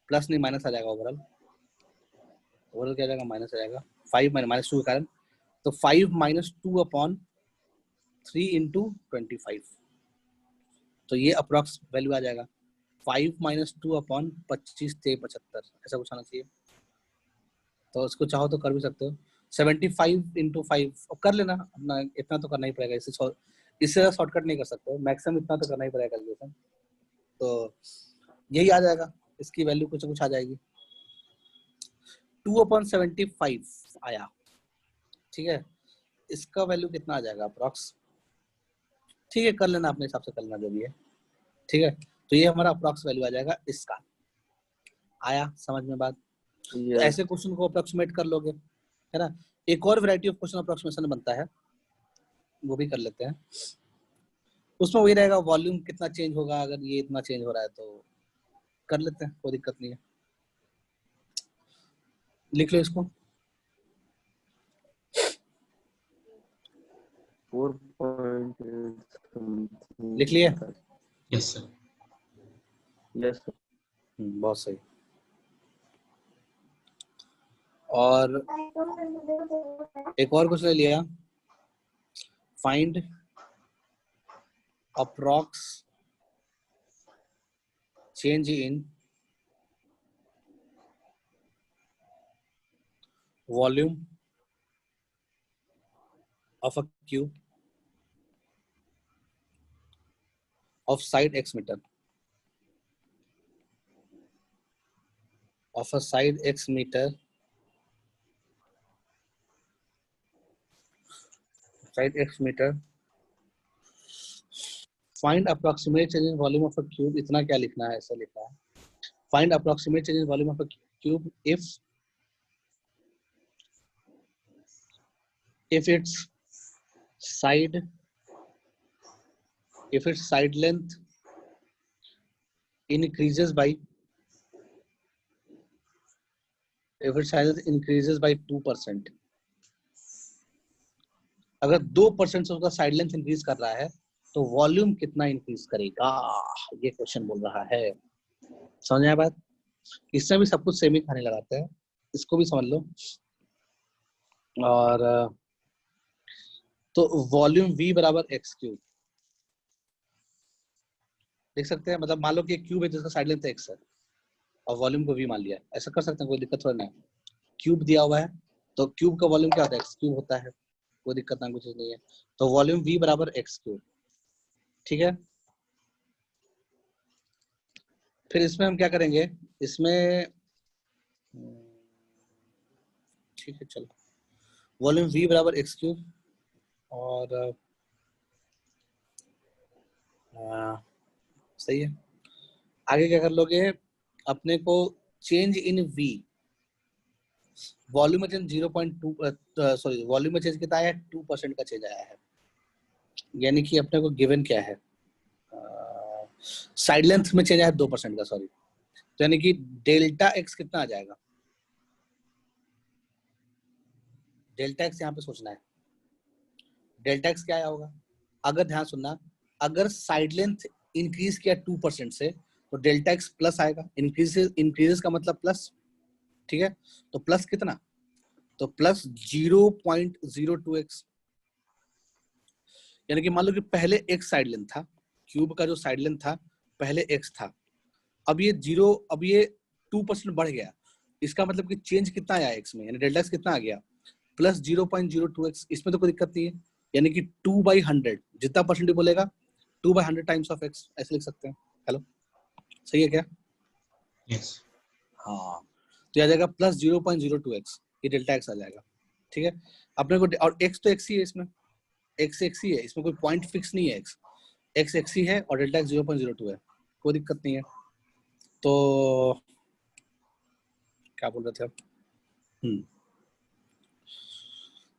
प्लस नहीं माइनस आ जाएगा, ओवरऑल ओवरऑल क्या आ जाएगा, माइनस आ जाएगा, 5 -2 के कारण। तो 5 -2/3 इंटू 25, तो ये अप्रॉक्स वैल्यू आ जाएगा 5 -2/25 थे 75, ऐसा कुछ आना चाहिए। तो इसको चाहो तो कर भी सकते हो, 75 इंटू 5 और कर लेना अपना, इतना तो करना ही पड़ेगा, इससे शॉर्टकट नहीं कर सकते, मैक्सिमम इतना तो करना ही पड़ेगा कैलकुलेशन। तो यही आ जाएगा, इसकी वैल्यू कुछ कुछ आ जाएगी, 2/75 आया। ठीक है, इसका वैल्यू कितना आ जाएगा अप्रॉक्स, ठीक है कर लेना अपने हिसाब से, कर लेना जो भी है। ठीक है, तो ये हमारा अप्रॉक्स वैल्यू आ जाएगा इसका। आया समझ में बात? तो यस ऐसे क्वेश्चन को अप्रोक्सीमेट कर लोगे है ना। एक और वैरायटी ऑफ क्वेश्चन अप्रोक्सीमेशन बनता है, वो भी कर लेते हैं। उसमें वही रहेगा, वॉल्यूम कितना चेंज होगा अगर ये इतना चेंज हो रहा है, तो कर लेते हैं, कोई दिक्कत नहीं है। लिख लो इसको। 4.8 लिख लिए? Yes sir. यस बहुत सही। और एक और क्वेश्चन लिया, find approx change in volume of a cube of side x meter, of a side x meter, side x meter, find approximate change in volume of a cube. इतना क्या लिखना है, ऐसा लिखा है, find approximate change in volume of a cube if its side length increases by 2%। अगर 2% से उसका साइड लेंथ इंक्रीज कर रहा है तो वॉल्यूम कितना इंक्रीज करेगा, ये क्वेश्चन बोल रहा है। समझ आया बात? इसमें भी सब कुछ सेम ही खाने लगाते हैं, इसको भी समझ लो। और तो वॉल्यूम v बराबर एक्स क्यूब लिख सकते हैं। मतलब मान लो कि एक क्यूब है जिसका साइड लेंथ x है और वॉल्यूम को v मान लिया, ऐसा कर सकते हैं, कोई दिक्कत थोड़ा नहीं। क्यूब दिया हुआ है तो क्यूब का वॉल्यूम क्या होता है, एक्स क्यूब होता है, कोई दिक्कत ना कुछ नहीं है। तो वॉल्यूम v बराबर एक्स क्यूब, ठीक है। फिर इसमें हम क्या करेंगे, इसमें ठीक है चलो, वॉल्यूम v बराबर एक्स क्यूब और सही है। आगे क्या कर लोगे, अपने को चेंज इन v, वॉल्यूम में चेंज 0.2 सॉरी वॉल्यूम में चेंज कितना आया है, 2% का चेंज आया है। यानी कि अपने को गिवन क्या है, साइड लेंथ में चेंज आया है 2% का, सॉरी। तो यानी कि डेल्टा एक्स कितना आ जाएगा, डेल्टा एक्स यहाँ पे सोचना है। डेल्टा एक्स क्या आया होगा, अगर ध्यान सुनना, अगर साइड लेंथ इंक्रीज किया 2% से तो डेल्टा एक्स प्लस आएगा। इंक्रीजेस का मतलब प्लस, ठीक है। तो प्लस कितना, तो प्लस 0.02x। यानी कि मान लो कि पहले x साइड लेंथ था, क्यूब का जो साइड लेंथ था पहले x था, अब ये 2% बढ़ गया। इसका मतलब कि चेंज कितना आया x में, यानी डेल्टा x कितना आ गया, प्लस 0.02x। इसमें तो कोई दिक्कत नहीं है, यानी कि 2/100, जितना परसेंट बोलेगा 2/100 टाइम्स ऑफ x, ऐसे लिख सकते हैं। हेलो, सही है क्या? यस। हाँ, तो आ जाएगा प्लस 0.02x, ये डेल्टा x आ जाएगा, ठीक है। अपने को और x तो x ही है, इसमें x ही है, इसमें कोई पॉइंट फिक्स नहीं है, x ही है और डेल्टा x 0.02 है, कोई दिक्कत नहीं है। तो क्या बोल रहे थे आप?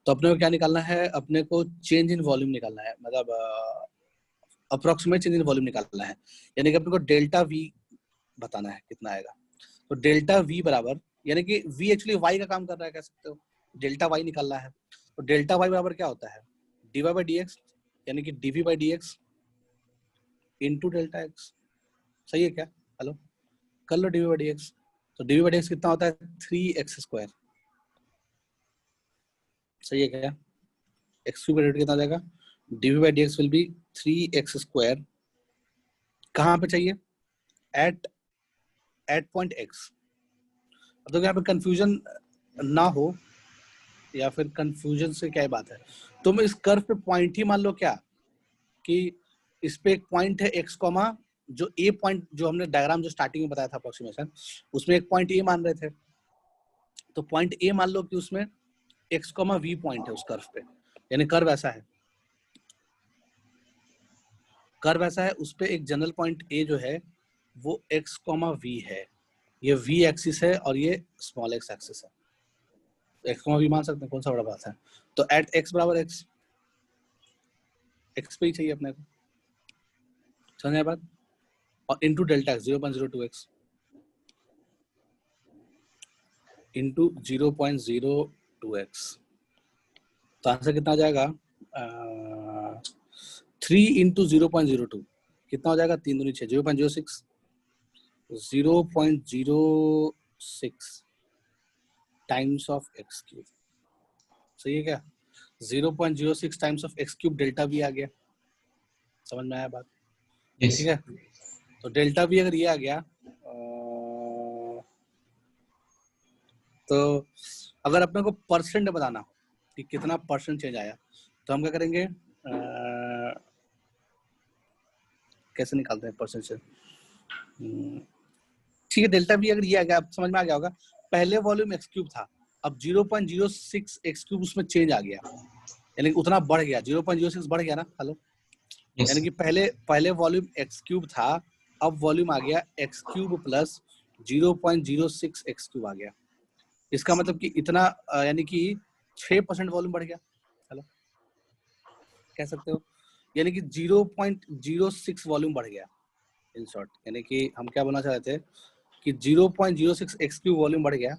तो अपने को क्या निकालना है, अपने को चेंज इन वॉल्यूम निकालना है, मतलब अप्रोक्सीमेट चेंज इन वॉल्यूम निकालना है। यानी कि अपने को डेल्टा v बताना है कितना आएगा। तो डेल्टा v बराबर, यानी कि v एक्चुअली y का काम कर रहा है, कह सकते हो, डेल्टा y निकालना है। तो डेल्टा y बराबर क्या होता है, dy बाई dx, यानी कि dv by dx into delta x। सही है क्या? हेलो, कर लो dv बाई dx। तो dv बाई dx कितना होता है, 3x²। सही है क्या? x क्यूब रेट कितना आ जाएगा, dv by dx will be 3x²। कहाँ पे चाहिए, एट पॉइंट x। तो यहाँ पे कंफ्यूजन ना हो, या फिर कंफ्यूजन से क्या बात है, तुम इस कर्व पे पॉइंट ही मान लो क्या, कि इस पे एक पॉइंट है x कॉमा, जो a पॉइंट, जो हमने डायग्राम जो स्टार्टिंग में बताया था अप्रोक्सीमेशन, उसमें एक पॉइंट a मान रहे थे। तो पॉइंट a मान लो कि उसमें x कॉमा v पॉइंट है उस कर्व पे, यानी कर्व ऐसा है, कर्व ऐसा है, उस पे एक जनरल पॉइंट a जो है वो x कॉमा v है, ये v एक्सिस है और ये स्मॉल x एक्सिस है। x को भी मान सकते हैं, कौन सा बड़ा बात है। तो एट x बराबर x पे ही चाहिए अपने को, समझ आया बात। और into delta x 0.02x into 0.02x, तो आंसर कितना आ जाएगा 3 इंटू 0.02 कितना हो जाएगा, 3 दूनी 6, 0.06 टाइम्स ऑफ x क्यूब, सही है क्या। 0.06 times of x cube delta भी आ गया, समझ में आया बात। yes. ठीक है, तो डेल्टा भी अगर ये आ गया तो अगर अपने को परसेंट बताना कि कितना परसेंट चेंज आया, तो हम क्या करेंगे, कैसे निकालते हैं परसेंट से। ठीक है, डेल्टा भी अगर ये आ गया, आप समझ में आ गया होगा। पहले वॉल्यूम एक्स क्यूब था, अब 0.06 एक्स क्यूब उसमें चेंज आ गया, यानी कि उतना बढ़ गया, 0.06 बढ़ गया ना। Hello, yes. यानी कि पहले वॉल्यूम एक्स क्यूब था, अब वॉल्यूम आ गया X cube plus 0.06 X cube आ गया। इसका मतलब कि इतना यानी कि 6% वॉल्यूम बढ़ गया। हेलो, कह सकते हो, यानी कि 0.06 वॉल्यूम बढ़ गया इन शॉर्ट। यानी कि हम क्या बोलना चाह रहे थे कि 0.06 एक्स क्यूब वॉल्यूम बढ़ गया।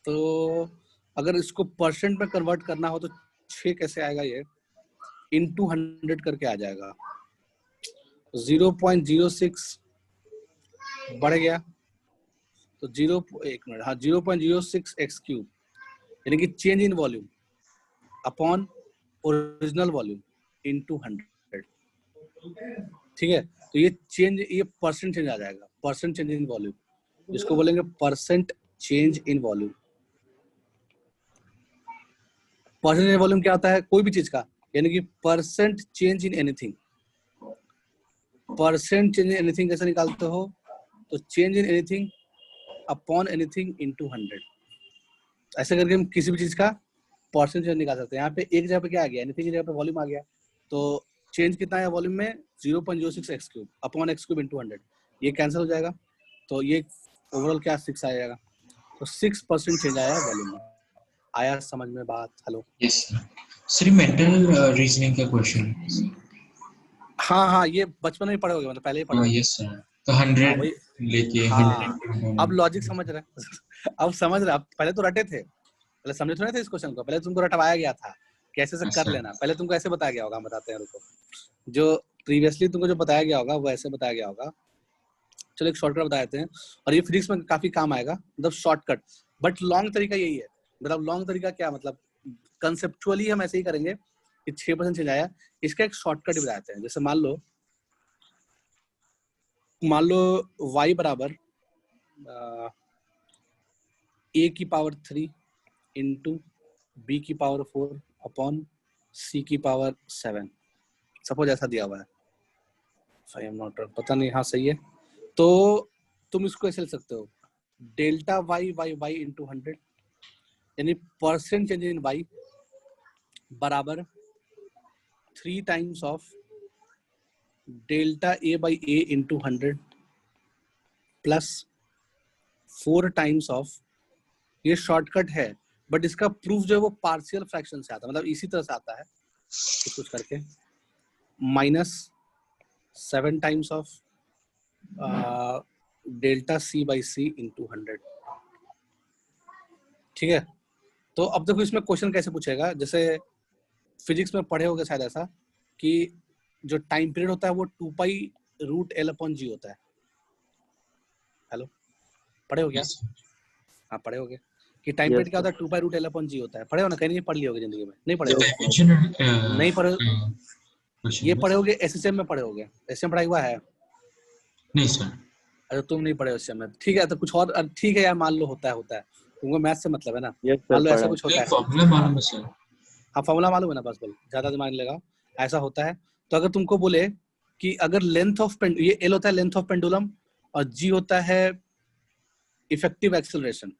तो अगर इसको परसेंट में कन्वर्ट करना हो तो 6 कैसे आएगा, ये इनटू 100 करके आ जाएगा। 0.06 बढ़ गया तो 0.06 एक्स क्यूब, यानी कि change in volume upon original volume into 100। ठीक है, तो ये परसेंट चेंज आ जाएगा, परसेंट चेंज इन वॉल्यूम, जिसको बोलेंगे percent change in volume. Percent in volume क्या होता है, कोई भी चीज का, यानी कि percent change in anything. Percent change in anything कैसे निकालते हो, तो change in anything upon anything into 100, ऐसे करके हम किसी भी चीज का परसेंट चेंज निकाल सकते हैं। यहाँ पे एक जगह पे क्या आ गया, एनीथिंग की जगह पे वॉल्यूम आ गया, तो चेंज कितना है वॉल्यूम में, 0.06 X cube upon x cube into 100, ये कैंसिल हो जाएगा, तो ये ओवरऑल क्या 6 आ जाएगा। तो 6% चेंज आया वॉल्यूम में। आया समझ में बात। Hello, yes. Sir mental reasoning का क्वेश्चन। हाँ, ये बचपन में पढ़े होगे, मतलब पहले ही पढ़े होगे। यस सर, तो 100 वही, लेके हाँ, 100 अब लॉजिक समझ रहे अब समझ रहे, अब पहले तो रटे थे, पहले समझे थोड़े थे इस क्वेश्चन को, पहले तुमको रटवाया गया था कैसे से कर लेना, पहले तुमको ऐसे बताया गया होगा। हम बताते हैं, रुको, जो प्रीवियसली तुमको जो बताया गया होगा वो ऐसे बताया गया होगा। चलो एक शॉर्टकट बता देते हैं, और ये फिजिक्स में काफी काम आएगा, मतलब शॉर्टकट, बट लॉन्ग तरीका यही है। मतलब लॉन्ग तरीका क्या, मतलब कंसेप्चुअली हम ऐसे ही करेंगे कि 6% चेंज आया, इसका एक शॉर्टकट भी बताते हैं। जैसे मान लो y बराबर a की पावर 3 इंटू बी की पावर 4 अपॉन सी की पावर 7, सपोज ऐसा दिया हुआ है। आई एम नॉट, पता नहीं, हाँ सही है। तो तुम इसको ऐसे लिख सकते हो, delta y y y into 100, यानी परसेंट चेंज इन वाई बराबर 3 times of delta A by A into 100 plus 4 times of, ये शॉर्टकट है बट इसका प्रूफ जो है वो पार्शियल फ्रैक्शन से आता है, मतलब इसी तरह से आता है कुछ करके, minus 7 times of delta C by C into 100। ठीक है, तो अब देखो इसमें क्वेश्चन कैसे पूछेगा, जैसे फिजिक्स में पढ़े होगे शायद ऐसा कि जो टाइम पीरियड होता है वो 2 पाई रूट एल अपॉन जी होता है। हेलो, पढ़े हो क्या? हाँ पढ़े होगे कि टाइम पीरियड क्या होता है, 2 पाई रूट एल अपॉन जी होता है। पढ़े हो ना, कहीं नहीं पढ़ लिए होगे जिंदगी में, नहीं पढ़े होगे, नहीं पढ़े, ये पढ़े होगे एसएसएम में, पढ़े होगे एसएसएम पढ़ाई हुआ है? नहीं सर। अरे तुम नहीं पढ़े एसएसएम में, ठीक है, तो कुछ और, ठीक है यार, मान लो होता है, तुमको मैथ से मतलब है ना, मान लो ऐसा कुछ होता है, फॉर्मूला मालूम है सर। हाँ फॉर्मूला मालूम है ना, बस ज्यादा दिमाग नहीं लगा, ऐसा होता है। तो अगर तुमको बोले कि अगर लेंथ ऑफ ये एल होता है लेंथ ऑफ पेंडुलम और जी होता है इफेक्टिव एक्सेलरेशन,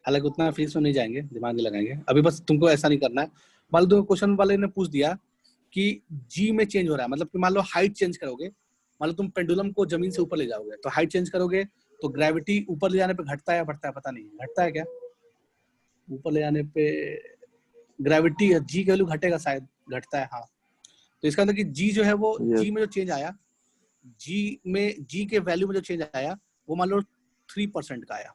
हालांकि उतना फिजिक्स में नहीं जाएंगे, दिमाग नहीं लगाएंगे अभी, बस तुमको ऐसा नहीं करना है। मान लो क्वेश्चन वाले ने पूछ दिया कि जी में चेंज हो रहा है, मतलब कि मान लो हाइट चेंज करोगे, मान लो तुम पेंडुलम को जमीन से ऊपर ले जाओगे तो हाइट चेंज करोगे तो ग्रेविटी ऊपर ले जाने पे घटता है या बढ़ता है, पता नहीं, घटता है क्या? ऊपर ले जाने पे ग्रेविटी जी की वैल्यू घटेगा शायद, घटता है, हाँ। तो इसका मतलब कि जी जो है वो जी में जो चेंज आया, जी के वैल्यू में जो चेंज आया वो मान लो 3% का आया।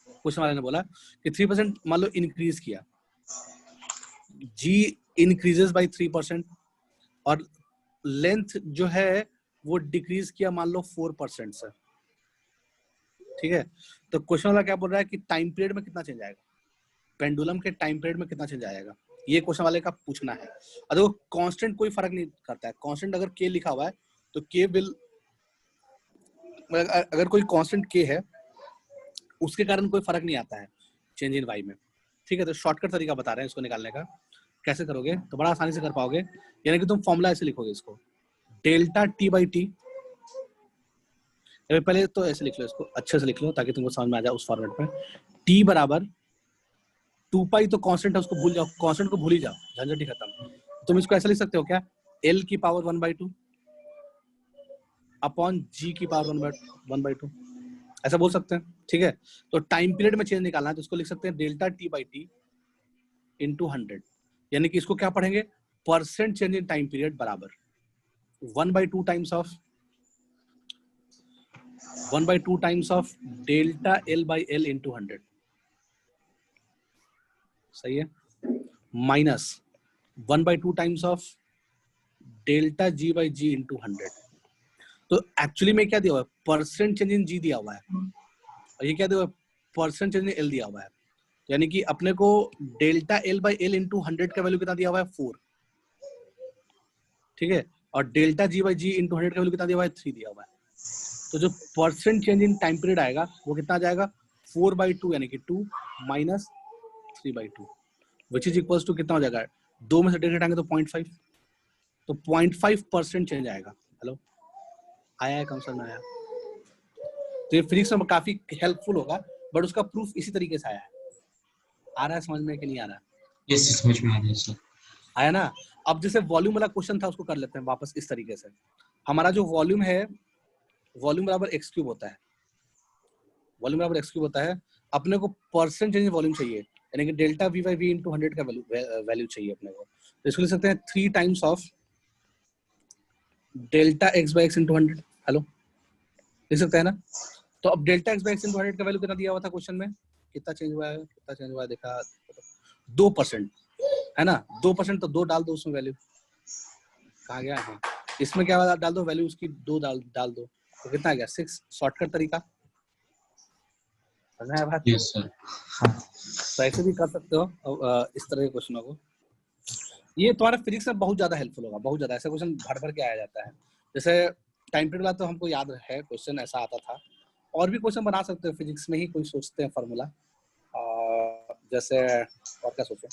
क्वेश्चन वाले ने बोला कि 3% मान लो इंक्रीज किया, जी इंक्रीजेस बाय 3% और लेंथ जो है वो डिक्रीज किया मान लो 4% से, ठीक है। तो क्वेश्चन वाला क्या बोल रहा है कि टाइम पीरियड में कितना चेंज आएगा, पेंडुलम के टाइम पीरियड में कितना चेंज आएगा, ये क्वेश्चन वाले का पूछना है। और देखो कांस्टेंट कोई फर्क नहीं करता है, कांस्टेंट अगर के लिखा हुआ है तो के विल, अगर कोई कांस्टेंट के है उसके कारण कोई फर्क नहीं आता है चेंज इन वाई में, ठीक है। तो शॉर्टकट तरीका बता रहे हैं इसको निकालने का, कैसे करोगे तो बड़ा आसानी से कर पाओगे। यानी कि तुम फॉर्मूला ऐसे लिखोगे इसको, डेल्टा टी बाई टी, पहले तो ऐसे लिख लो इसको, अच्छे से लिख लो ताकि तुमको समझ में आ जाए उस फॉर्मेट में। टी बराबर 2 पाई तो कांस्टेंट है, उसको भूल जाओ, कांस्टेंट को भूल ही जाओ, झंझट ही खत्म। तुम इसको ऐसे लिख सकते हो क्या, एल की पावर 1/2 अपॉन जी की पावर 1/2, ऐसा बोल सकते हैं, ठीक है। तो टाइम पीरियड में चेंज निकालना है तो इसको लिख सकते हैं delta T by T into 100, यानी कि इसको क्या पढ़ेंगे, percent change in time period बराबर 1/2 times of delta L by L into 100, सही है, minus 1/2 times of delta g by g into 100। तो एक्चुअली में क्या दिया हुआ है, परसेंट चेंज इन जी दिया हुआ है और ये क्या दिया हुआ है, परसेंट चेंज इन एल दिया हुआ है। यानी कि अपने को delta L by L into 100 का वैल्यू कितना दिया हुआ है, 4, ठीक है। और delta g by g into 100 का वैल्यू कितना दिया हुआ है, 3 दिया हुआ है। तो जो percent change in time period आएगा वो कितना आ जाएगा, 4/2 यानी कि 2 minus 3/2 which is equals to कितना हो जाएगा, 2 में से 1.5 घटाएंगे तो 0.5, तो 0.5% चेंज आएगा। हेलो, आया है, कम समझ में आया? तो ये फिजिक्स में काफी हेल्पफुल होगा, बट उसका प्रूफ इसी तरीके से आया है। आ रहा है समझ में कि नहीं आ रहा है? यस, समझ में आ रहा है सर। आया ना? अब जैसे वॉल्यूम वाला क्वेश्चन था उसको कर लेते हैं वापस इस तरीके से। हमारा जो वॉल्यूम है, वॉल्यूम बराबर एक्स क्यूब होता है, वॉल्यूम बराबर एक्स क्यूब होता है। अपने को परसेंट चेंज वॉल्यूम चाहिए, यानी कि delta V by V into 100 का वैल्यू चाहिए अपने को। तो इसको लिख सकते हैं 3 times of delta x by x into 100। Hello, लिख सकते हैं ना? तो अब delta x by x into 100 का वैल्यू कितना दिया हुआ था क्वेश्चन में, कितना चेंज हुआ है, कितना चेंज हुआ है देखा, 2% है ना, 2%, तो 2 डाल दो उसमें वैल्यू, कहाँ गया, हाँ इसमें क्या डाल दो वैल्यू उसकी, 2 डाल दो, तो कितना आ गया 6। शॉर्टकट तरीका समझ में बात? Yes sir. हाँ, तो ऐसे भी कर सकते हो इस तरह के क्वेश्चनों को। ये तुम्हारा फिजिक्स में बहुत ज्यादा हेल्पफुल होगा, बहुत ज्यादा। ऐसे क्वेश्चन भर भर के आया जाता है। जैसे टाइम पीरियड वाला तो हमको याद है क्वेश्चन ऐसा आता था, और भी क्वेश्चन बना सकते हो फिजिक्स में ही, कोई सोचते हैं फार्मूला, जैसे और क्या सोचो,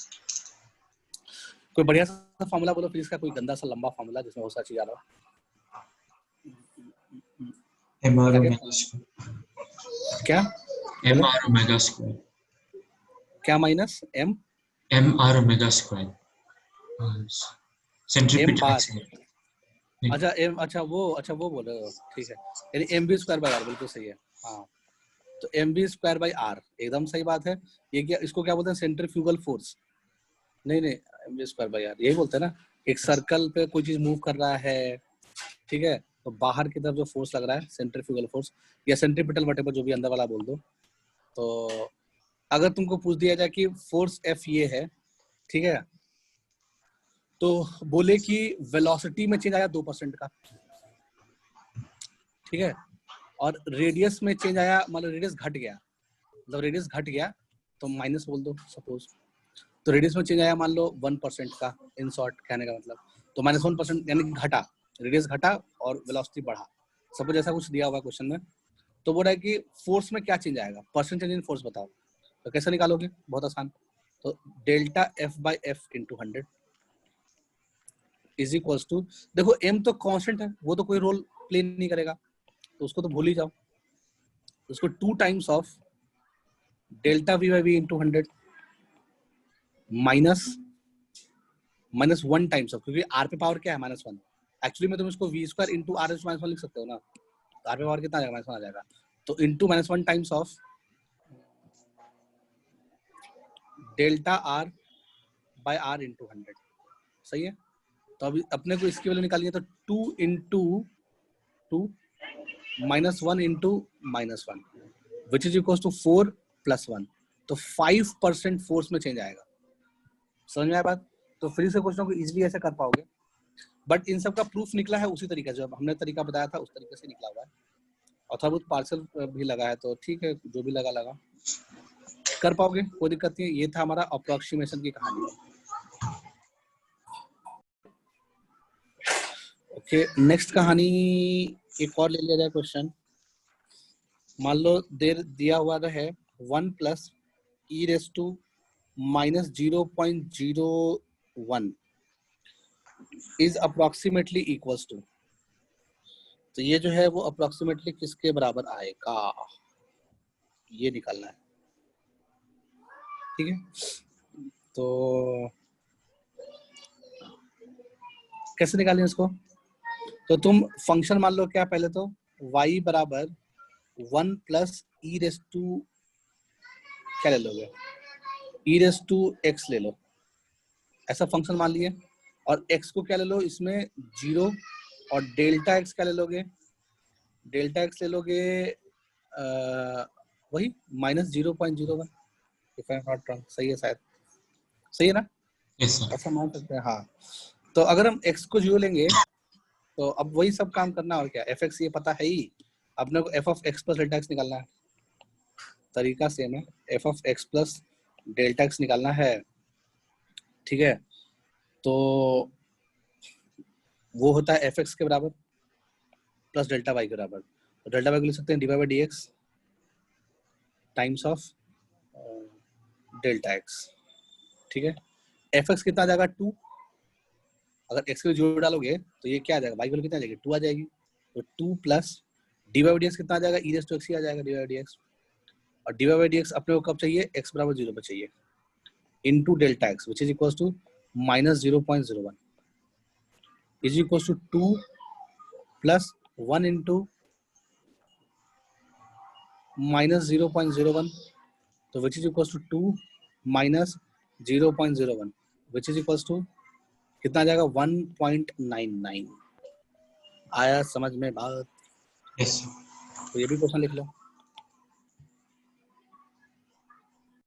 कोई बढ़िया सा फार्मूला बोलो फिजिक्स का, कोई गंदा सा लंबा फार्मूला जिसमें बहुत सारी चीज आ रहा हो। एम आर क्या ओमेगा स्क्वायर, क्या एम बोलो, आर ओमेगा स्क्वायर, क्या minus M M R omega square, M centripetal बार, एक्सीलरेशन। अच्छा एम, अच्छा वो बोल रहे हो, ठीक है, यानी M B square by R, बिल्कुल सही है, हाँ। तो M B square by R एकदम सही बात है। ये क्या, इसको क्या बोलते हैं, सेंट्रीफ्यूगल फोर्स, नहीं m B square by r यही बोलते हैं ना। एक सर्कल पे कोई चीज मूव कर रहा है, ठीक है, तो बाहर की तरफ जो फोर्स लग रहा है सेंट्रीफ्यूगल फोर्स या सेंट्रीपिटल वटेवर, जो भी अंदर वाला बोल दो। तो अगर तुमको पूछ दिया जाए कि फोर्स एफ ये है, ठीक है, तो बोले कि वेलोसिटी में चेंज आया 2% का, ठीक है, और रेडियस में चेंज आया, मतलब रेडियस घट गया, मतलब रेडियस घट गया तो माइनस बोल दो सपोज, तो रेडियस में चेंज आया मान लो 1% का, इन शॉर्ट कहने का मतलब, तो -1% यानी घटा, रेडियस घटा और वेलोसिटी बढ़ा, सपोज ऐसा कुछ दिया हुआ क्वेश्चन में। तो बोल रहा है कि फोर्स में क्या चेंज आएगा, परसेंट चेंज इन फोर्स बताओ, तो कैसे निकालोगे, बहुत आसान। तो delta F by F into 100 is equals to, देखो एम तो कांस्टेंट है, वो तो कोई रोल प्ले नहीं करेगा, तो उसको तो भूल ही जाओ, उसको 2 times of delta V by V into 100 minus 1 times of, क्योंकि आर पे पावर क्या है -1, एक्चुअली में तुम इसको वी स्क्वायर इंटू आर -1 लिख सकते हो ना, आर पे पावर कितना आ जाएगा, -1 आ जाएगा, तो into -1 times of delta r by r into 100, सही है। तो अभी अपने को इसकी वैल्यू निकालनी है, तो 2 into 2 -1 into -1 which is equal to 4 + 1, तो 5% फोर्स में चेंज आएगा। समझ में आया बात? तो फिर से क्वेश्चन को इजीली ऐसे कर पाओगे, बट इन सब का प्रूफ निकला है उसी तरीके से, हमने तरीका बताया था उस तरीके से निकला हुआ है, और थोड़ा बहुत पार्सल भी लगा है, तो ठीक है, जो भी लगा कर पाओगे, कोई दिक्कत नहीं है। ये था हमारा अप्रोक्सीमेशन की कहानी। ओके, नेक्स्ट कहानी एक और ले लिया जाए क्वेश्चन। मान लो देर दिया हुआ है 1 + e⁻⁻⁻01 is approximately equals to, तो ये जो है वो अप्रोक्सीमेटली किसके बराबर आएगा, ये निकालना है, ठीक है। तो कैसे निकालें इसको, तो तुम फंक्शन मान लो क्या, पहले तो y बराबर 1 + e⁻, क्या ले लोगे, e⁻x ले लो, ऐसा फंक्शन मान लिए, और x को क्या ले लो इसमें 0, और डेल्टा x क्या ले लोगे, डेल्टा x ले लोगे वही -0.01, if I am not wrong, सही है शायद, सही है ना, यस सर, ऐसा मान सकते हैं। हाँ, तो अगर हम x को 0 लेंगे तो अब वही सब काम करना, और क्या, fx ये पता है ही, अपने को f(x + Δx निकालना है, तरीका सेम है, f(x + Δx निकालना है, ठीक है। तो वो होता है fx के बराबर प्लस डेल्टा y के बराबर, तो डेल्टा y को लिख सकते हैं dy/dx times of delta x, ठीक है। fx कितना आ जाएगा 2, अगर x को 0 डालोगे तो ये क्या आ जाएगा, y की वैल्यू कितना आ जाएगी 2 आ जाएगी, तो 2 + dy/dx कितना आ जाएगा, e⁻x ही आ जाएगा dy/dx, और dy/dx अपने को कब चाहिए, x बराबर 0 पे चाहिए, into delta x which is equals to -0.01 is equals to 2 + 1 into -0.01, तो which is equals to 2 - 0.01 which is equals to कितना आ जाएगा 1.99। आया समझ में बात? यस तो ये भी क्वेश्चन लिख लो।